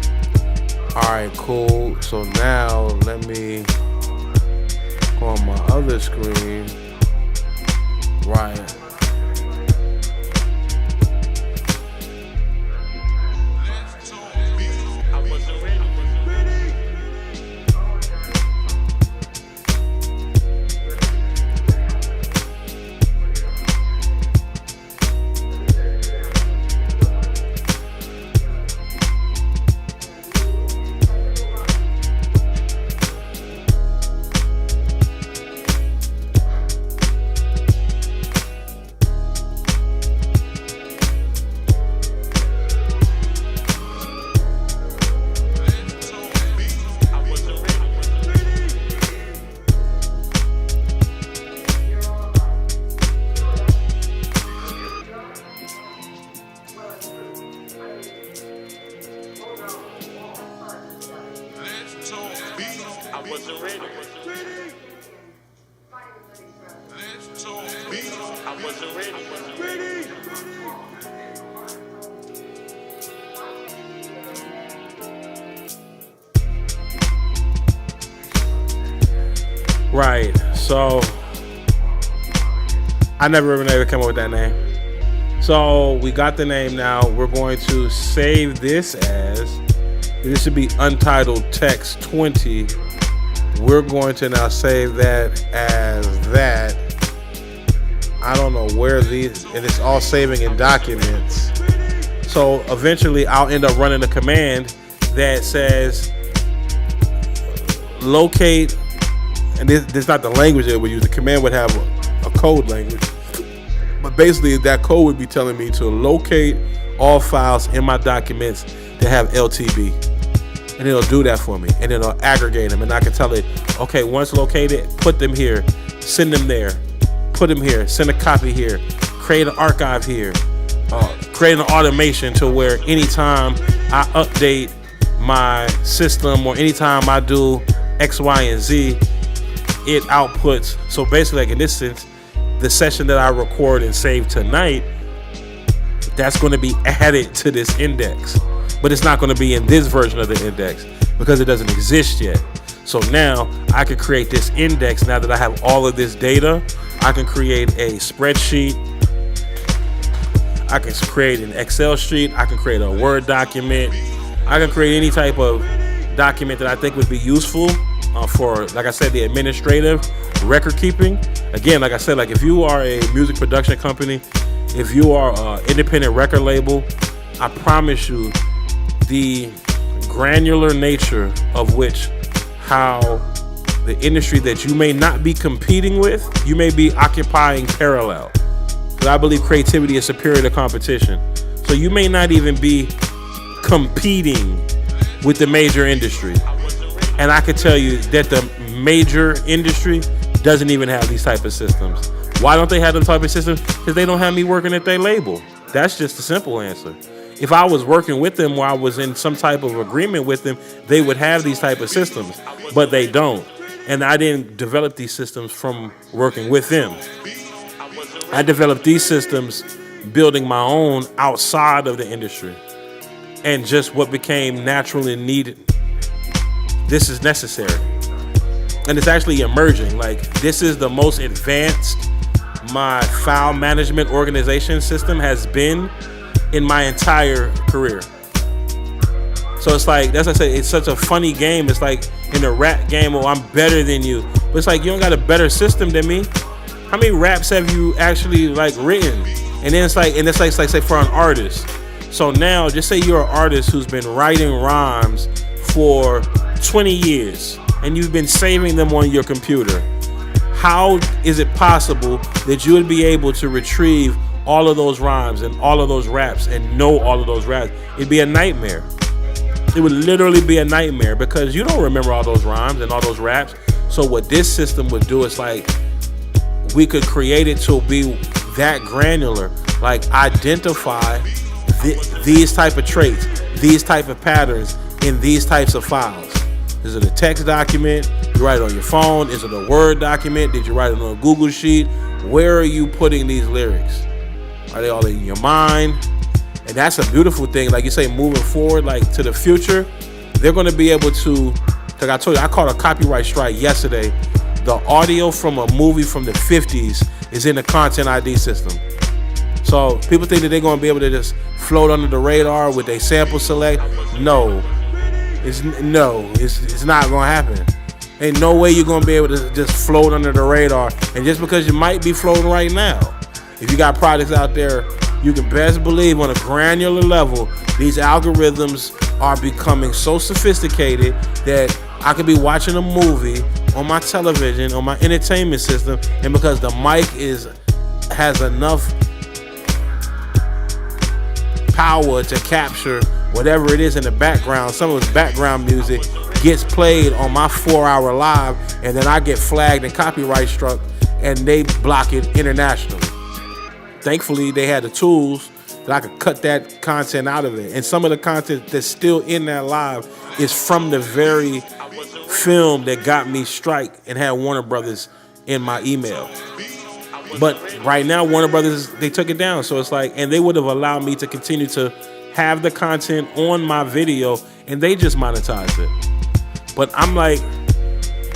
All right, cool. So now let me on my other screen. Right. Right. So I never even able to come up with that name. So we got the name now. We're going to save this as, this should be Untitled Text 20. We're going to now save that as that. I don't know where these, and it's all saving in documents. So eventually I'll end up running a command that says locate, and this is not the language that we use. The command would have a code language. But basically that code would be telling me to locate all files in my documents that have LTB. And it'll do that for me. And it'll aggregate them. And I can tell it, okay, once located, put them here, send them there, put them here, send a copy here, create an archive here, create an automation to where anytime I update my system or anytime I do X, Y, and Z, it outputs. So basically, like in this sense, the session that I record and save tonight, that's going to be added to this index. But it's not going to be in this version of the index because it doesn't exist yet. So now I can create this index. Now that I have all of this data, I can create a spreadsheet. I can create an Excel sheet. I can create a Word document. I can create any type of document that I think would be useful for, like I said, the administrative record keeping. Again, like I said, like if you are a music production company, if you are an independent record label, I promise you the granular nature of which how the industry that you may not be competing with, you may be occupying parallel. But I believe creativity is superior to competition. So you may not even be competing with the major industry. And I can tell you that the major industry doesn't even have these type of systems. Why don't they have them type of systems? Because they don't have me working at their label. That's just the simple answer. If I was working with them or I was in some type of agreement with them, they would have these type of systems, but they don't. And I didn't develop these systems from working with them. I developed these systems building my own outside of the industry and just what became naturally needed. This is necessary. And it's actually emerging. Like, this is the most advanced my file management organization system has been in my entire career. So it's like, that's what I say, it's such a funny game. It's like in a rap game, oh, I'm better than you. But it's like, you don't got a better system than me. How many raps have you actually like written? And then it's like say for an artist. So now just say you're an artist who's been writing rhymes for 20 years and you've been saving them on your computer. How is it possible that you would be able to retrieve all of those rhymes and all of those raps and know all of those raps? It'd be a nightmare. It would literally be a nightmare because you don't remember all those rhymes and all those raps. So what this system would do is like, we could create it to be that granular, like identify these type of traits, these type of patterns in these types of files. Is it a text document? You write it on your phone? Is it a Word document? Did you write it on a Google Sheet? Where are you putting these lyrics? Are they all in your mind? And that's a beautiful thing. Like you say, moving forward, like to the future, they're going to be able to, like I told you, I caught a copyright strike yesterday the audio from a movie from the 50s is in the Content ID system. So people think that they're going to be able to just float under the radar with a sample select. No, it's not going to happen. Ain't no way you're going to be able to just float under the radar. And just because you might be floating right now, if you got products out there, you can best believe on a granular level, these algorithms are becoming so sophisticated that I could be watching a movie on my television, on my entertainment system, and because the mic has enough power to capture whatever it is in the background, some of its background music gets played on my 4-hour live, and then I get flagged and copyright struck, and they block it internationally. Thankfully, they had the tools that I could cut that content out of it. And some of the content that's still in that live is from the very film that got me strike and had Warner Brothers in my email. But right now, Warner Brothers, they took it down. So it's like, and they would have allowed me to continue to have the content on my video, and they just monetized it. But I'm like,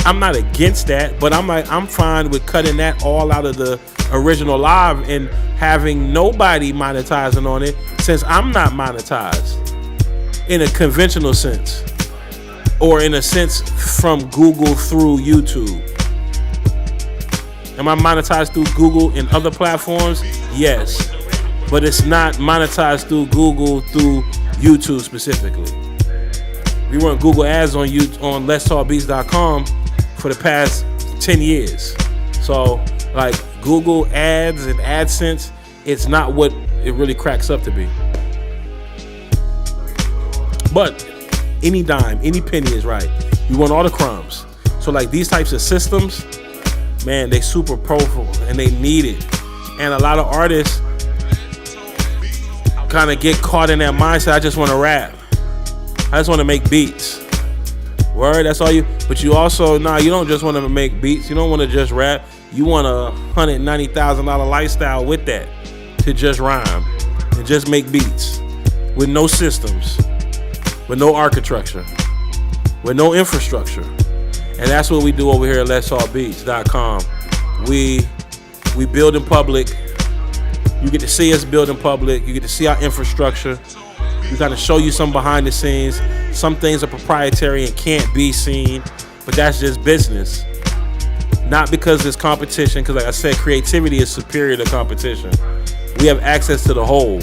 I'm not against that, but I'm like, I'm fine with cutting that all out of the original live and having nobody monetizing on it, since I'm not monetized in a conventional sense, or in a sense from Google through YouTube. Am I monetized through Google and other platforms? Yes, but it's not monetized through Google through YouTube specifically. We run Google ads on letstalkbeats.com for the past 10 years. So like Google ads and AdSense, it's not what it really cracks up to be. But any dime, any penny is right. You want all the crumbs. So like these types of systems, man, they super powerful and they need it. And a lot of artists kind of get caught in that mindset. I just want to rap. I just want to make beats. Word, that's all you. But you also, you don't just want to make beats. You don't want to just rap. You want a $190,000 lifestyle with that, to just rhyme and just make beats with no systems, with no architecture, with no infrastructure. And that's what we do over here at letstalkbeats.com. We build in public. You get to see us build in public. You get to see our infrastructure. We kind of show you some behind the scenes. Some things are proprietary and can't be seen, but that's just business. Not because there's competition, because like I said, creativity is superior to competition. We have access to the whole.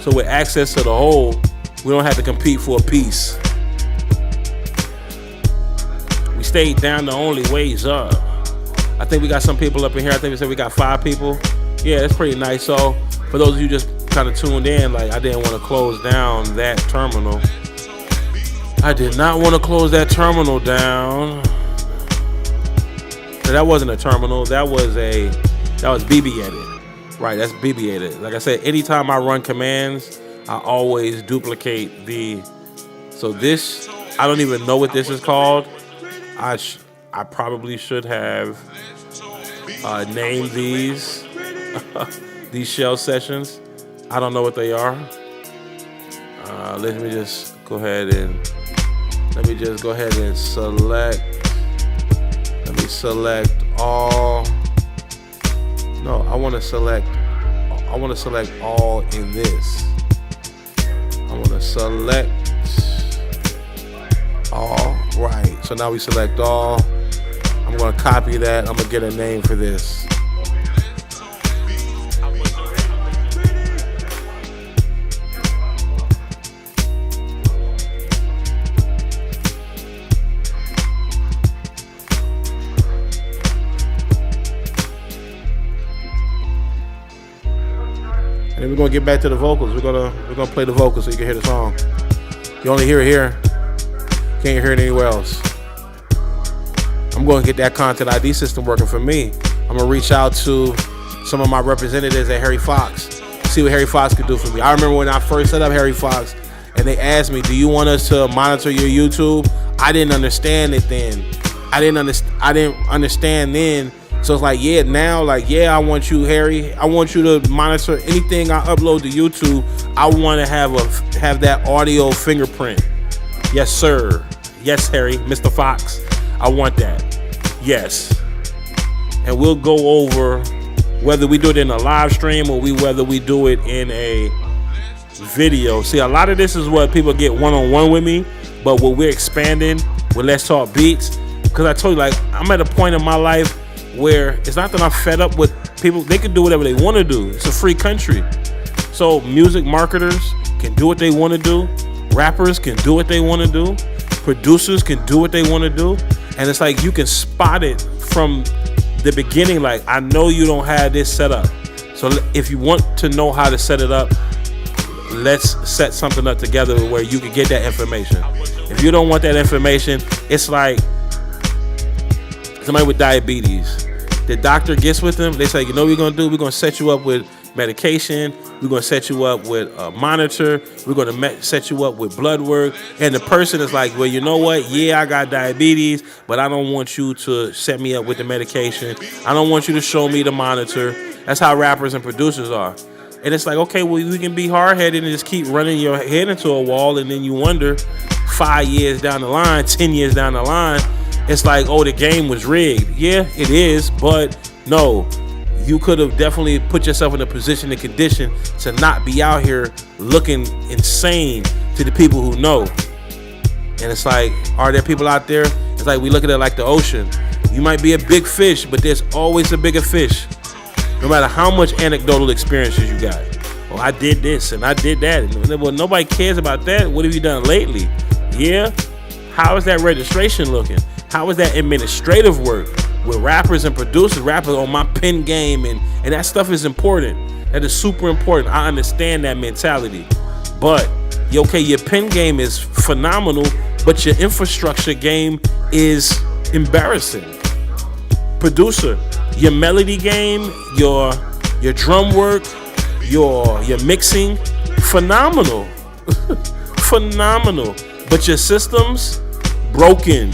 So with access to the whole, we don't have to compete for a piece. We stayed down the only ways up. I think we got some people up in here. I think we said we got 5 people. Yeah, that's pretty nice. So for those of you just kind of tuned in, like I didn't want to close down that terminal. I did not want to close that terminal down. That wasn't a terminal. That was BB edit. Right, that's BB edit. Like I said, anytime I run commands, I always duplicate so this, I don't even know what this is called. I probably should have named these these shell sessions. I don't know what they are. Let me just go ahead and select. Let me select all. No, I want to select all in this. I want to select all. Right. So now we select all. I'm going to copy that. I'm going to get a name for this. And then we're gonna get back to the vocals. We're gonna play the vocals so you can hear the song. You only hear it here. Can't hear it anywhere else. I'm gonna get that content ID system working for me. I'm gonna reach out to some of my representatives at Harry Fox, see what Harry Fox could do for me. I remember when I first set up Harry Fox and they asked me, do you want us to monitor your YouTube? I didn't understand it then. I didn't understand then. So it's like, yeah, now, like, yeah, I want you, Harry. I want you to monitor anything I upload to YouTube. I want to have that audio fingerprint. Yes, sir. Yes, Harry, Mr. Fox. I want that. Yes. and we'll go over whether we do it in a live stream or whether we do it in a video. See, a lot of this is what people get one-on-one with me, but what we're expanding with Let's Talk Beats, because I told you, like, I'm at a point in my life where it's not that I'm fed up with people. They can do whatever they want to do. It's a free country. So music marketers can do what they want to do. Rappers can do what they want to do. Producers can do what they want to do. And it's like you can spot it from the beginning. Like, I know you don't have this set up. So if you want to know how to set it up, let's set something up together where you can get that information. If you don't want that information, it's like somebody with diabetes. The doctor gets with them. They say, you know what we're going to do? We're going to set you up with medication. We're going to set you up with a monitor. We're going to set you up with blood work. And the person is like, well, you know what? Yeah, I got diabetes, but I don't want you to set me up with the medication. I don't want you to show me the monitor. That's how rappers and producers are. And it's like, okay, well, you can be hard-headed and just keep running your head into a wall, and then you wonder 5 years down the line, 10 years down the line, it's like, oh, the game was rigged. Yeah, it is, but no, you could have definitely put yourself in a position and condition to not be out here looking insane to the people who know. And it's like, are there people out there? It's like we look at it like the ocean. You might be a big fish, but there's always a bigger fish. No matter how much anecdotal experiences you got. Oh, I did this and I did that. Well, nobody cares about that. What have you done lately? Yeah? How is that registration looking? How is that administrative work with rappers and producers, rappers on my pen game? And that stuff is important. That is super important. I understand that mentality. But, okay, your pen game is phenomenal, but your infrastructure game is embarrassing. Producer, your melody game, your drum work, your mixing, phenomenal. Phenomenal. But your systems, broken.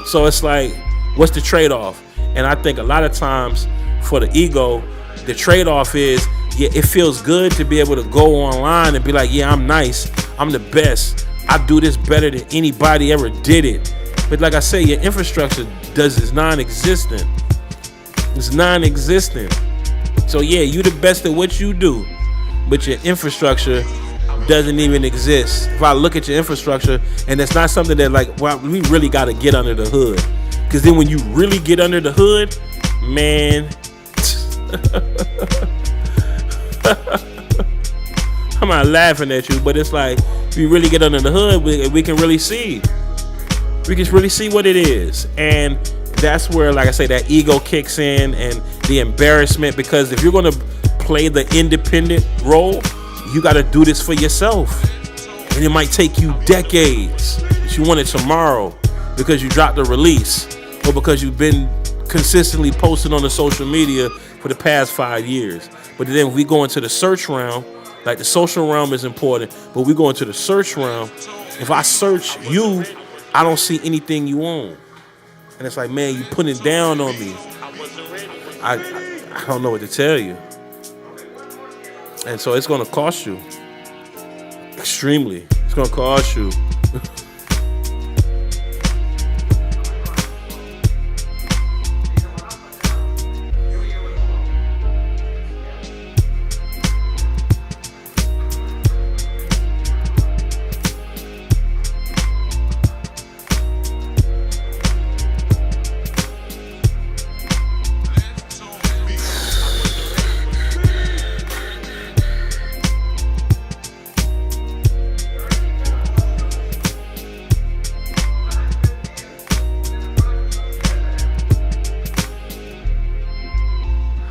So it's like, what's the trade-off? And I think a lot of times for the ego, the trade-off is, yeah, it feels good to be able to go online and be like, yeah, I'm nice. I'm the best. I do this better than anybody ever did it. But like I say, your infrastructure is non-existent. It's non-existent. So yeah, you the best at what you do, but your infrastructure doesn't even exist. If I look at your infrastructure, and it's not something that, like, well, we really got to get under the hood. Because then when you really get under the hood, man, I'm not laughing at you, but it's like, if we really get under the hood, we can really see. We can really see what it is. And that's where, like I say, that ego kicks in and the embarrassment, because if you're going to play the independent role, you got to do this for yourself. And it might take you decades, but you want it tomorrow because you dropped a release or because you've been consistently posting on the social media for the past 5 years. But then if we go into the search realm, like the social realm is important, but we go into the search realm. If I search you, I don't see anything you own. And it's like, man, you putting it down on me. I don't know what to tell you. And so it's going to cost you. Extremely. It's going to cost you.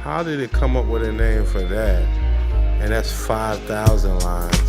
How did it come up with a name for that? And that's 5,000 lines.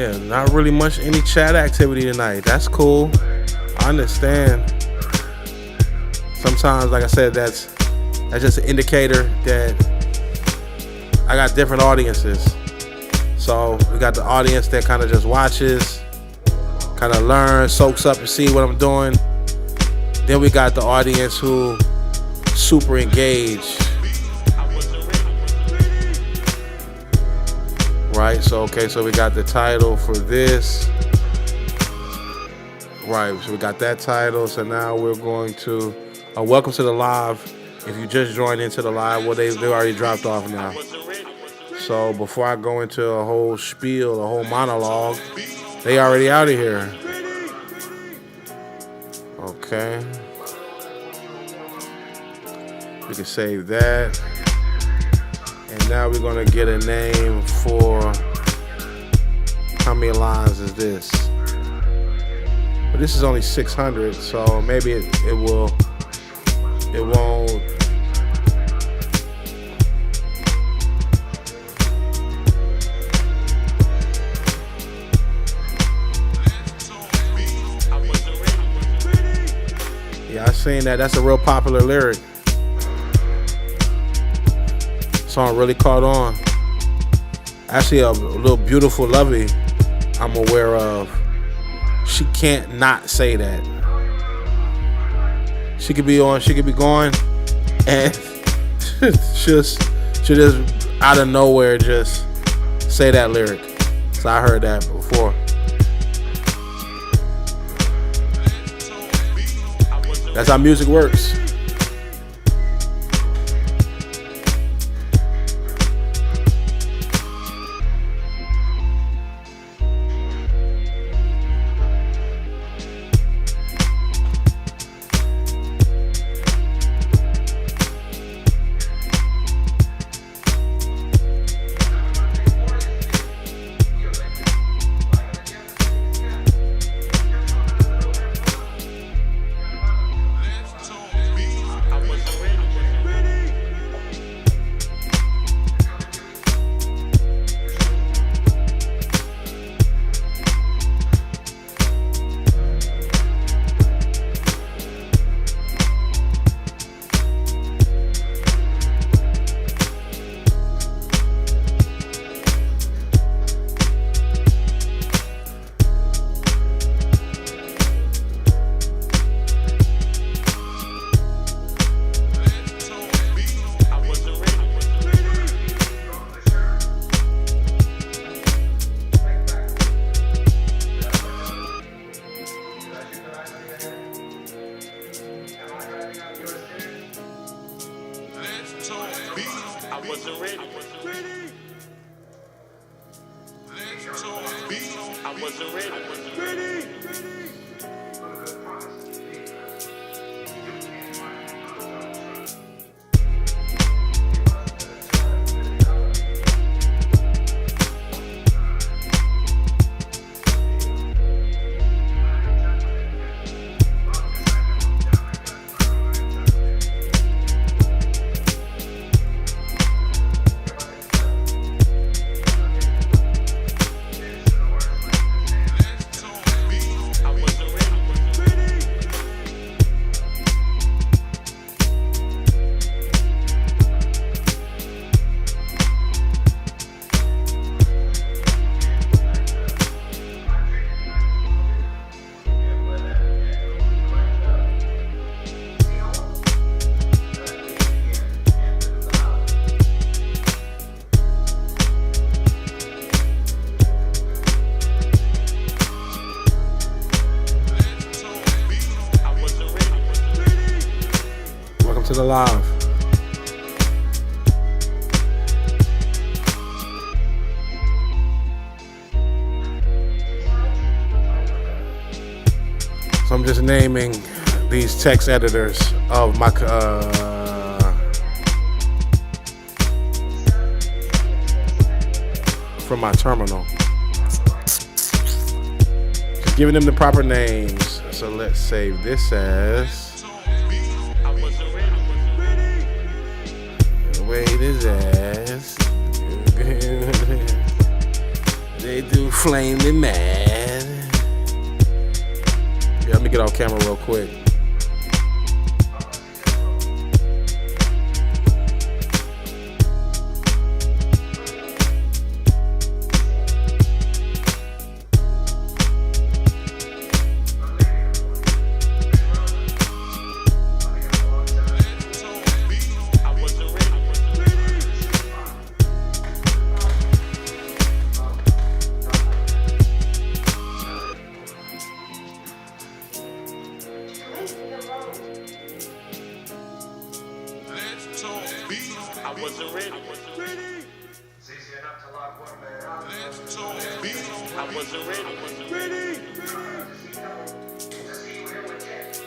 Yeah, not really much any chat activity tonight. That's cool. I understand. Sometimes, like I said, that's just an indicator that I got different audiences. So we got the audience that kind of just watches, kind of learns, soaks up and see what I'm doing. Then we got the audience who super engaged. Right, so we got the title for this. Right, so we got that title. So now we're going to welcome to the live. If you just joined into the live, well, they already dropped off now. So before I go into a whole spiel, a whole monologue, they already out of here. Okay. We can save that. And now we're gonna get a name for how many lines is this? But this is only 600, so maybe it won't. Yeah, I seen that. That's a real popular lyric. Song really caught on. Actually, a little beautiful lovey I'm aware of. She can't not say that. She could be on, she could be going, and she'll just out of nowhere just say that lyric. So I heard that before. That's how music works. To the live. So I'm just naming these text editors of my from my terminal. Just giving them the proper names. So let's save this as wait his ass. They do flaming mad. Yeah, let me get off camera real quick. I wasn't ready. It's easy enough to lock one man out. I wasn't ready. To see you here with Ted.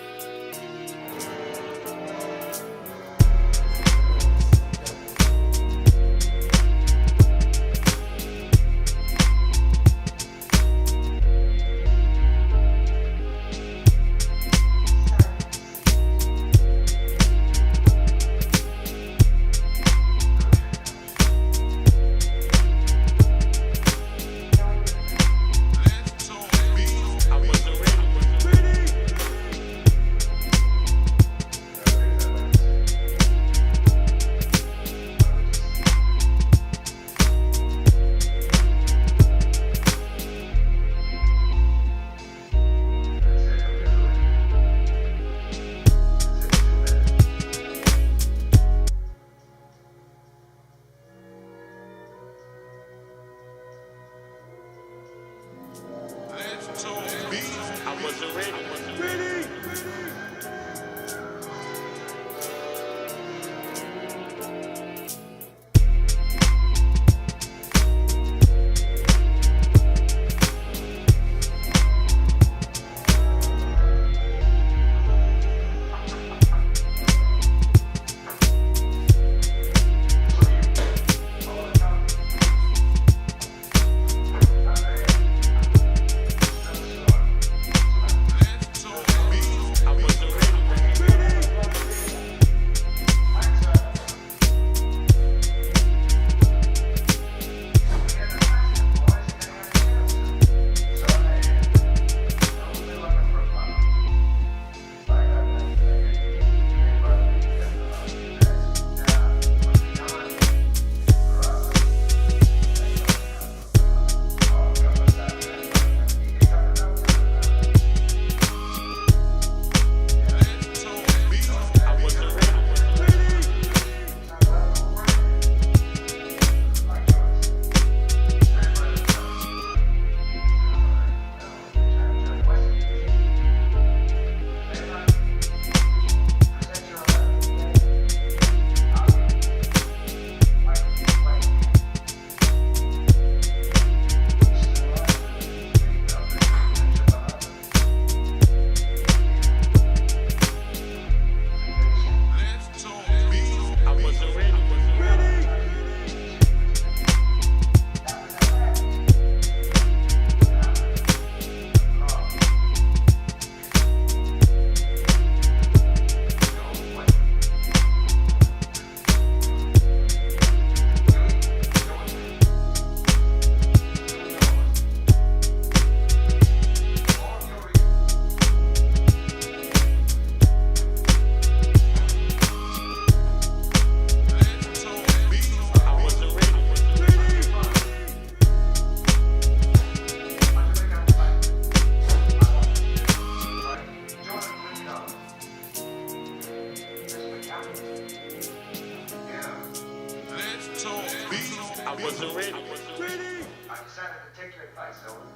I wasn't ready. I wasn't ready. I decided to take your advice, Owen.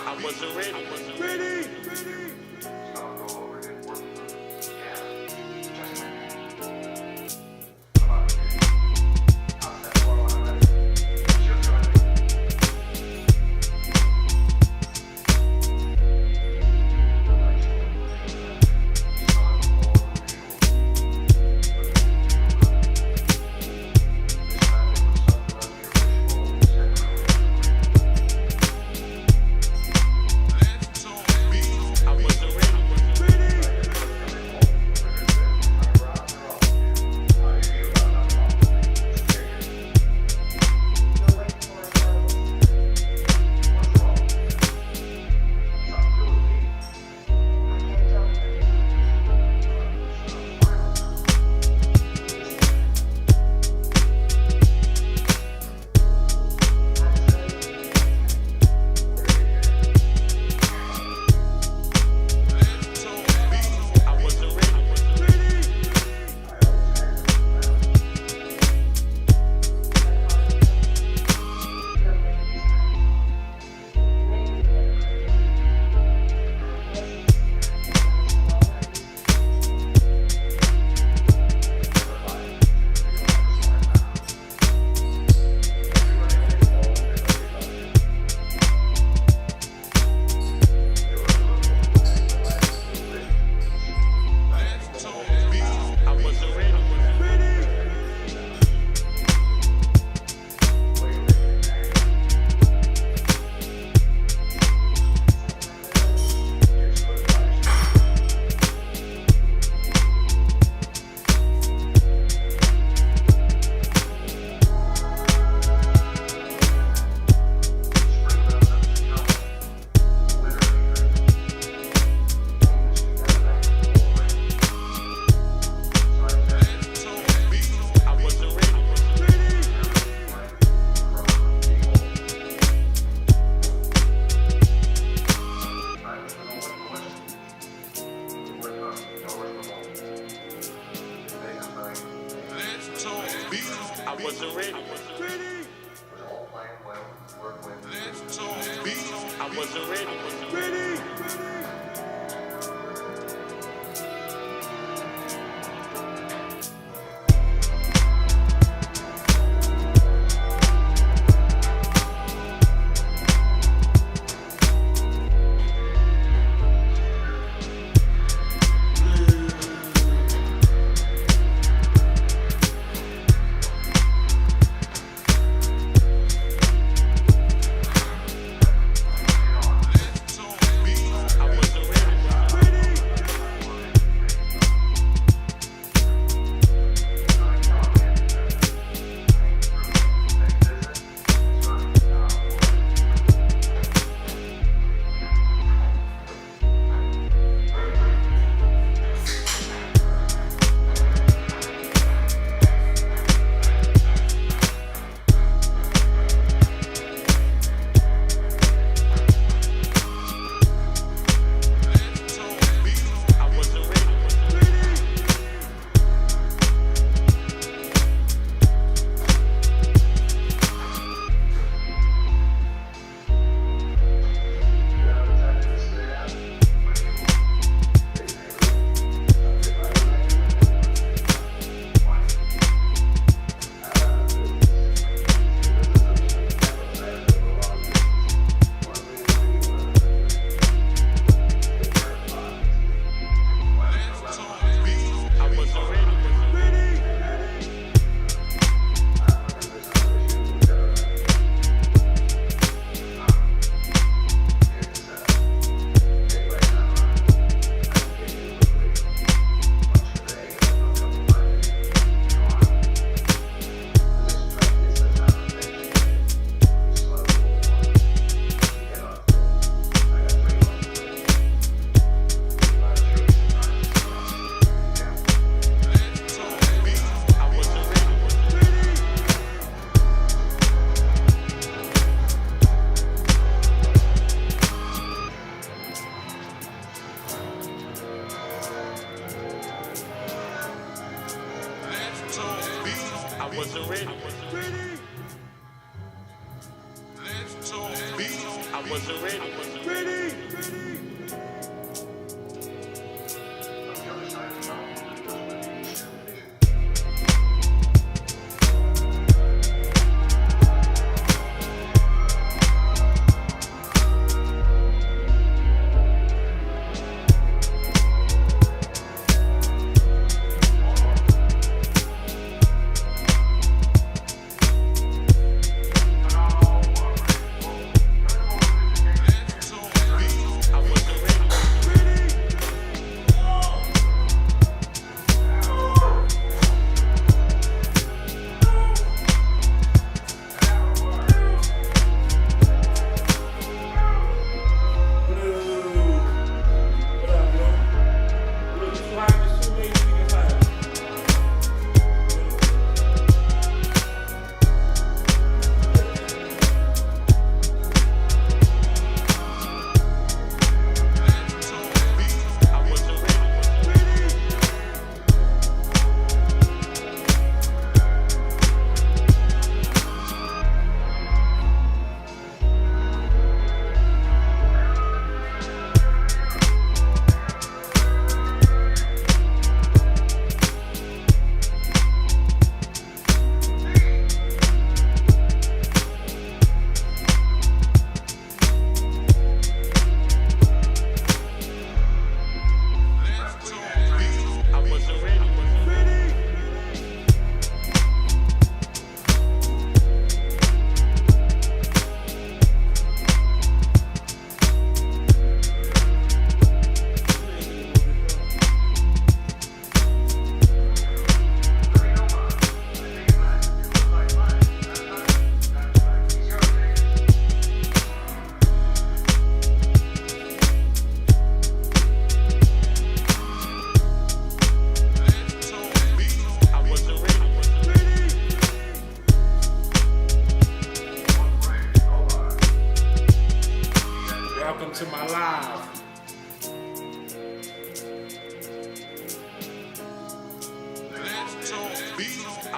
I wasn't ready. I'll go over it and work through it. Yeah, just like that. Come on, kid. I'll set for one already. She'll join me. I wasn't ready. I wasn't ready. It was all playing well, work with. I wasn't ready. I wasn't ready. I wasn't ready. On the other side of the mountain, was with the Eastern Division.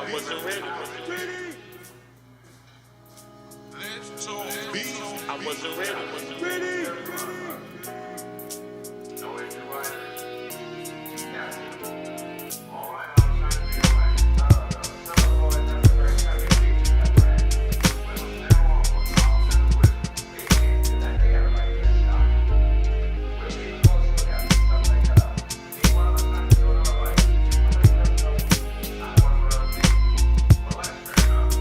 I wasn't ready. I wasn't ready. No issue either. Yeah. All right, I'm trying to be away. Some of the boys have a very heavy feet in that brand. When they're wrong, what's wrong with the wisdom? They can't do that. They have a right to this stuff. We're keeping a close look at stuff like being one of the times doing our life. Somebody doesn't know. Not one of our things. Well, that's fair enough.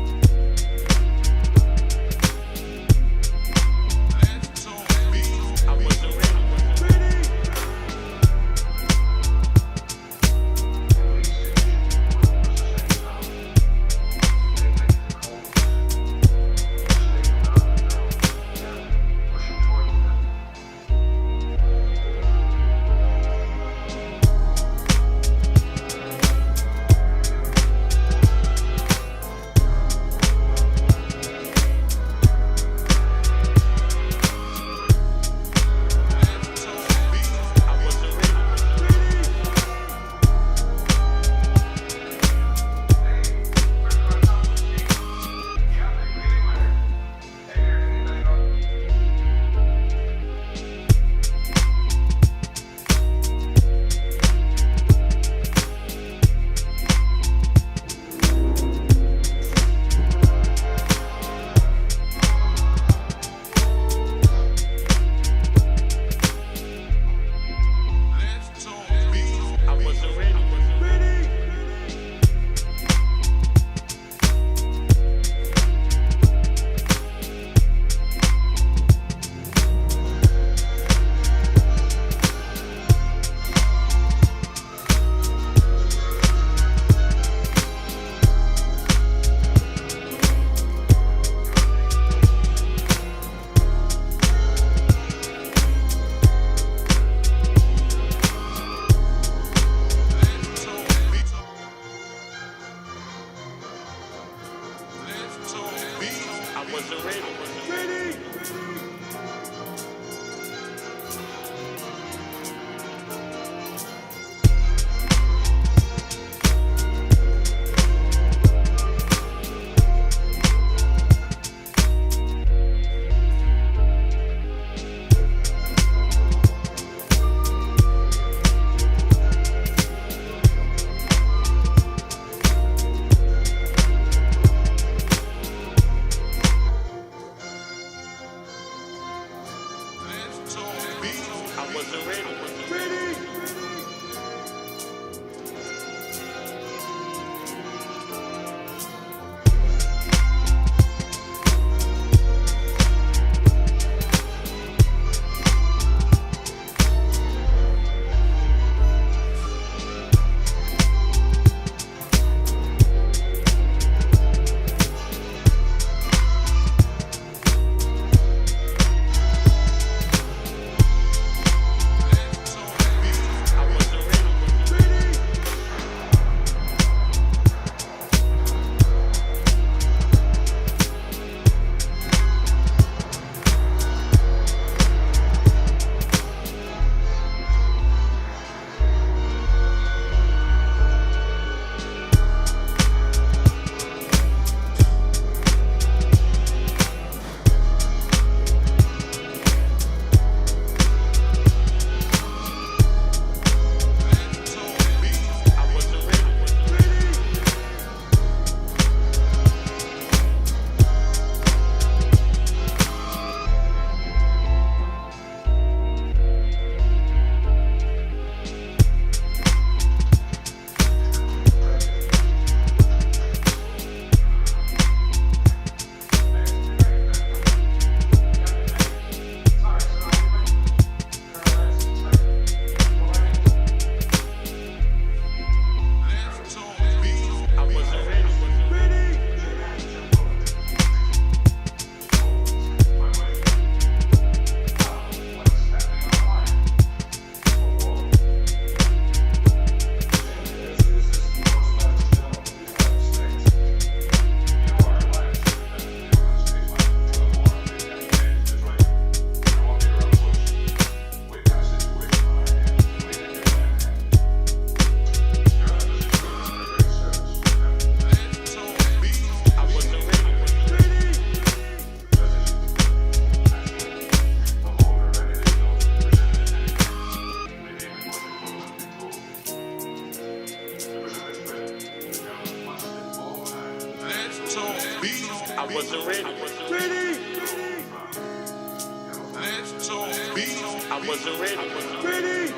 I wasn't ready. I wasn't ready. I wasn't ready. I wasn't ready. I wasn't ready. I wasn't ready.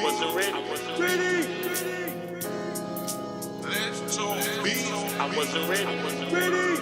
wasn't ready. Let's talk beef. I wasn't ready. I wasn't ready.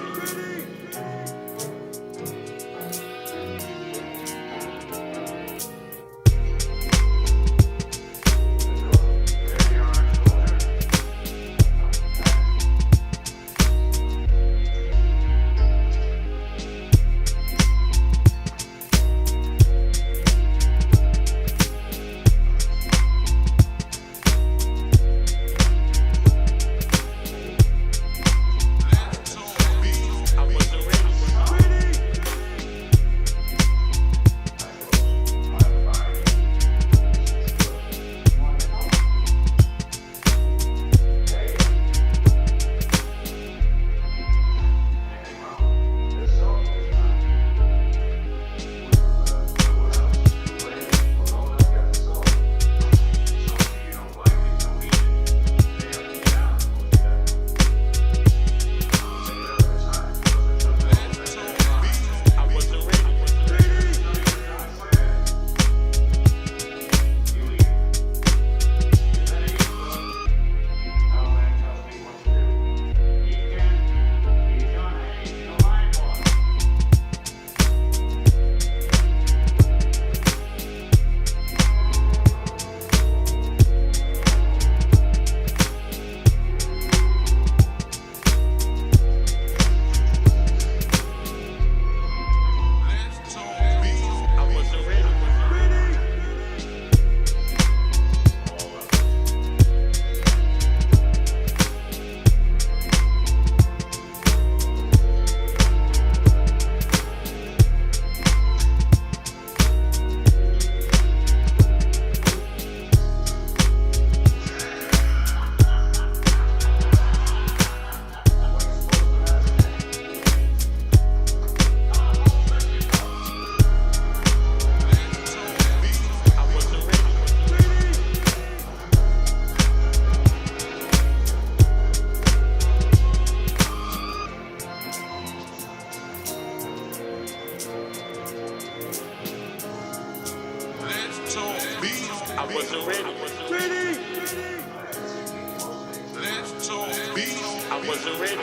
Let's talk beef. I wasn't ready.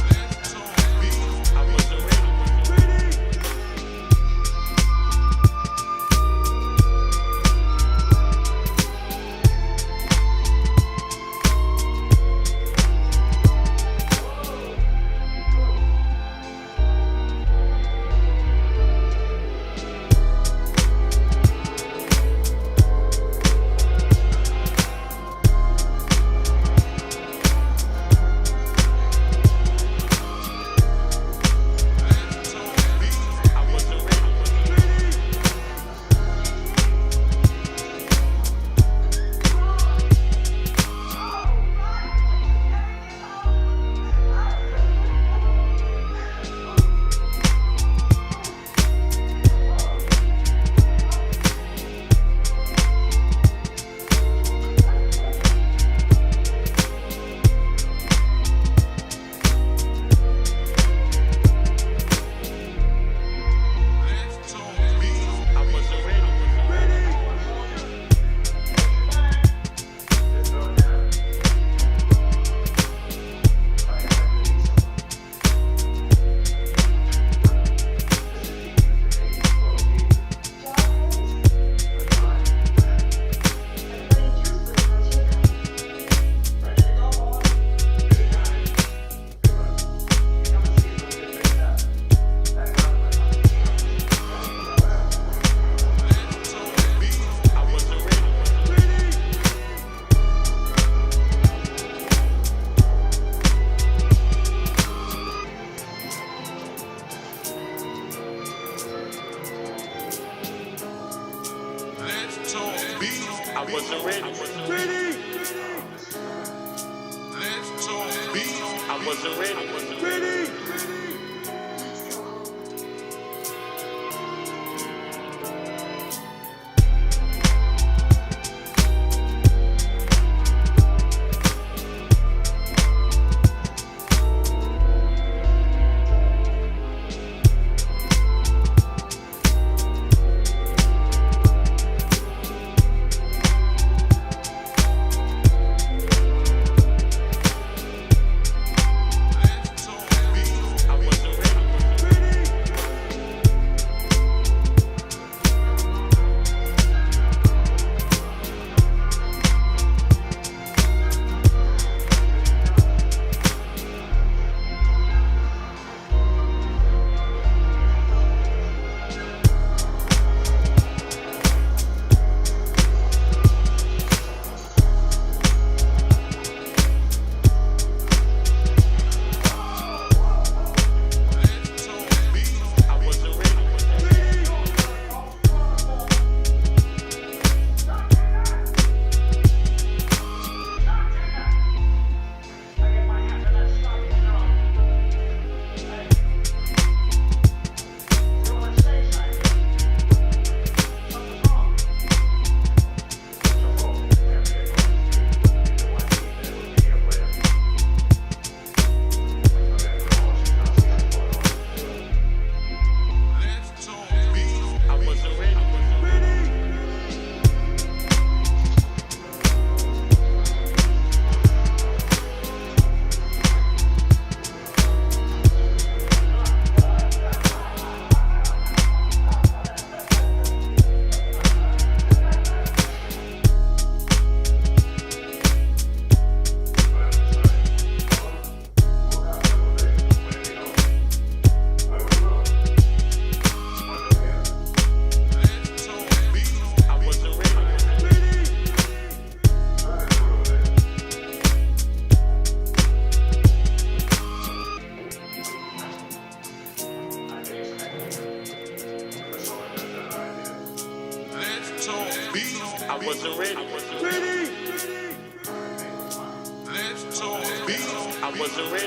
Let's talk beef. I wasn't ready. I wasn't ready. I wasn't ready.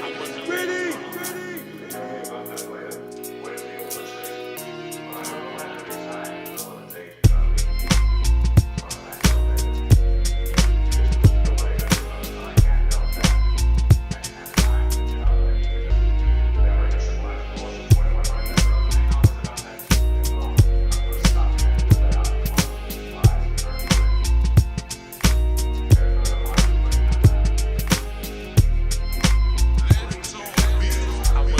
I wasn't ready. I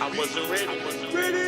I wasn't ready. I wasn't ready.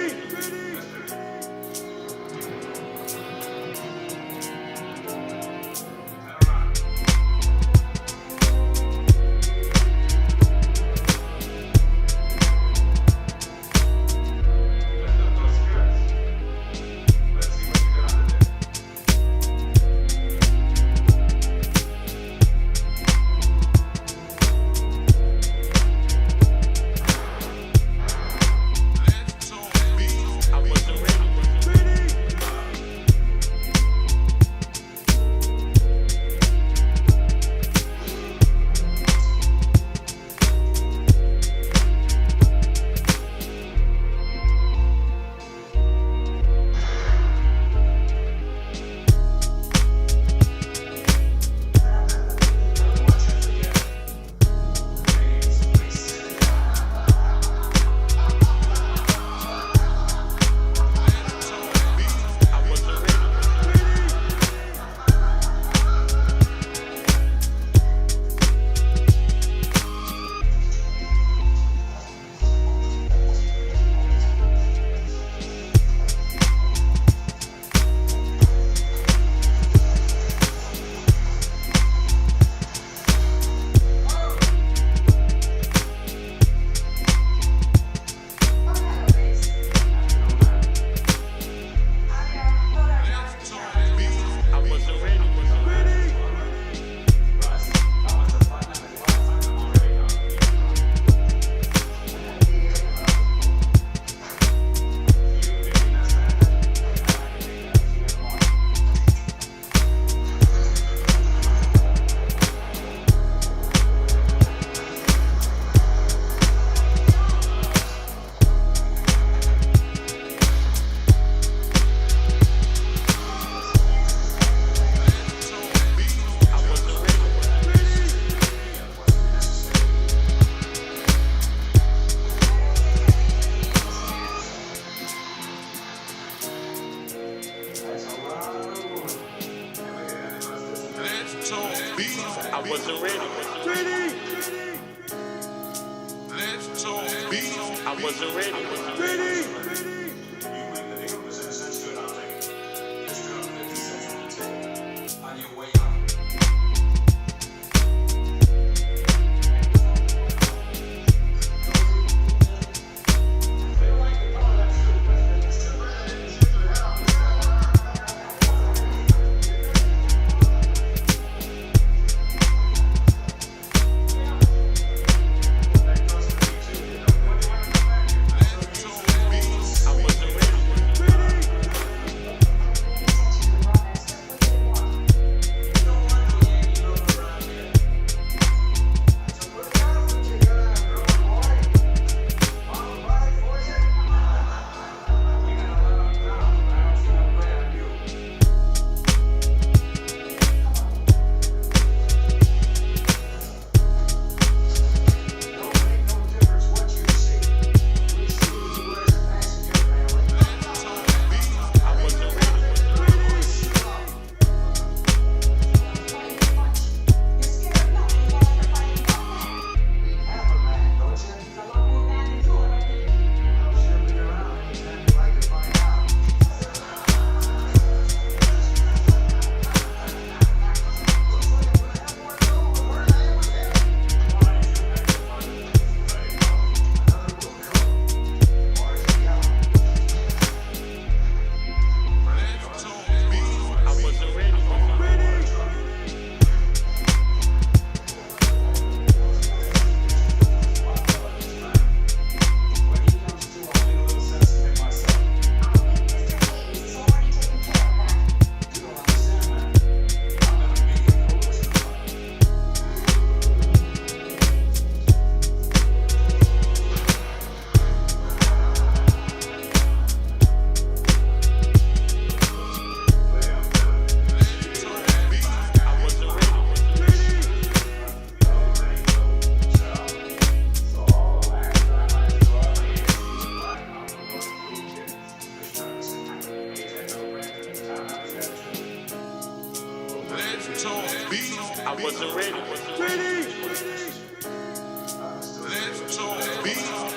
I wasn't ready.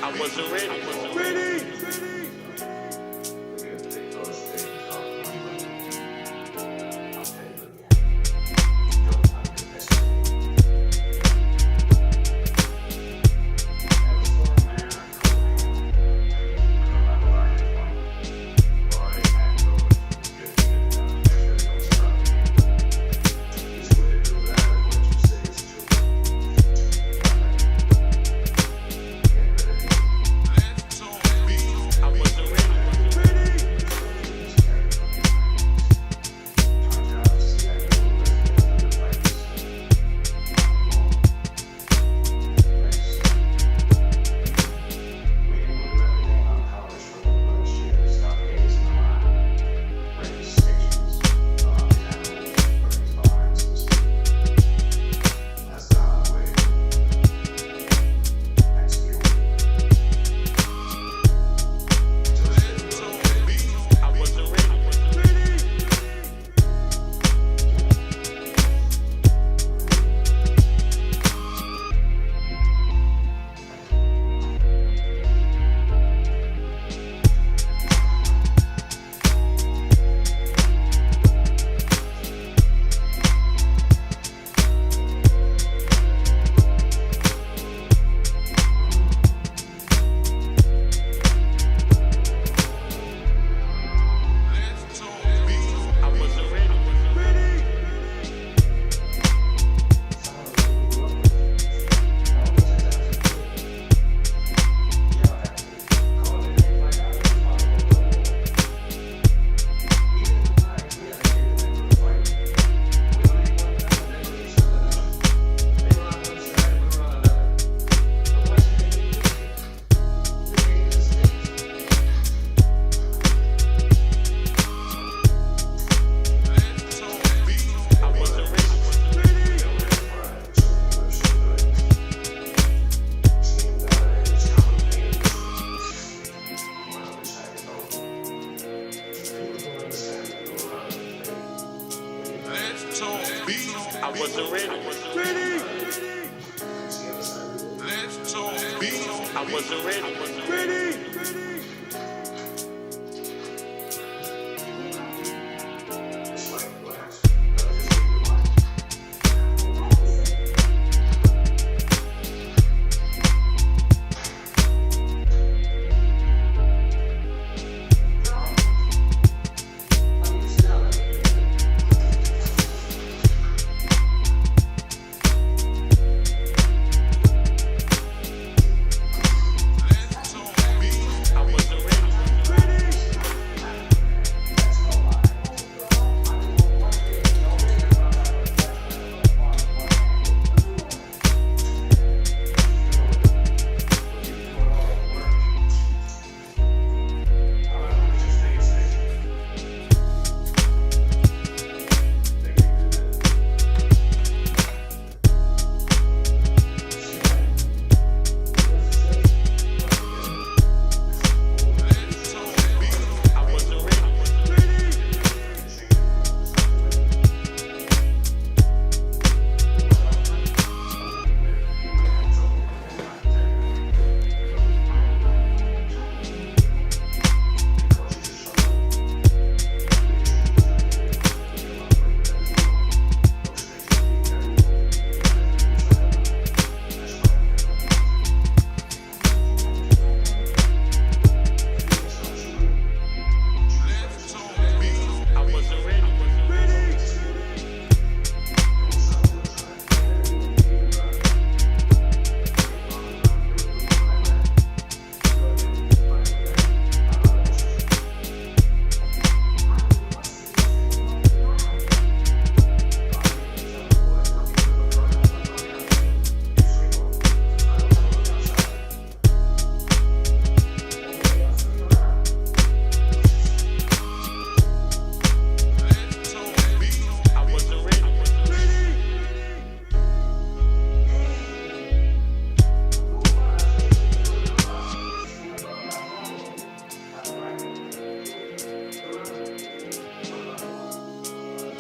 I wasn't ready. I wasn't ready.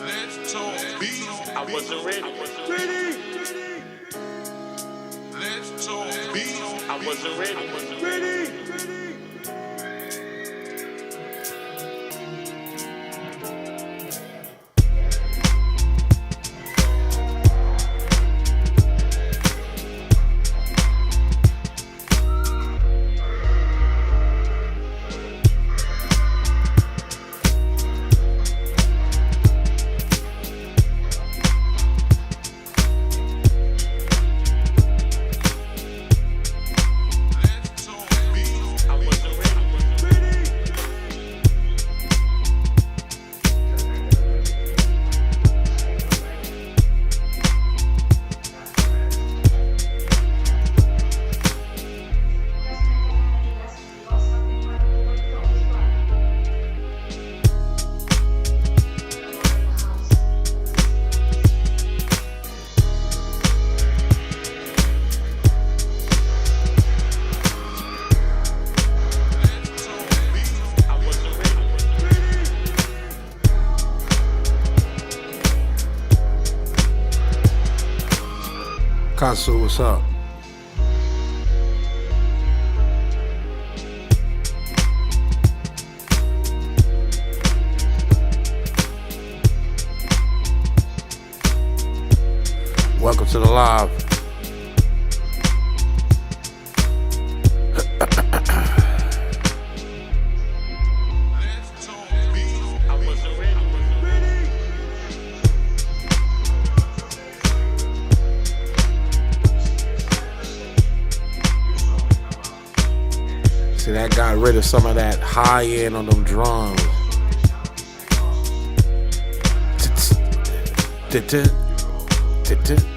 Let's talk beef. I wasn't ready. I wasn't ready. Let's talk beef. I wasn't ready. Katsu, what's up? Welcome to the live. See, that got rid of some of that high end on them drums.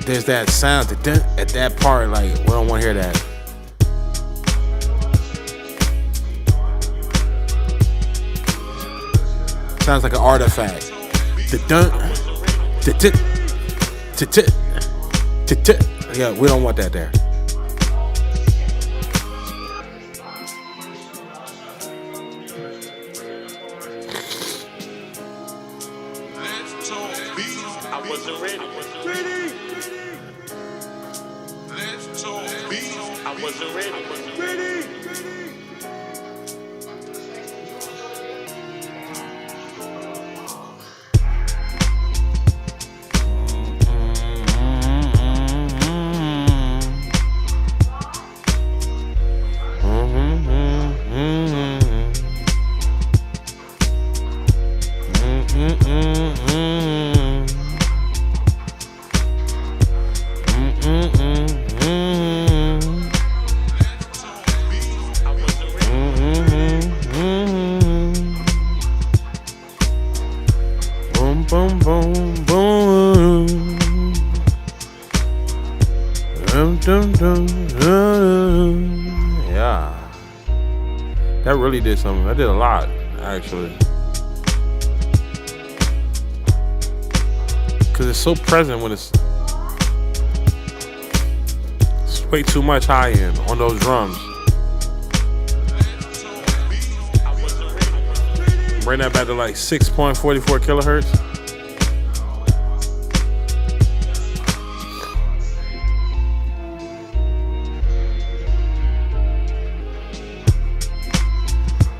There's that sound at that part, like, we don't want to hear that. Sounds like an artifact. Yeah, we don't want that there. I wasn't ready. I wasn't ready. Boom, boom, boom. Dum, dum, dum. Yeah. That really did something. That did a lot, actually. Because it's so present when it's way too much high end on those drums. Bring that back to like 6.44 kilohertz.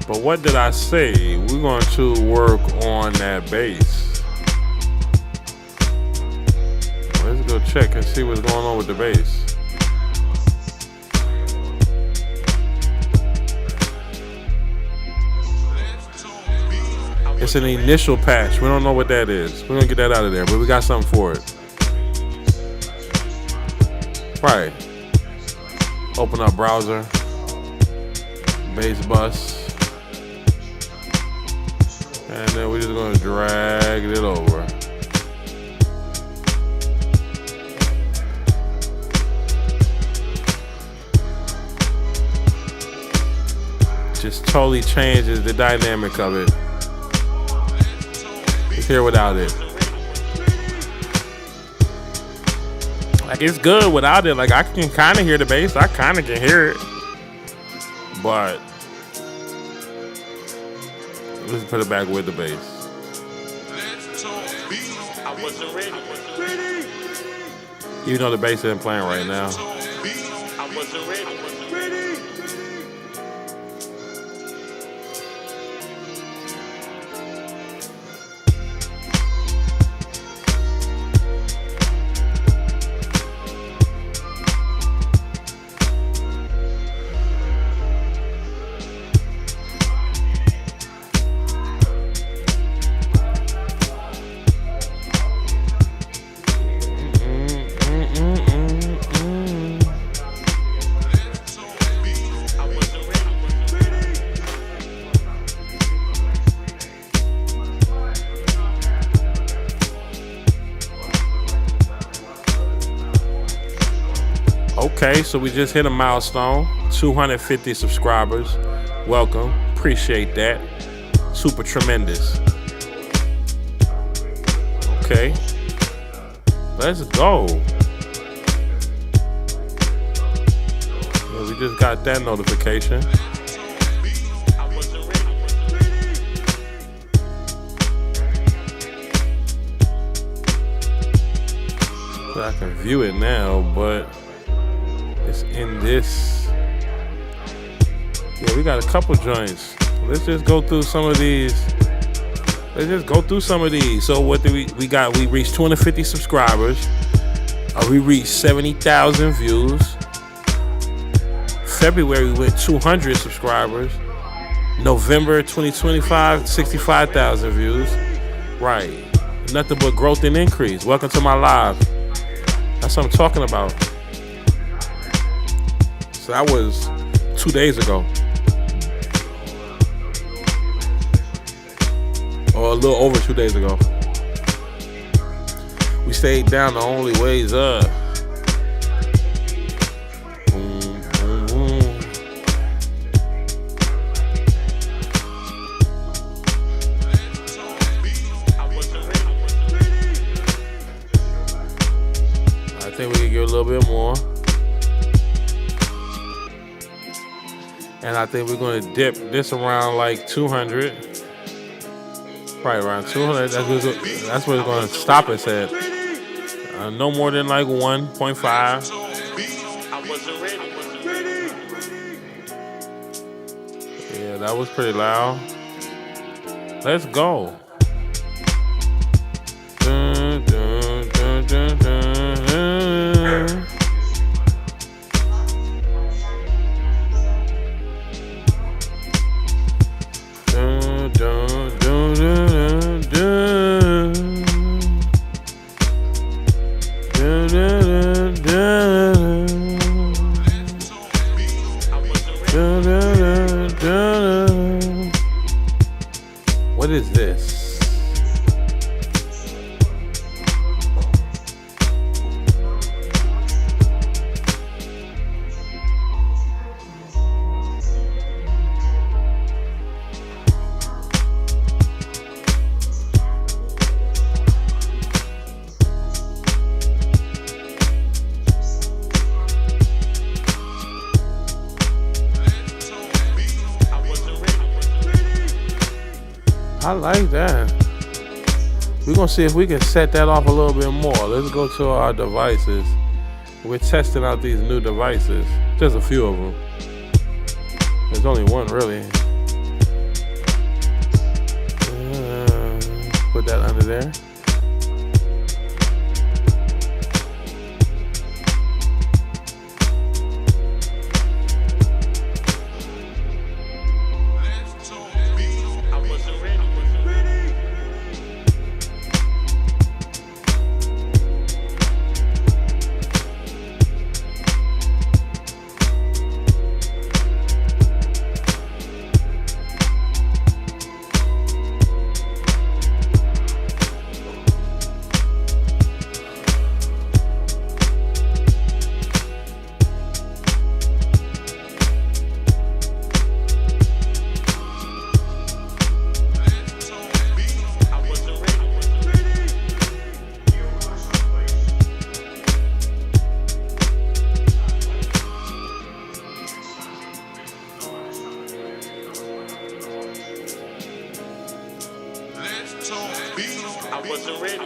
But what did I say? We're going to work on that bass. Let's go check and see what's going on with the bass. It's an initial patch. We don't know what that is. We're gonna get that out of there, but we got something for it. Right. Open up browser. Bass bus. And then we're just gonna drag it over. Just totally changes the dynamic of it. It's here without it. Like, it's good without it. Like, I can kind of hear the bass. I kind of can hear it. But let's put it back with the bass. I wasn't ready. Even though the bass isn't playing right now. I wasn't ready. Okay, so we just hit a milestone, 250 subscribers. Welcome, appreciate that. Super tremendous. Okay, let's go. Yeah, we just got that notification. So I can view it now, but it's in this. Yeah, we got a couple joints. Let's just go through some of these. So what did we got? We reached 250 subscribers. We reached 70,000 views. February we went 200 subscribers. November 2025, 65,000 views. Right. Nothing but growth and increase. Welcome to my live. That's what I'm talking about. So that was 2 days ago. Or a little over 2 days ago. We stayed down, the only way's up. Boom, boom, boom. I think we can get a little bit more. And I think we're going to dip this around like 200. Probably around 200. That's where it's going to stop us at. No more than like 1.5. Yeah, that was pretty loud. Let's go. Dun, dun, dun, dun, dun. Dun, dun, dun, dun, dun. Dun, dun, dun, dun. Dun, dun, dun, dun. What is this? I like that. We're going to see if we can set that off a little bit more. Let's go to our devices. We're testing out these new devices. Just a few of them. There's only one, really. Put that under there. I wasn't ready.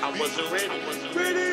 I wasn't ready. I wasn't ready.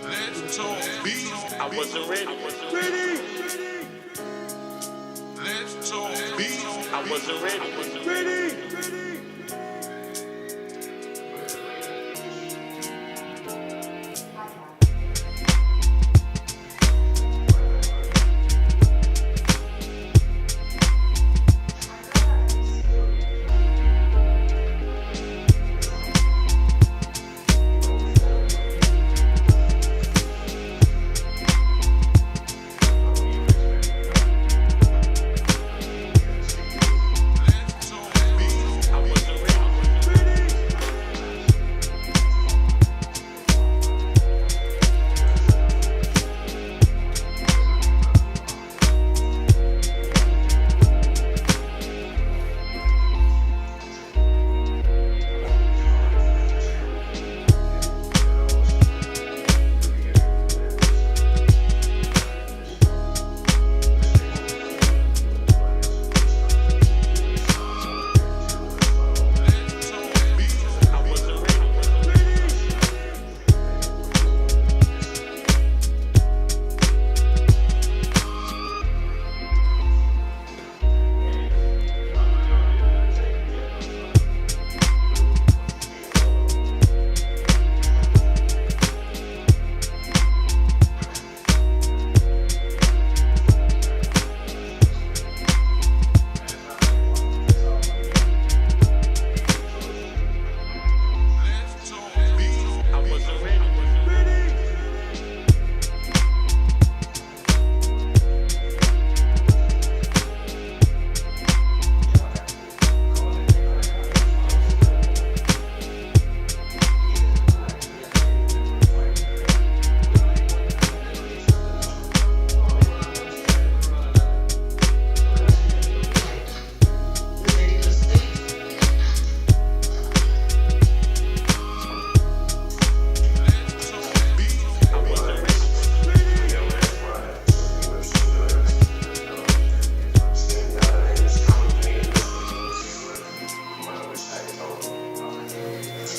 Let's talk beat. I wasn't ready. I wasn't ready. Let's talk beat. I wasn't ready.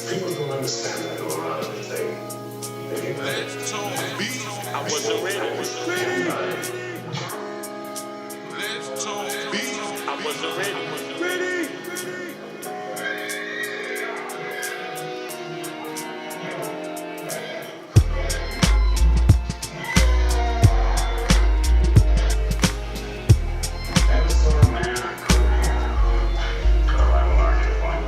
People don't understand that go around and they I wasn't ready. I wasn't ready. That was sort of man I couldn't handle. I will argue the point.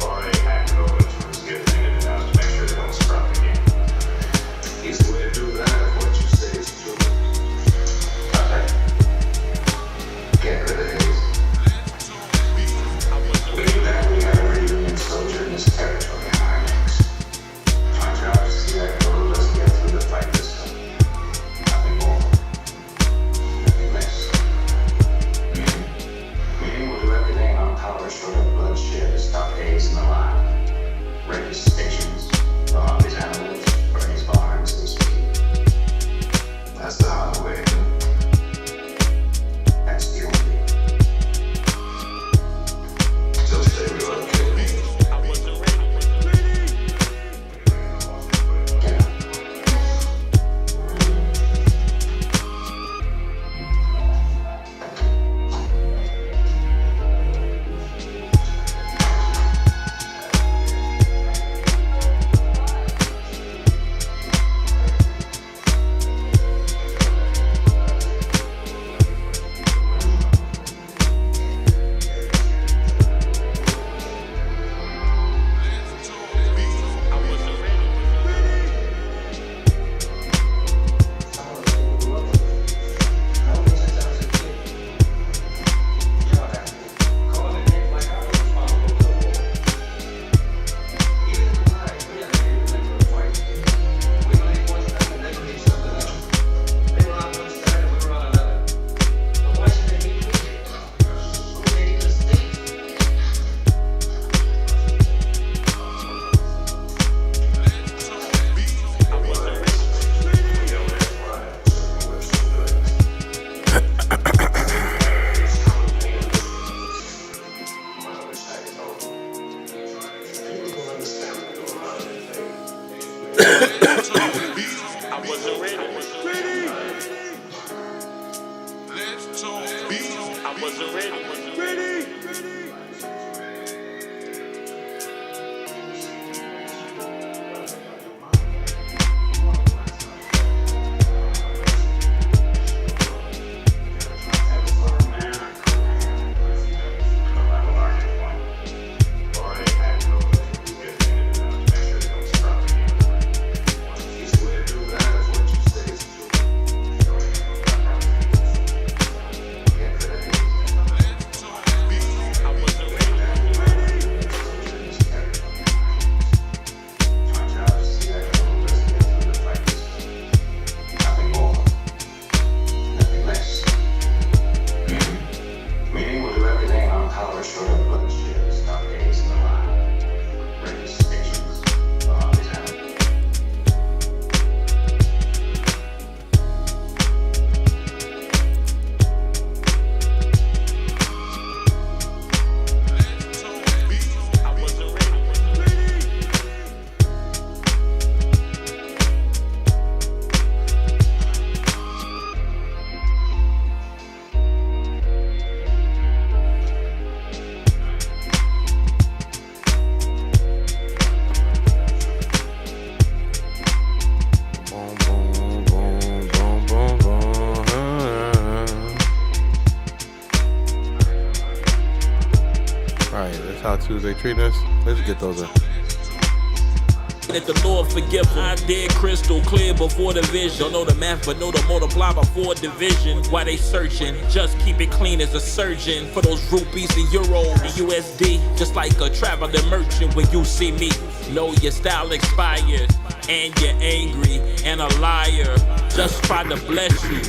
Already hacked it over to his gift thing and out to make sure they won't sprout again. Easy way to do that if what you say is true. Okay. Get rid of Hayes. Way back we had a reunion soldier in this territory in our necks. My job is to see that girl doesn't get through the fight this time. Nothing more. Nothing less. We will do everything in our power short of bloodshed to stop Hayes in the line. Ready stations, rob his animals, burn his barns, and speed. That's the hard way. That's the only. Still say we ought to kill Hayes. I wasn't ready. Get up. I wasn't ready. I wasn't ready. That's how Tuesday treat us. Let's get those up. Let the Lord forgive them. I did crystal clear before the vision. Don't know the math, but know the multiply by 4 division. Why they searching? Just keep it clean as a surgeon. For those rupees and euros and USD. Just like a traveling merchant when you see me. Know your style expired. And you're angry and a liar. Just try to bless you.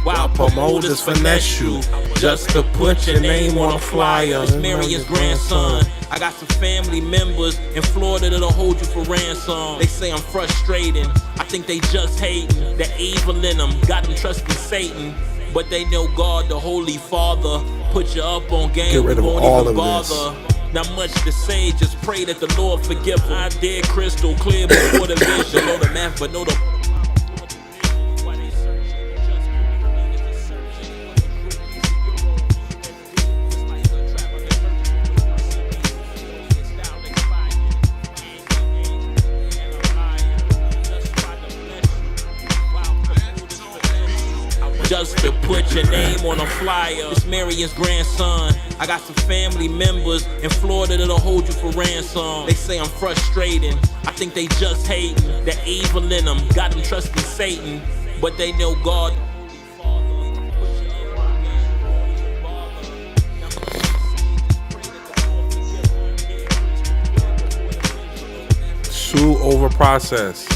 While promoters finesse you, just to put your name on a flyer. It's Marion's grandson. I got some family members in Florida that'll hold you for ransom. They say I'm frustrating. I think they just hating. The evil in them got them trusting Satan. But they know God, the Holy Father. Put you up on game, Get rid of won't all even of bother. Not much to say, just pray that the Lord forgive them. I did crystal clear before the vision. Know the math, but know the just to put your name on a flyer. It's Marion's grandson. I got some family members in Florida that'll hold you for ransom. They say I'm frustrating. I think they just hating. The evil in them got them trusting Satan. But they know God. Sue over process.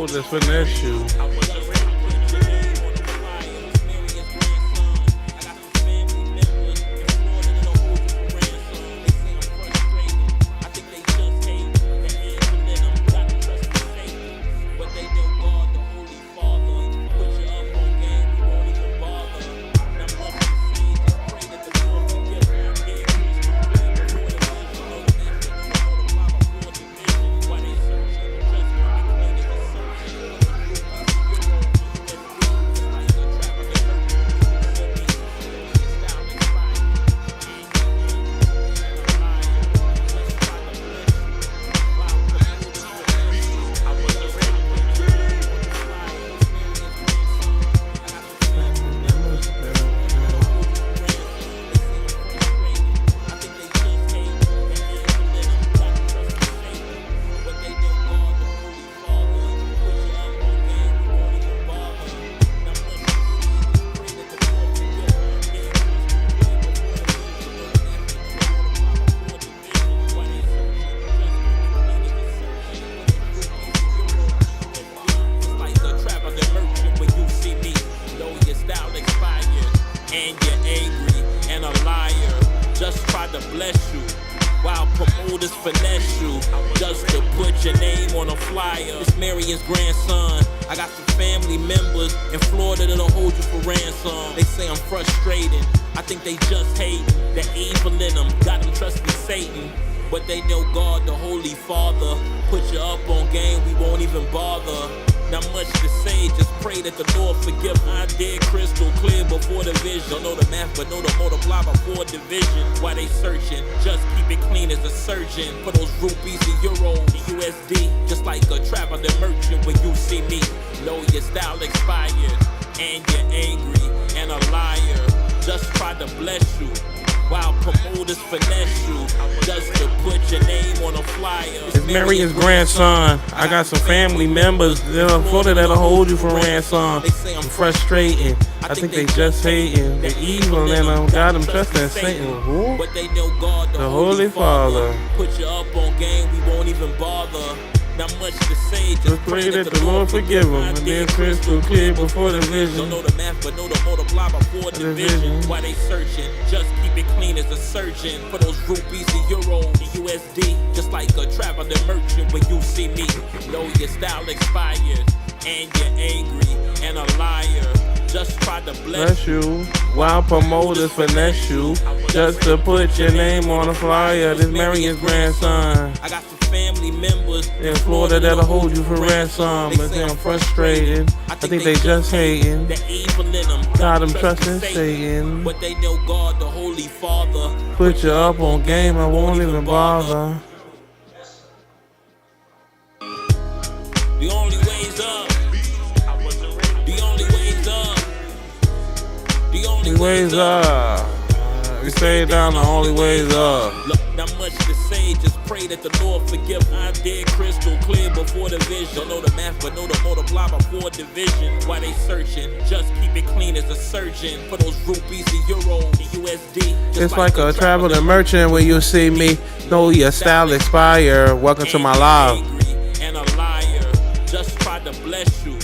Just finesse you. Finesse you, just to put your name on a flyer. It's Marion's grandson. I got some family members in Florida that'll hold you for ransom. They say I'm frustrating. I think they just hating. The evil in them got them trusting Satan. But they know God, the Holy Father. Put you up on game, we won't even bother. Not much to say, just pray that the Lord forgive them. I did crystal clear before the vision. Don't know the math, but know the multiply by 4 division. Why they searching? Just keep it clean as a surgeon. For those rupees and euros and USD. Just like a traveling merchant when you see me. Know your style expired. And you're angry and a liar. Just try to bless you. While promoters finesse you, just to put your name on a flyer. It's Marion's grandson. I got some family members in Florida that'll hold you for ransom. They say I'm frustrating. I think they just hating. The evil in them got them trusting Satan. Who? But they know God, the Holy Father. Put you up on game, we won't even bother. Not much to say, just pray that the Lord forgive them. I did crystal clear before the vision. Don't know the math, but know the multiply by 4 division. Why they searching? Just keep it clean as a surgeon. For those rupees and euros and USD. Just like a traveling merchant when you see me. Know your style expired. And you're angry and a liar. just tried to Bless you, while promoters finesse you, just to put your name on a flyer. This Marion's grandson. I got some family members In Florida that'll hold you for ransom. They say I'm frustrated. I think they just hating. The evil in them Got them trusting Satan. but they know God, the Holy Father. Put you up on game, I won't even bother. The only way's up. The only way's up. The only Ways up. We stay down, the only ways up. Look, not much to say, just pray that the Lord forgive. I did crystal clear before the vision. Don't know the math, but know the multiply by 4 division. Why they searching? Just keep it clean as a surgeon. For those rupees, the euro, the USD. It's like a traveling merchant when you see me. Know your style expire. Welcome to my live. Angry and a liar. Just tried to bless you.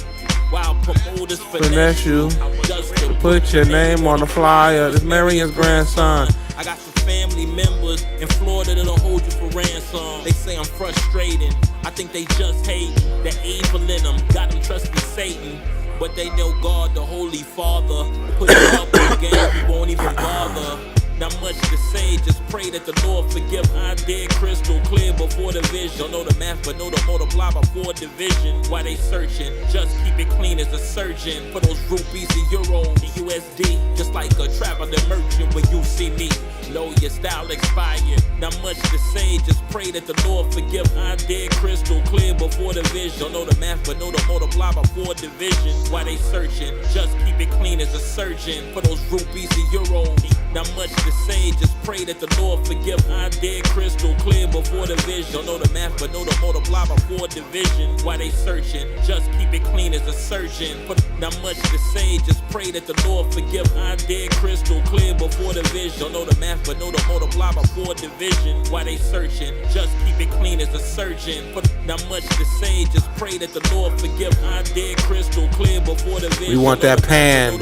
While promoters Finesse you. Just to Put your name on the flyer. This Marion's grandson. I got some family members in Florida that'll hold you for ransom. They say I'm frustrating. I think they just hate the evil in them. Got them trusting Satan, but they know God, the Holy Father. Put you up on the game, we won't even bother. Not much to say, just pray that the Lord forgive. I did crystal clear before the vision. Don't know the math, but know the multiply by 4 division. Why they searching? Just keep it clean as a surgeon. For those rupees, the euro, the USD. Just like a traveling merchant when you see me. Know your style expired. Not much to say, just pray that the Lord forgive. I did crystal clear before the vision. Don't know the math, but know the multiply by 4 division. Why they searching? Just keep it clean as a surgeon. For those rupees, the euro. Not much to say, just pray that the Lord forgive. I did crystal clear before the vision. Don't know the math, but know the multiply by 4 division. Why they searching? Just keep it clean as a surgeon. But not much to say, just pray that the Lord forgive. I did crystal clear before the vision. Don't know the math, but know the multiply by 4 division. Why they searching? Just keep it clean as a surgeon. But not much to say, just pray that the Lord forgive. I did crystal clear before the vision. We want that pan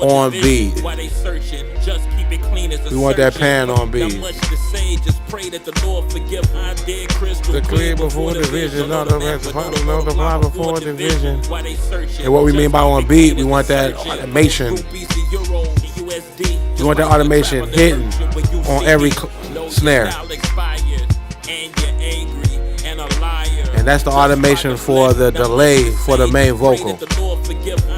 on beat. Why they searching? Just keep it clean as a We want that pan on beat. Not much to say, just pray that the Lord forgive. I did crystal The clear before the vision, not the rest of the block before the vision. And what we mean by on beat, we want that automation. We want that automation hitting on every snare. And that's the automation for the delay for the main vocal.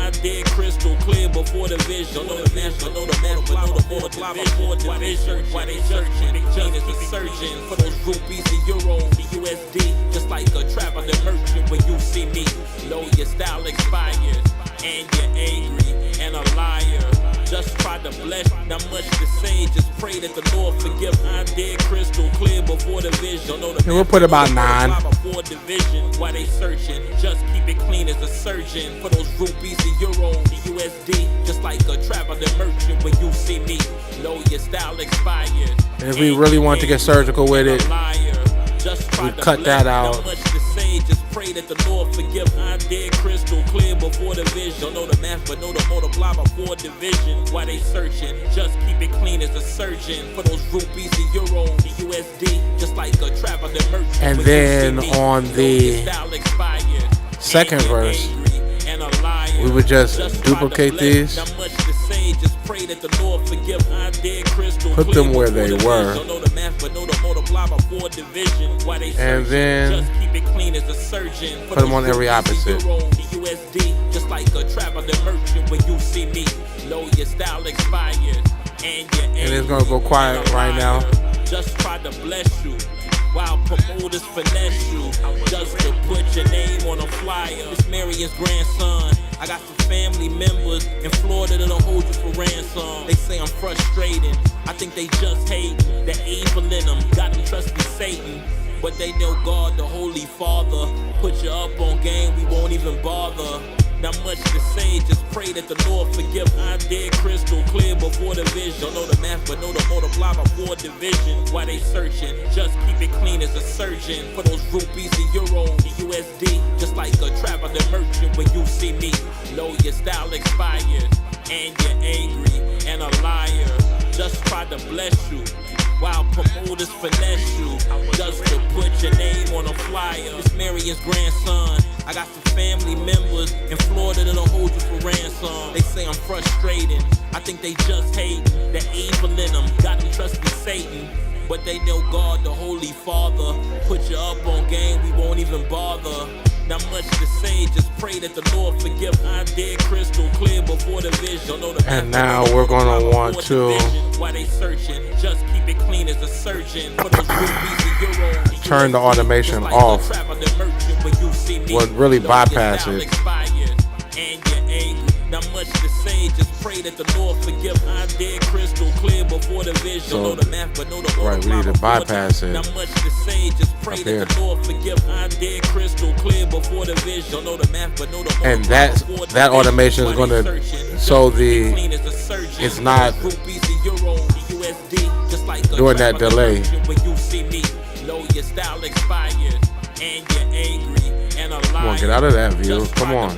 I did crystal clear before the vision. Know the math, but know the math, but know the multiply by 4 division. Why they searching? They just keep searching for those rupees, the euro, the USD. Just like a traveling merchant when you see me. Know your style expired, and you're angry and a liar. Just try to bless, not much to say, just pray that the Lord forgive. I did crystal clear before the vision. Know the And we'll put about 9. Why they searching? Just keep it clean as a surgeon. For those rupees, the euro, the USD. Just like a traveling merchant when you see me. Know your style expired. And if we really want to get surgical with it, we cut that out. Not much to say, just pray that the Lord forgive. I did crystal clear before the vision. Don't know the math, but know the multiply by 4 division. Why they searching? Just keep it clean as a surgeon. For those rupees, the euro, the USD. Just like a traveling merchant. And then on the second verse, we would just duplicate these, put them where they were, and then put them on every opposite. Just like a traveling merchant when you see me. Know your style expired, and it's gonna go quiet right now. Just try to bless you. While promoters finesse you, just to put your name on a flyer. It's Marion's grandson. I got some family members in Florida that'll hold you for ransom. They say I'm frustrating. I think they just hate the evil in them. Got them trusting Satan, but they know God, the Holy Father. Put you up on game, we won't even bother. Not much to say, just pray that the Lord forgive. I did crystal clear before the vision. Don't know the math, but know the multiply by 4 division. Why they searching? Just keep it clean as a surgeon. For those rupees, the euro, the USD. Just like a traveling merchant when you see me. Know your style expired, and you're angry and a liar. Just try to bless you. While promoters finesse you, just to put your name on a flyer. It's Marion's grandson. I got some family members in Florida that'll hold you for ransom. They say I'm frustrating. I think they just hate the evil in them. Got them trusting Satan. But they know God, the Holy Father. Put you up on game, we won't even bother. Not much to say, just pray that the Lord forgive. I did crystal clear before the vision. And now we're gonna want to why they searching? Just keep it clean as a surgeon. For those rupees, turn the automation off. What really bypasses. And you're angry. Not much to say, just pray that the Lord forgive. I did crystal clear before the vision. So, know the math, but know the right, we need to bypass it. Not much to say, just pray that the Lord forgive. I did crystal clear before the vision. Know the math, but know the and that automation is gonna so it's not during that delay. When you see me, know your style expired and you're angry and a liar. Come on, get out of that view. Come on.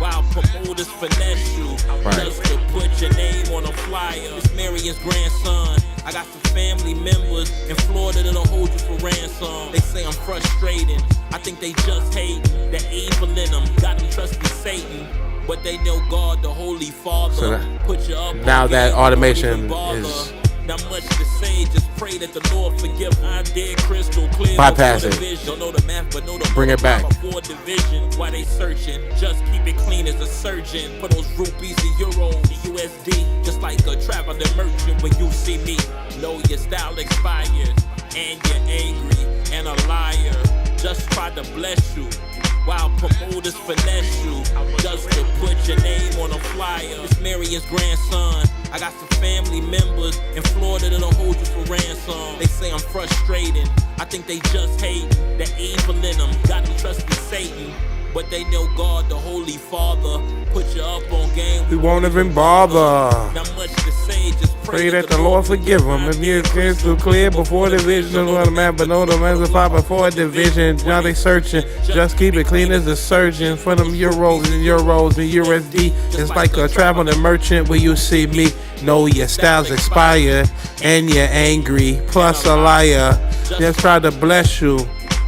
While promoters finesse you, just to put your name on a flyer. It's Marion's grandson. I got some family members in Florida that'll hold you for ransom. They say I'm frustrating. I think they just hate the evil in them. Got them trusting Satan, but they know God, the Holy Father. So put you up now that automation is. Not much to say, just pray that the Lord forgive. I did crystal clear. Bypass it. Don't know the math, but know the bring it back. Division. Why they searching? Just keep it clean as a surgeon. For those rupees, the euro, the USD. Just like a traveling merchant when you see me. Know your style expired and you're angry and a liar. Just try to bless you while promoters finesse you. Just to put your name on a flyer. It's Marion's grandson. I got some family members in Florida that'll hold you for ransom. They say I'm frustrating. I think they just hate the evil in them. Got them trusting Satan, but they know God, the Holy Father. Put you up on game, we won't even bother. Not much to say, just pray that the Lord forgive them. If you're crystal clear before the vision, on the map, but know the reservoir before division. Now they searching, just keep it clean as a surgeon. For them euros and USD. It's like a traveling merchant where you see me. Know your style's expired and you're angry, plus a liar. Just try to bless you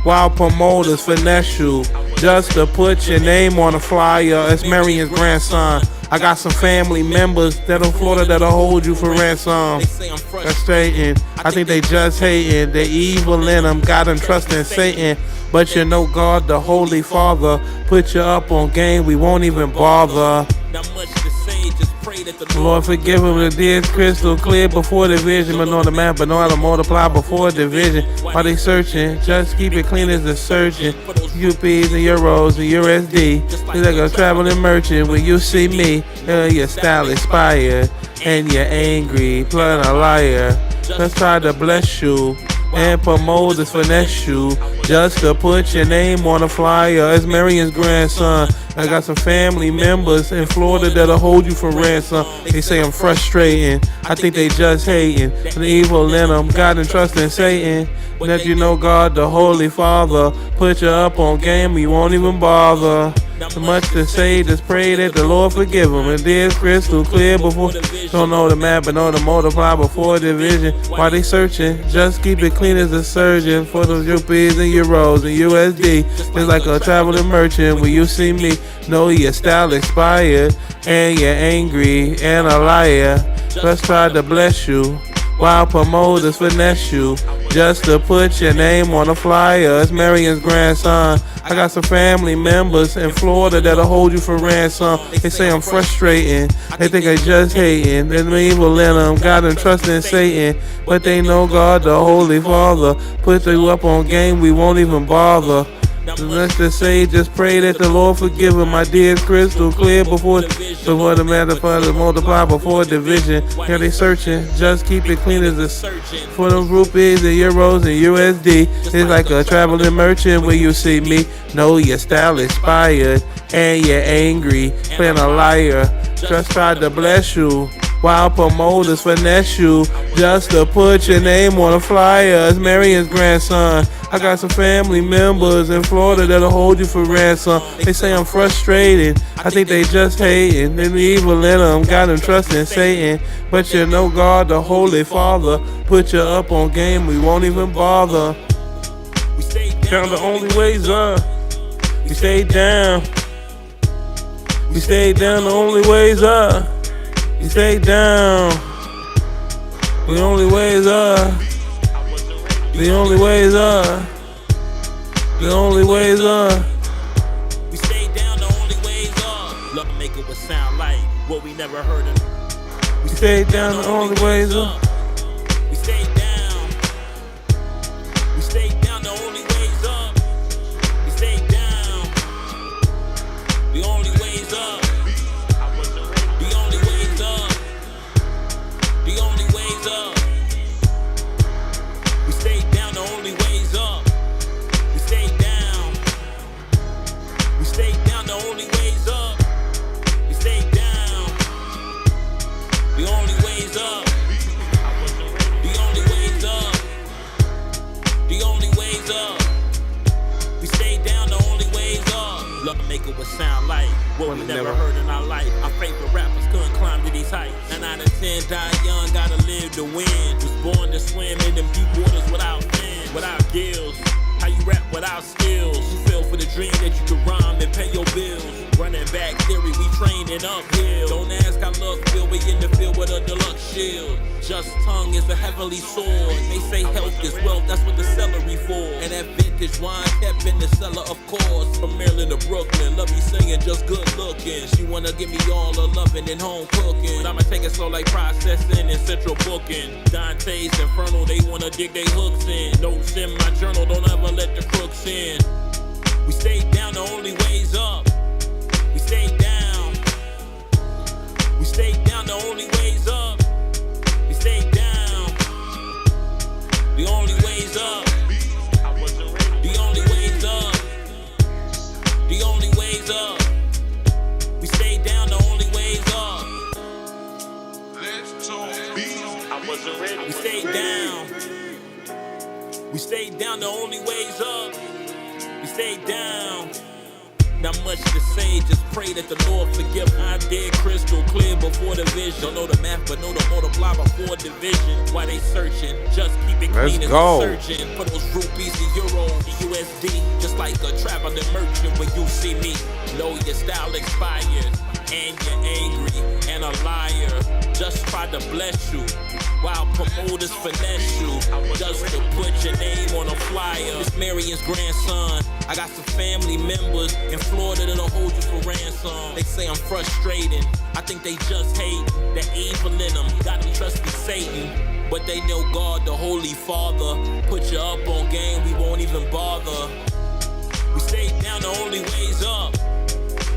while promoters finesse you. Just to put your name on a flyer. It's Marion's grandson. I got some family members that in Florida that'll hold you for ransom. That's Satan. I think they just hating. The evil in them got them trusting Satan. But you know God, the Holy Father. Put you up on game, we won't even bother. Not much to say, just pray that the Lord forgive him, the dead crystal clear before the vision. But know the map, but know how to multiply before division. While they searching, just keep it clean as a surgeon. UPs and euros and USD. It's like a traveling merchant when you see me. Your style expired and you're angry, plus a liar. Let's try to bless you and promoters finesse you. Just to put your name on a flyer. It's Marion's grandson. I got some family members in Florida that'll hold you for ransom. They say I'm frustrating. I think they just hating. The evil in them, God and trust in Satan. That you know God, the Holy Father. Put you up on game, we won't even bother. Too much to say, just pray that the Lord forgive them. And this crystal clear before. Don't know the map, but know the multiply before division. While they searching, just keep it clean as a surgeon. For those rupees and euros and USD. It's like a traveling merchant when you see me. Know your style expired and you're angry and a liar. Let's try to bless you while promoters finesse you. Just to put your name on a flyer. It's Marion's grandson. I got some family members in Florida that'll hold you for ransom. They say I'm frustrating. They think I just hating. There's evil in them. God and trust in Satan. But they know God, the Holy Father. Put you up on game, we won't even bother. Let's just say, just pray that the Lord forgive him. My dear crystal clear before the matter for the multiply before division. Here they searching, just keep it clean as a surgeon. For the rupees and euros and USD. It's like a traveling merchant where you see me. Know your style expired and you're angry, playing a liar. Just try to bless you while promoters finesse you. Just to put your name on a flyer. It's Marion's grandson. I got some family members in Florida that'll hold you for ransom. They say I'm frustrated. I think they just hating. And the evil in them got them trusting Satan. But you know God, the Holy Father. Put you up on game, we won't even bother. Count the only ways up. We stay down. We stay down, the only way's up. We stay down. The only way's up. The only way's up. The only way's up. We stay down, the only way's up. Love make it would sound like what we never heard of. We stay down, the only way's up. We stay down. We stay down, the only way's up. We stay down. The only way's up. The only way's up. The only way's up. We stay down, the only way's up. We stay down. We stay down, the only way's up. We stay down. The only way's up. The only way's up. The only way's up. We stay down, the only way's up. Love make it would sound like what we never heard in our life. Our favorite rappers couldn't climb to these heights. 9 out of 10 die young, gotta live to win. Was born to swim in them deep waters without fins, without gills. How you rap without skills? You feel for the dream that you could rhyme and pay your bills. Running back theory, we training uphill. Don't ask how luck feel, we in the field with a deluxe shield. Just tongue is a heavenly sword. They say health is wealth, that's what the celery for. And that vintage wine kept in the cellar, of course. From Maryland to Brooklyn, love you singing, just good looking. She wanna give me all the loving and home cooking. But I'ma take it slow like processing and central booking. Dante's Inferno, they wanna dig they hooks in. Notes in my journal, don't ever let the crooks in. We stay down, the only way's up. We stay down. We stay down, the only way's up. We stay down. The only way's up. The only way's up. The only way's up. We stay down, the only way's up. We stay down. We stay down, the only way's up. We stay down. Not much to say, just pray that the Lord forgive. I did crystal clear before the vision. Don't know the math, but know the multiply before division. Why they searching? Just keep it clean as a surgeon. Put those rupees, the euro, the USD. Just like a traveling merchant when you see me. Know your style expired, and you're angry and a liar. Just try to bless you while promoters finesse you. Just to put your name on a flyer. It's Marion's grandson. I got some family members in Florida that'll hold you for ransom. They say I'm frustrating. I think they just hate the evil in them. Got them trust me, Satan. But they know God, the Holy Father. Put you up on game, we won't even bother. We stay down, the only way's up.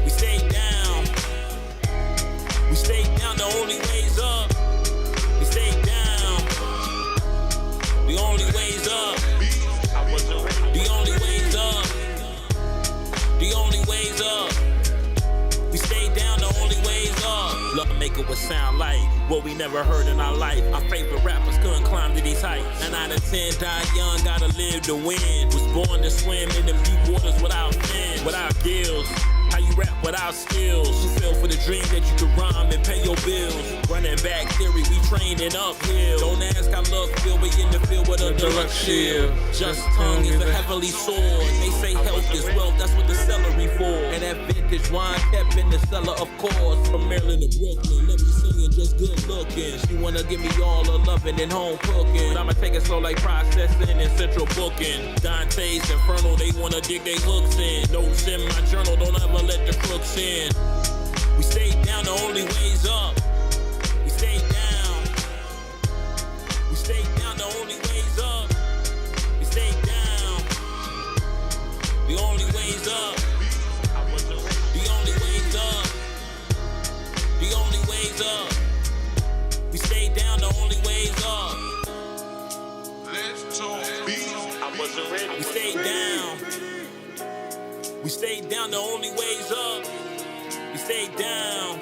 We stay down. We stay down, the only way's up. We stay down. The only way's up. The only way's up. The only way's up. We stay down, the only way's up. Love make it would sound like what we never heard in our life. Our favorite rappers couldn't climb to these heights. 9 out of 10 die young, gotta live to win. Was born to swim in them deep waters without fins, without gills. How you rap without skills? You feel for the dream that you could rhyme and pay your bills. Running back theory, we training uphill. Don't ask how luck feel, we in the field with a deluxe shield. Just tongue is a heavenly sword. They say health is wealth, that's what the celery for. And that vintage wine kept in the cellar, of course. From Maryland to Brooklyn, let me singing, just good looking. She wanna give me all the loving and home cooking. But I'ma take it slow like processing and central booking. Dante's Inferno, they wanna dig they hooks in. Notes in my journal, don't ever let the crooks in. We stay down, the only way's up. We stay down. We stay down, the only way's up. We stay down. The only way's up. The only way's up. The only way's up. We stay down, the only way's up. We stay down. We stay down, the only way's up. We stay down.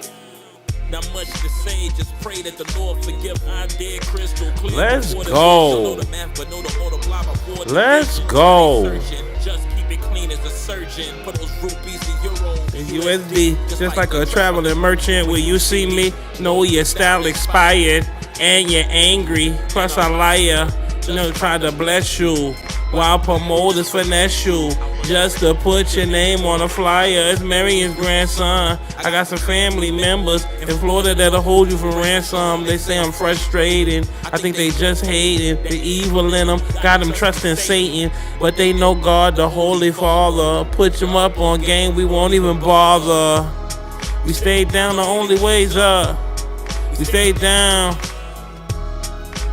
Not much to say, just pray that the Lord forgive. I did crystal clear. Let's go. Let's go. Just keep it clean as a surgeon. Put those rupees in euros and USD. Just like a traveling merchant where you see me. Know your style expired and you're angry. Plus a liar. You know, try to bless you while promoters finesse you just to put your name on a flyer. It's Marion's grandson. I got some family members in Florida that'll hold you for ransom. They say I'm frustrated. I think they just hating. The evil in them got them trusting Satan, but they know God, the Holy Father. Put them up on game, we won't even bother. We stayed down, the only way's up. We stayed down.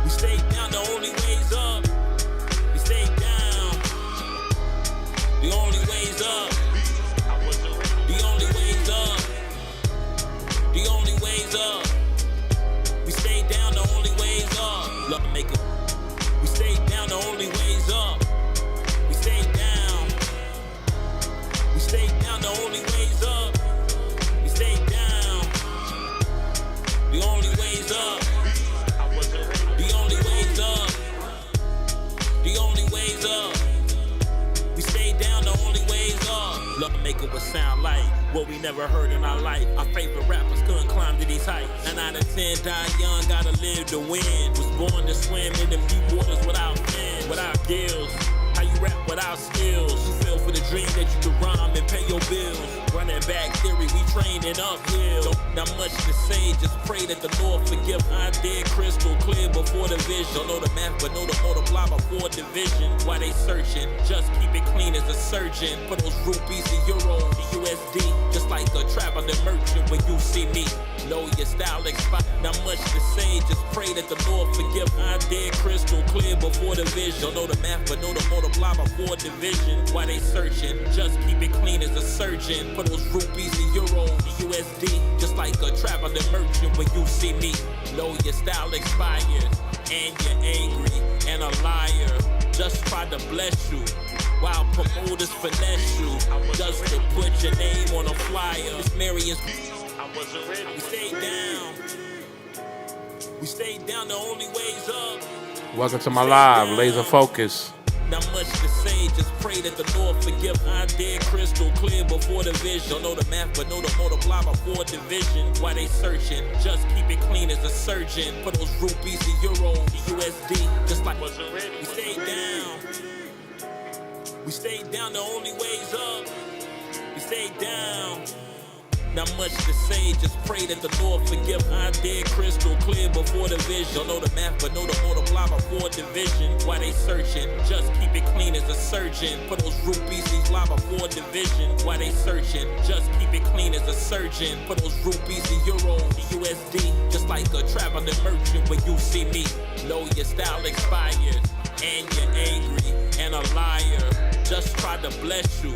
We stayed down, the only way's up. We stayed down. The only way's up. The only way's up. The only way's up. We stayed down, the only way's up. Love make it. We stayed down, the only way's up. We stayed down. We stayed down, the only way's up. We stayed down. The only way's up. The only way's up. The only way's up. We stayed down, the only way's up. Love make it would sound like what we never heard in our life. Our favorite rappers couldn't climb to these heights. 9 out of 10 die young, gotta live to win. Was born to swim in them deep waters without fins, without gills. How you rap without skills? You fell for the dream that you could rhyme and pay your bills. Running back theory, we training uphill. Not much to say, just pray that the Lord forgive. I did crystal clear before the vision. Don't know the math, but know the multiply before division. Why they searching? Just keep it clean as a surgeon. Put those rupees in euros, the USD. Just like a traveling merchant when you see me. Know your style expired. Not much to say, just pray that the Lord forgive. I did crystal clear before the vision. Don't know the math, but know the multiply before division. Why they searching? Just keep it clean as a surgeon. Put those rupees in euros, the USD. Just like a traveling merchant when you see me. Know your style expired, and you're angry and a liar. Just try to bless you while promoters finesse you just to put your name on a flyer. It's Marion's. We stayed down. We stayed down, the only way's up. Welcome to my live, Laser Focus. Not much to say, just pray that the Lord forgive. I did crystal clear before the vision. Don't know the math, but know the multiply before division. Why they searching? Just keep it clean as a surgeon. Put those rupees in euros, the USD. Just like we stayed down. We stayed down, the only way's up. We stayed down. Not much to say, just pray that the Lord forgive. I did crystal clear before the vision. Don't know the math, but know the multiply before division. Why they searching? Just keep it clean as a surgeon. Put those rupees in fly before division. Why they searching? Just keep it clean as a surgeon. Put those rupees in euros, the USD. Just like a traveling merchant when you see me. Know your style expired, and you're angry and a liar. Just try to bless you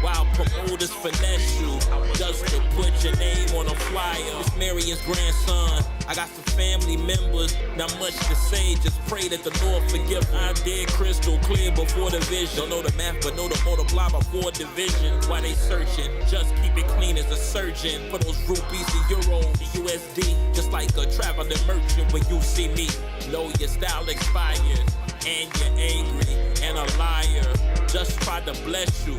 while promoters finesse you just to put your name on a flyer. It's Marion's grandson. I got some family members. Not much to say, just pray that the Lord forgive. I did crystal clear before the vision. Don't know the math, but know the multiply before division. Why they searching? Just keep it clean as a surgeon. Put those rupees in euros, the USD. Just like a traveling merchant when you see me. Know your style expired, and you're angry and a liar. Just try to bless you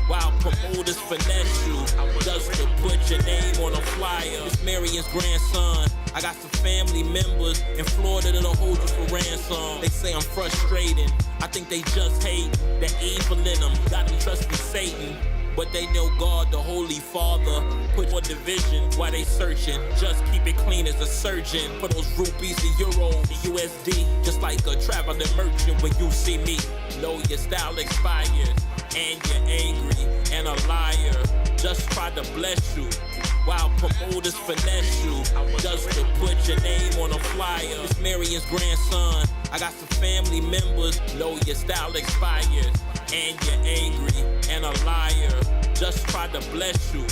while promoters finesse you just to put your name on a flyer. It's Marion's grandson. I got some family members in Florida that'll hold you for ransom. They say I'm frustrating. I think they just hate the evil in them. Got them trusting Satan, but they know God, the Holy Father. Put more division. Why they searching? Just keep it clean as a surgeon. Put those rupees in euros, the USD. Just like a traveling merchant when you see me. Know your style expired, and you're angry and a liar. Just try to bless you while promoters finesse you just to put your name on a flyer. It's Marion's grandson. I got some family members. Know your style expired, and you're angry and a liar. Just try to bless you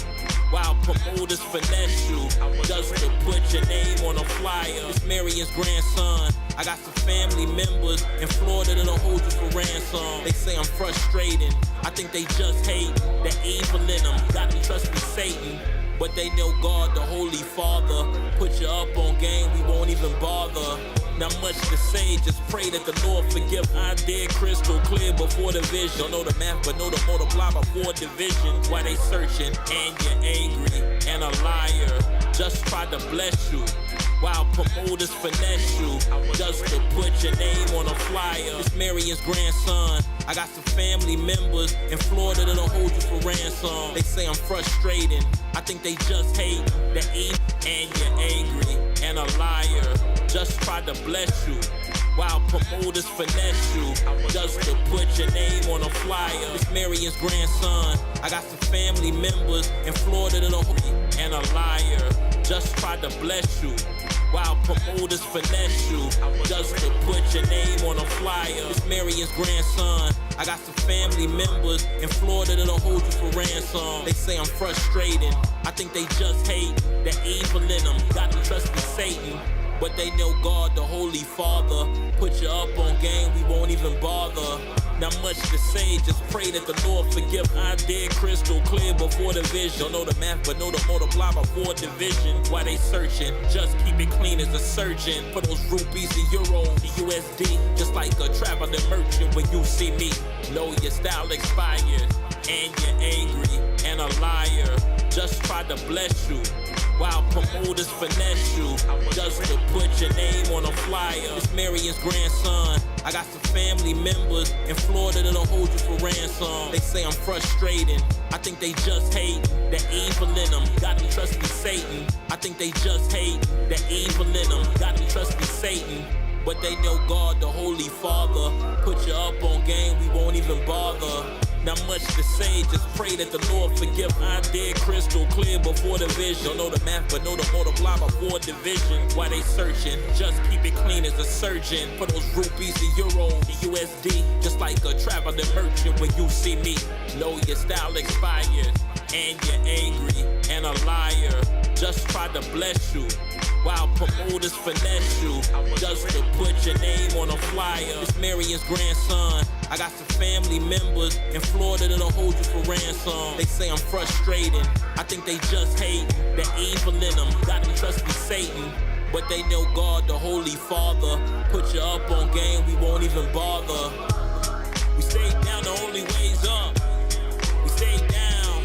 while promoters finesse you just to put your name on a flyer. It's Marion's grandson. I got some family members in Florida that'll hold you for ransom. They say I'm frustrating. I think they just hate the evil in them. Got them trusting Satan, but they know God, the Holy Father. Put you up on game, we won't even bother. Not much to say, just pray that the Lord forgive. I did crystal clear before the vision. Don't know the math, but know the multiply before division. Why they searching? And you're angry and a liar. Just try to bless you while promoters finesse you just to put your name on a flyer. It's Marion's grandson. I got some family members in Florida that'll hold you for ransom. They say I'm frustrating, I think they just hate the E. And you're angry and a liar, just tried to bless you while promoters finesse you, just to put your name on a flyer. It's Marion's grandson. I got some family members in Florida that'll hold you, and a liar, just tried to bless you while promoters finesse you, just to put your name on a flyer. It's Marion's grandson. I got some family members in Florida that'll hold you for ransom. They say I'm frustrating, I think they just hate the evil in them. Got them trusting Satan, but they know God, the Holy Father. Put you up on game, we won't even bother. Not much to say, just pray that the Lord forgive. I did crystal clear before the vision. Don't know the math, but know the multiply before division. Why they searching? Just keep it clean as a surgeon. For those rupees and euros, the USD, just like a traveling merchant. When you see me, know your style expired, and you're angry and a liar. Just tried to bless you while promoters finesse you, just to put your name on a flyer. It's Marion's grandson. I got some family members in Florida that'll hold you for ransom. They say I'm frustrating, I think they just hate the evil in them. Got them trusting Satan, I think they just hate the evil in them. Got them trusting Satan, but they know God, the Holy Father. Put you up on game, we won't even bother. Not much to say, just pray that the Lord forgive. I did crystal clear before the vision. Don't know the math, but know the multiply before division. Why they searching? Just keep it clean as a surgeon. For those rupees and euros, the USD, just like a traveling merchant. When you see me, know your style expired, and you're angry and a liar. Just tried to bless you while promoters finesse you, just to put your name on a flyer. It's Marion's grandson. I got some family members in Florida that'll hold you for ransom. They say I'm frustrating, I think they just hate the evil in them. Got them trusting Satan, but they know God, the Holy Father. Put you up on game, we won't even bother. We stay down, the only way's up. We stay down.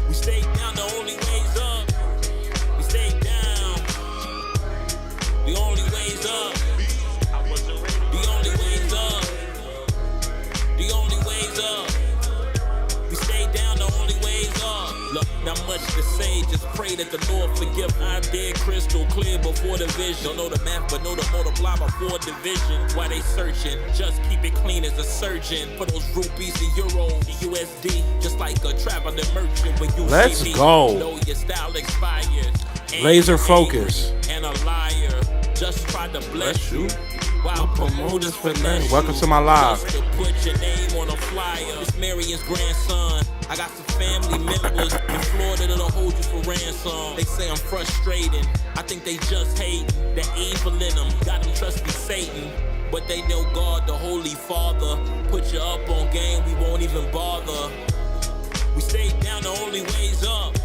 We stay down, the only way's up. We stay down. The only way's up. The only way's up. The only way's up. We stay down, the only way's up. Look, not much to say, just pray that the Lord forgive. I did crystal clear before the vision. Don't know the math, but know the multiply before division. Why they searching? Just keep it clean as a surgeon. For those rupees and euros, the USD, just like a traveling merchant. When you Let's see me, go. know your style expired. Laser focus. And a liar, just tried to bless you while promoters finesse you. Welcome to my live. Just to put your name on a flyer. It's Marion's grandson. I got some family members in Florida that'll hold you for ransom. They say I'm frustrating, I think they just hate the evil in them. Got them trusting Satan, but they know God, the Holy Father. Put you up on game, we won't even bother. We stay down, the only way's up.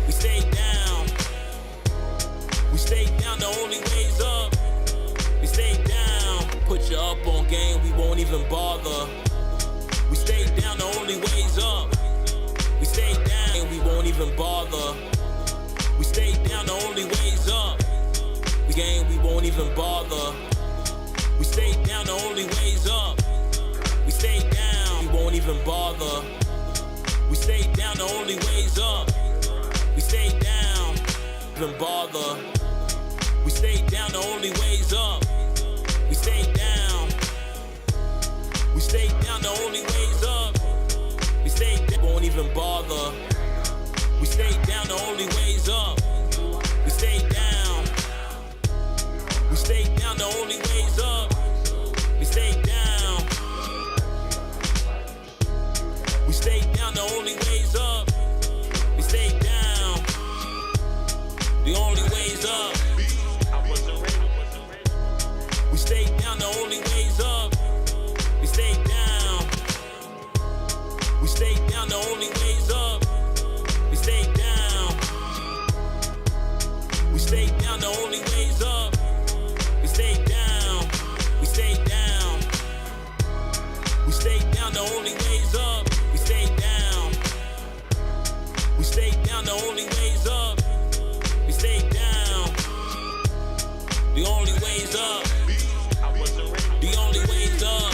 We stay down. We stay down, the only way's up. We stay down. Put you up on game, we won't even bother. We stay down, the only way's up. We stay down, we won't even bother. We stay down, the only way's up. We game, we won't even bother. We stay down, the only way's up. We stay down, we won't even bother. We stay down, the only way's up. We stay down, even bother. We stay down, the only way's up. We stay down. We stay down, the only way's up. We stay down, won't even bother. We stay down, the only way's up. We stay down. We stay down, the only way's up. We stay down. We stay down, the only way's up. We stay down. The only way's up. We stay down, the only way's up. We stay down. We stay down, the only way's up. We stay down. We stay down, the only way's up. We stay down. We stay down. We stay down, the only way's up. We stay down. We stay down, the only way's up. We stay down. The only way's up. The only way's up.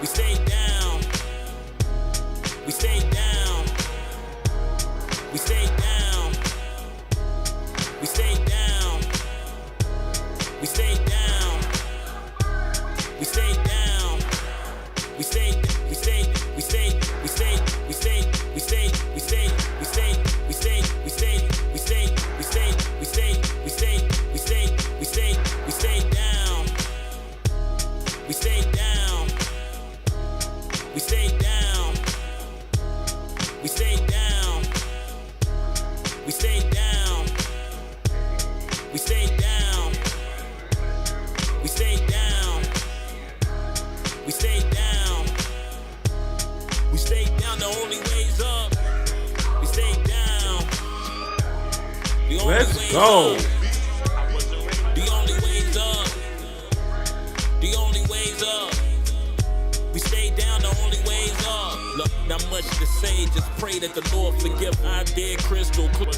We stay down. We stay down. We stay down. We stay down. We stay down. We stay down. We stay. We stay. We stay. We stay. We stay. We stay. We stay. We stay. We stay. We stay. We stay. We stay. We stay. We stay. We stay. We stay. We stay down. We stay down. We stay down. We stay down. We stay down. We stay down. We stay down. We stay down. We stay down. The only way's up. We stay down. The only Let's way's go. up. The only way's up. The only way's up. We stay down, the only way's up. Look, not much to say, just pray that the Lord forgive. I did crystal clear.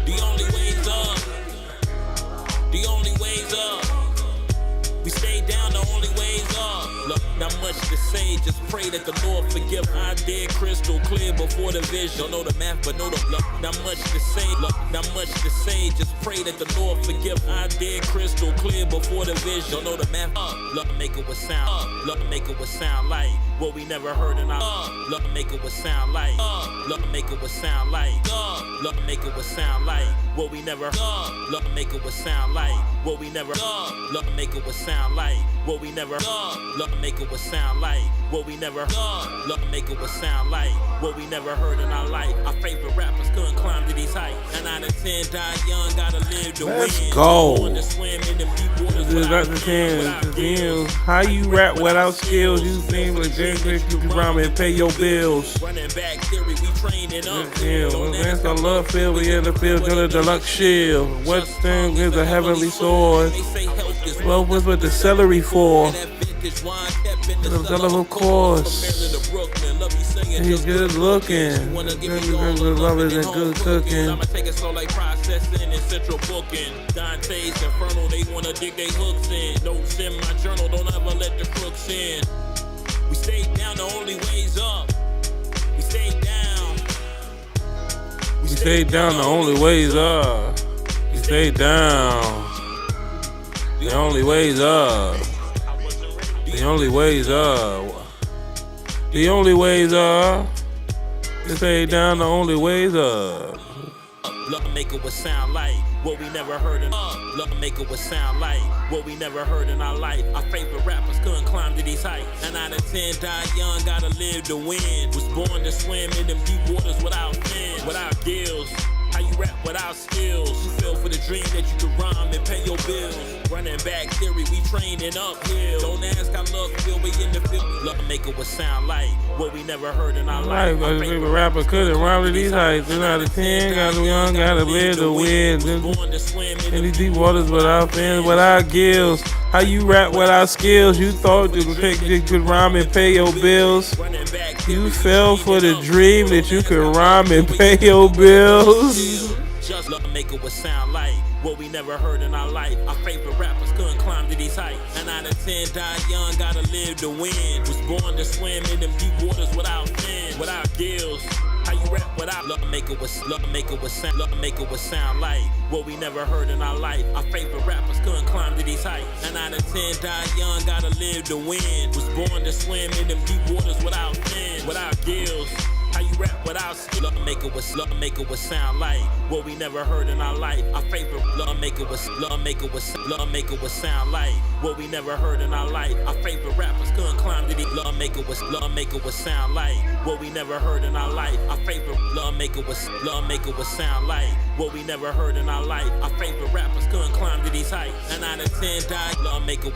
The only way's up. The only way's up. We stay down, the only way's up. Look, not much to say, just pray that the Lord forgive. I did crystal clear before the vision. Don't know the math, but know the look. Not much to say, look, not much to say, just pray that the Lord forgive. I did crystal clear before the vision. Don't know the math. Look, make it what sound. Look, make it what sound like what we never heard in our. Look, make it what sound like. Look, make it what sound like. Look, make it what sound like what we never. Look, make it what sound like what we never. Look, make it what sound like what we never. Look, make it what sound like what we never. Look, make it what sound like what we never heard in our life. Our favorite rappers couldn't climb to these heights. 9 out of 10 die young, gotta live to win. Let's go. Born to swim in them deep waters This is without Dr. fins, without Ken. gills. How you rap without skills? You think with Jake you can rhyme and pay your bills. Running back theory, we training up. Yeah, Don't that's ask the our love field. We in the field, got a deluxe shield. What thing is a heavenly sword? They say health is What was with the celery for? that vintage wine kept in the The cellar, cellar, of course. From Maryland to Brooklyn, love me singing, He's just good looking. wanna give Good me all the lovers loving and good cooking. I'ma take it slow like processing and central booking. Dante's Inferno, they wanna dig they hooks in. Notes in my journal, don't ever let the crooks in. We stay down, the only way's up. We stay down. We stay down, the only way's up. We stay down. The only way's up. The only way's up. The only way's up. We stay down, the only way's up. Look, make it what sound like what we never heard in. Look, make it what sound like what we never heard in our life. Our favorite rappers couldn't climb to these heights. 9 out of 10 die young, gotta live to win. Was born to swim in them deep waters without fins, without gills. How you rap without skills? You feel for the dream that you could rhyme and pay your bills. Running back theory, we training uphill. Don't ask how luck feel, we in the field. Look, make it what sound like what we never heard in our life. Our favorite rapper couldn't rhyme to these heights. 10 out of 10, gotta young, gotta live to win. Born to swim In these deep waters without fins, without gills. How you rap without skills? You thought you could rhyme and pay your bills. running back You fell for the dream that you could rhyme and pay your bills. Just look, make it what sound like what we never heard in our life. Our favorite rappers couldn't climb to these heights. 9 out of 10 die young, gotta live to win. Was born to swim in them deep waters without fins, without gills. How you rap without look, make it what sound, look, make it what sound like what we never heard in our life. Our favorite rappers couldn't climb to these heights. 9 out of 10 die young, gotta live to win. Was born to swim in them deep waters without fins, without gills. How you rap without skill? Look, make it what sound like what we never heard in our life. Our favorite make it what sound like what we never heard in our life. Our favorite rappers couldn't climb to these. Make it what sound like what we never heard in our life. Our favorite make it what sound like what we never heard in our life. Our favorite rappers couldn't climb to these heights. 9 out of 10 die. Make it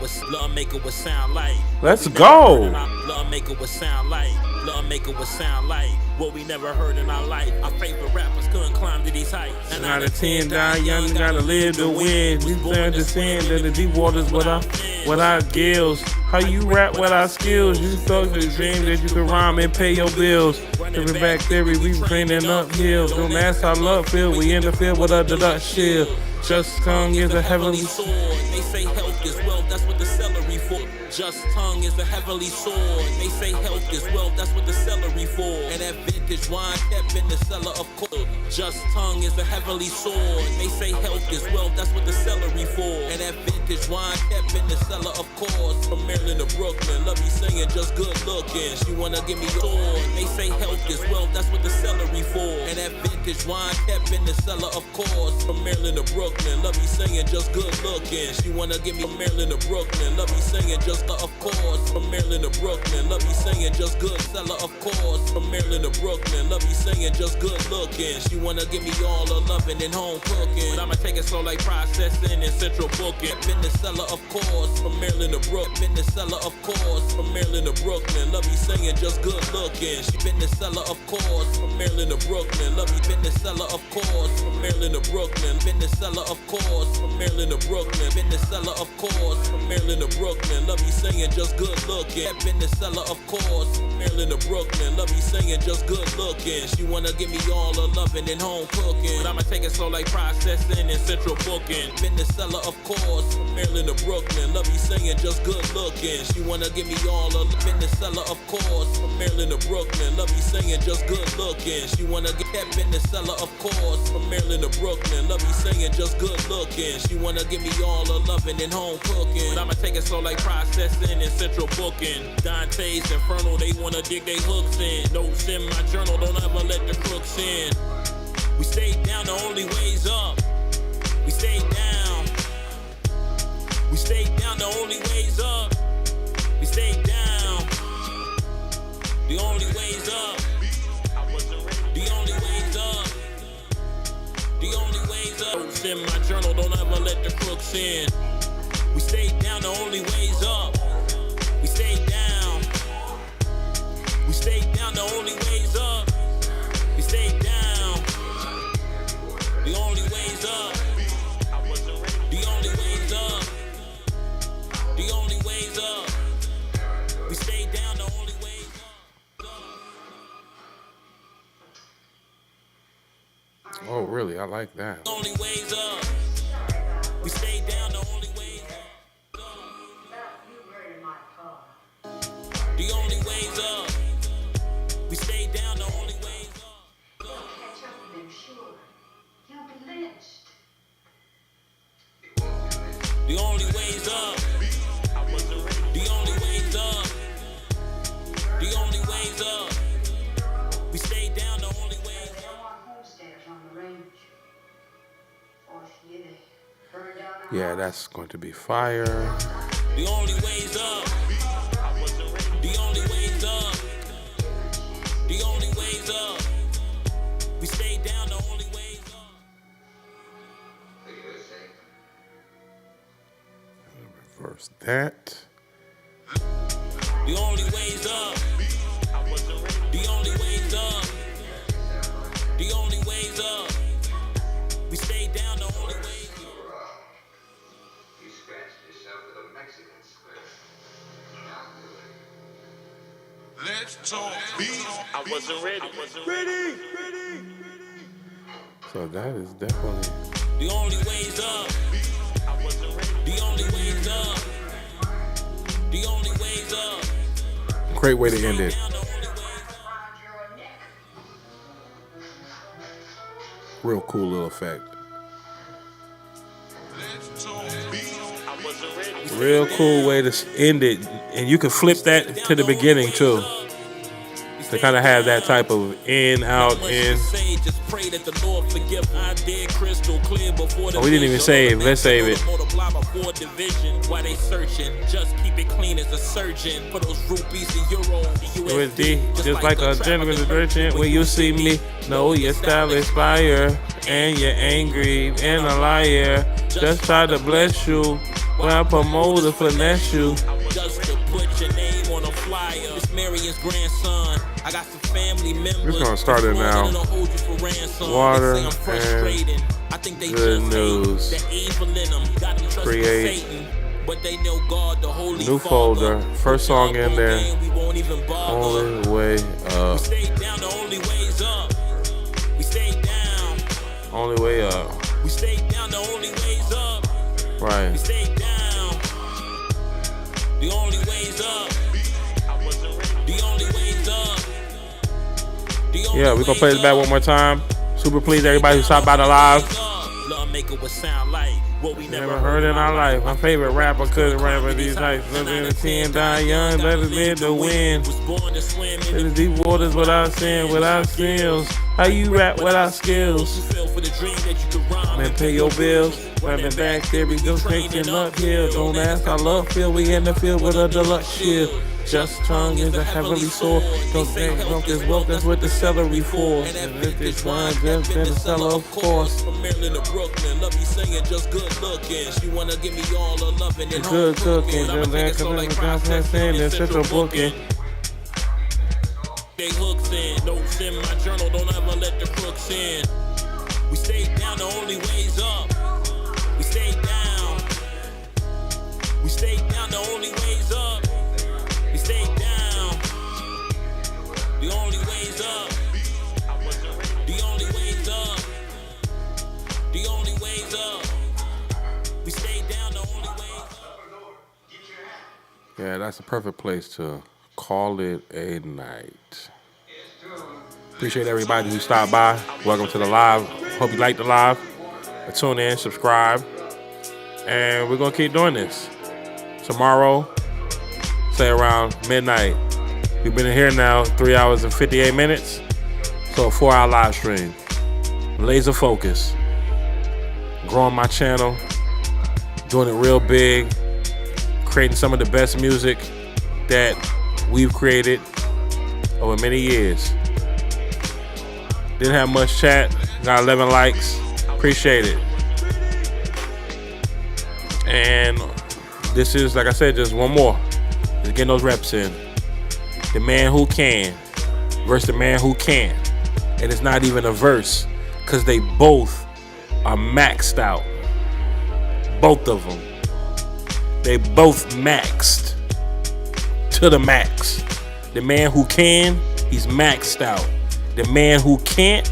what sound like. Let's go. Make it what sound like. Make it what sound like what we never heard in our life. Our favorite rappers couldn't climb to these heights. 9 out of 10 die young, gotta live to win. We understand that the deep waters without gills. How you rap without skills? You thought the dream that you could rhyme and pay your bills. Coming back theory, we training uphill. Don't ask how love feel. We in the field with a deluxe shield. Just tongue is a heavenly sword. They say health is wealth, that's what the celery for. Just tongue is a heavenly sword. They say health is wealth, that's what the celery for. And that vintage wine kept in the cellar of course. Just tongue is a heavenly sword. They say health is wealth, that's what the celery for. And that vintage wine kept in the cellar of course. From Maryland to Brooklyn, love you singing, just good looking. She wanna give me a sword. They say health is wealth, that's what the celery for. And that vintage wine kept in the cellar of course. From Maryland to Brooklyn, love you singing, just good looking. She wanna give me Maryland to Brooklyn, love you singing, just of course. From Maryland to Brooklyn, love you singing, just good seller of course. From Maryland to Brooklyn, love you singing, just good looking. She wanna give me all the loving and home cooking. But I'ma take it slow like processing and central booking. Been the seller of course. From Maryland to Brooklyn, been the seller of course. From Maryland to Brooklyn, love you singing, just good looking. She been the seller of course. From Maryland to Brooklyn, love you been the seller of course. From Maryland to Brooklyn, been the seller of course. From Maryland to Brooklyn, been the seller of course. From Maryland to Brooklyn, love you singing, just good looking. Kept in the cellar of course. From Maryland to Brooklyn, love you singing, just good looking. She wanna give me all the loving and home cooking. But I'ma take it slow like processing and central booking. Been the cellar of course. From Maryland to Brooklyn, love you singing, just good looking. She wanna give me all the been the cellar of course. From Maryland to Brooklyn, love you singing, just good looking. She wanna get kept in the cellar of course. From Maryland to Brooklyn, love you singing, just good looking. She wanna give me all the loving and home cooking. But I'ma take it slow like processing and central booking. Dante's Inferno, they wanna dig they hooks in. Notes in my journal, don't ever let the crooks in. We stayed down, the only way's up. We stayed down. We stayed down, the only way's up. We stayed down. The only way's up. The only way's up. The only way's up. Notes in my journal, don't ever let the crooks in. We stayed down, the only way's up. We stayed down. We stayed down, the only way's up. We stayed down. The only way's up. The only way's up. The only way's up. We stayed down, the only way's up. Oh, really? I like that. The only way's up. We stayed down, the only way's up. The only way's up. We stayed down, the only way's up. Catch up with them, sure. You'll be lynched. The only way's up. The only way's up. The only way's up. We stayed down, the only way's There up. are homesteaders on the range. Or if you burn down our Yeah, that's going to be fire. The only way's up. The only way's up. The only way's up. We stayed down, the only way's up. Reverse that. The only way's up. The only way's up. The only way's up. We stayed down, the only way's up. You scratched yourself with a Mexican square. Let's talk beef. I wasn't ready. So that is definitely. The only way's up. The only way's up. The only way's up. Great way to end it. Down, the only way's up. around your neck. Real cool little effect. Let's talk beef. I wasn't ready. Real cool way to end it. And you can flip that to the beginning too. To kind of have that type of in, out, in. Oh, we didn't even save. Let's save it. Why they searching? Just keep it clean as a surgeon. For those rupees and euros. USD, just like a general detergent. When you see me, know your style is fire. And you're angry and a liar. Just try to bless you. When I promote to finesse you. Just to put your name on a flyer. It's Marion's grandson. I got some family members. We're gonna start it now. Water and I think they good just news. hate the evil in them. Got them trusting Create Satan. But they know God, the Holy new Father. folder. First song in there. We won't even bother. Only way We up. stayed down, the only way's up. We stayed down. Only way up. We stayed down, the only Right. We stayed down. The only way's up. The only way's up. The only Yeah, we're gonna play this way's back up. one more time. Super please everybody who stopped by the live. Love maker would sound like what we Never heard in our life. My favorite rapper couldn't rap with these nights. Living in 10, die young, let us live to win. Was born to swim In the deep waters without sin, without skills. How you rap without skills? You feel for the dream that you could rhyme Man, pay your bills. Running back, there we go, taking uphill. Don't ask, I love Phil. We in the field with a deluxe shield. Just tongue is a heavenly sword. Don't think wealth is wealth, that's what the celery for. And if this wine just been the seller, of course. From Maryland to Brooklyn, love you saying just good looking. She wanna give me all the loving and Good home cooking, I'ma just take it like so like process saying there's such a booking. They hooks in, notes in my journal, don't ever let the crooks in. We stayed down, the only way's up. We stayed down. We stayed down, the only way's up. We stayed down. The only way's up. The only way's up. The only way's up. We stayed down, the only way's up. Yeah, that's a perfect place to call it a night. Appreciate everybody who stopped by. Welcome to the live. Hope you like the live. Tune in, subscribe, and we're gonna keep doing this. Tomorrow, say around midnight. We've been in here now 3 hours and 58 minutes. So a 4-hour live stream. Laser focus. Growing my channel. Doing it real big. Creating some of the best music that we've created over many years. Didn't have much chat. Got 11 likes. Appreciate it. And this is, like I said, just one more. Just getting those reps in. The man who can versus the man who can't. And it's not even a verse, because they both are maxed out. Both of them. They both maxed to the max. The man who can, he's maxed out. The man who can't,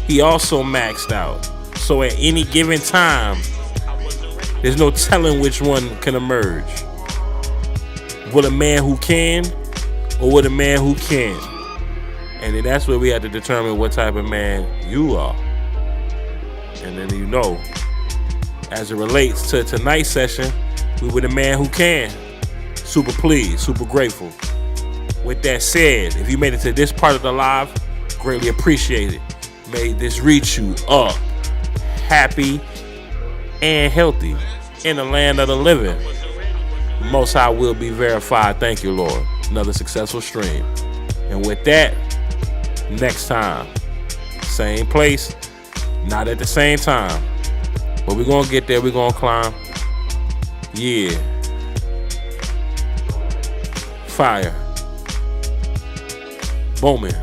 he also maxed out. So at any given time, there's no telling which one can emerge. Will a man who can, or will a man who can't? And then that's where we have to determine what type of man you are. And then you know, as it relates to tonight's session, we were the man who can. Super pleased, super grateful. With that said, if you made it to this part of the live, greatly appreciate it. May this reach you up, happy and healthy in the land of the living. Most High will be verified. Thank you, Lord. Another successful stream. And with that, next time, same place, not at the same time, but we're gonna get there. We're gonna climb. Yeah. Fire. Bowman.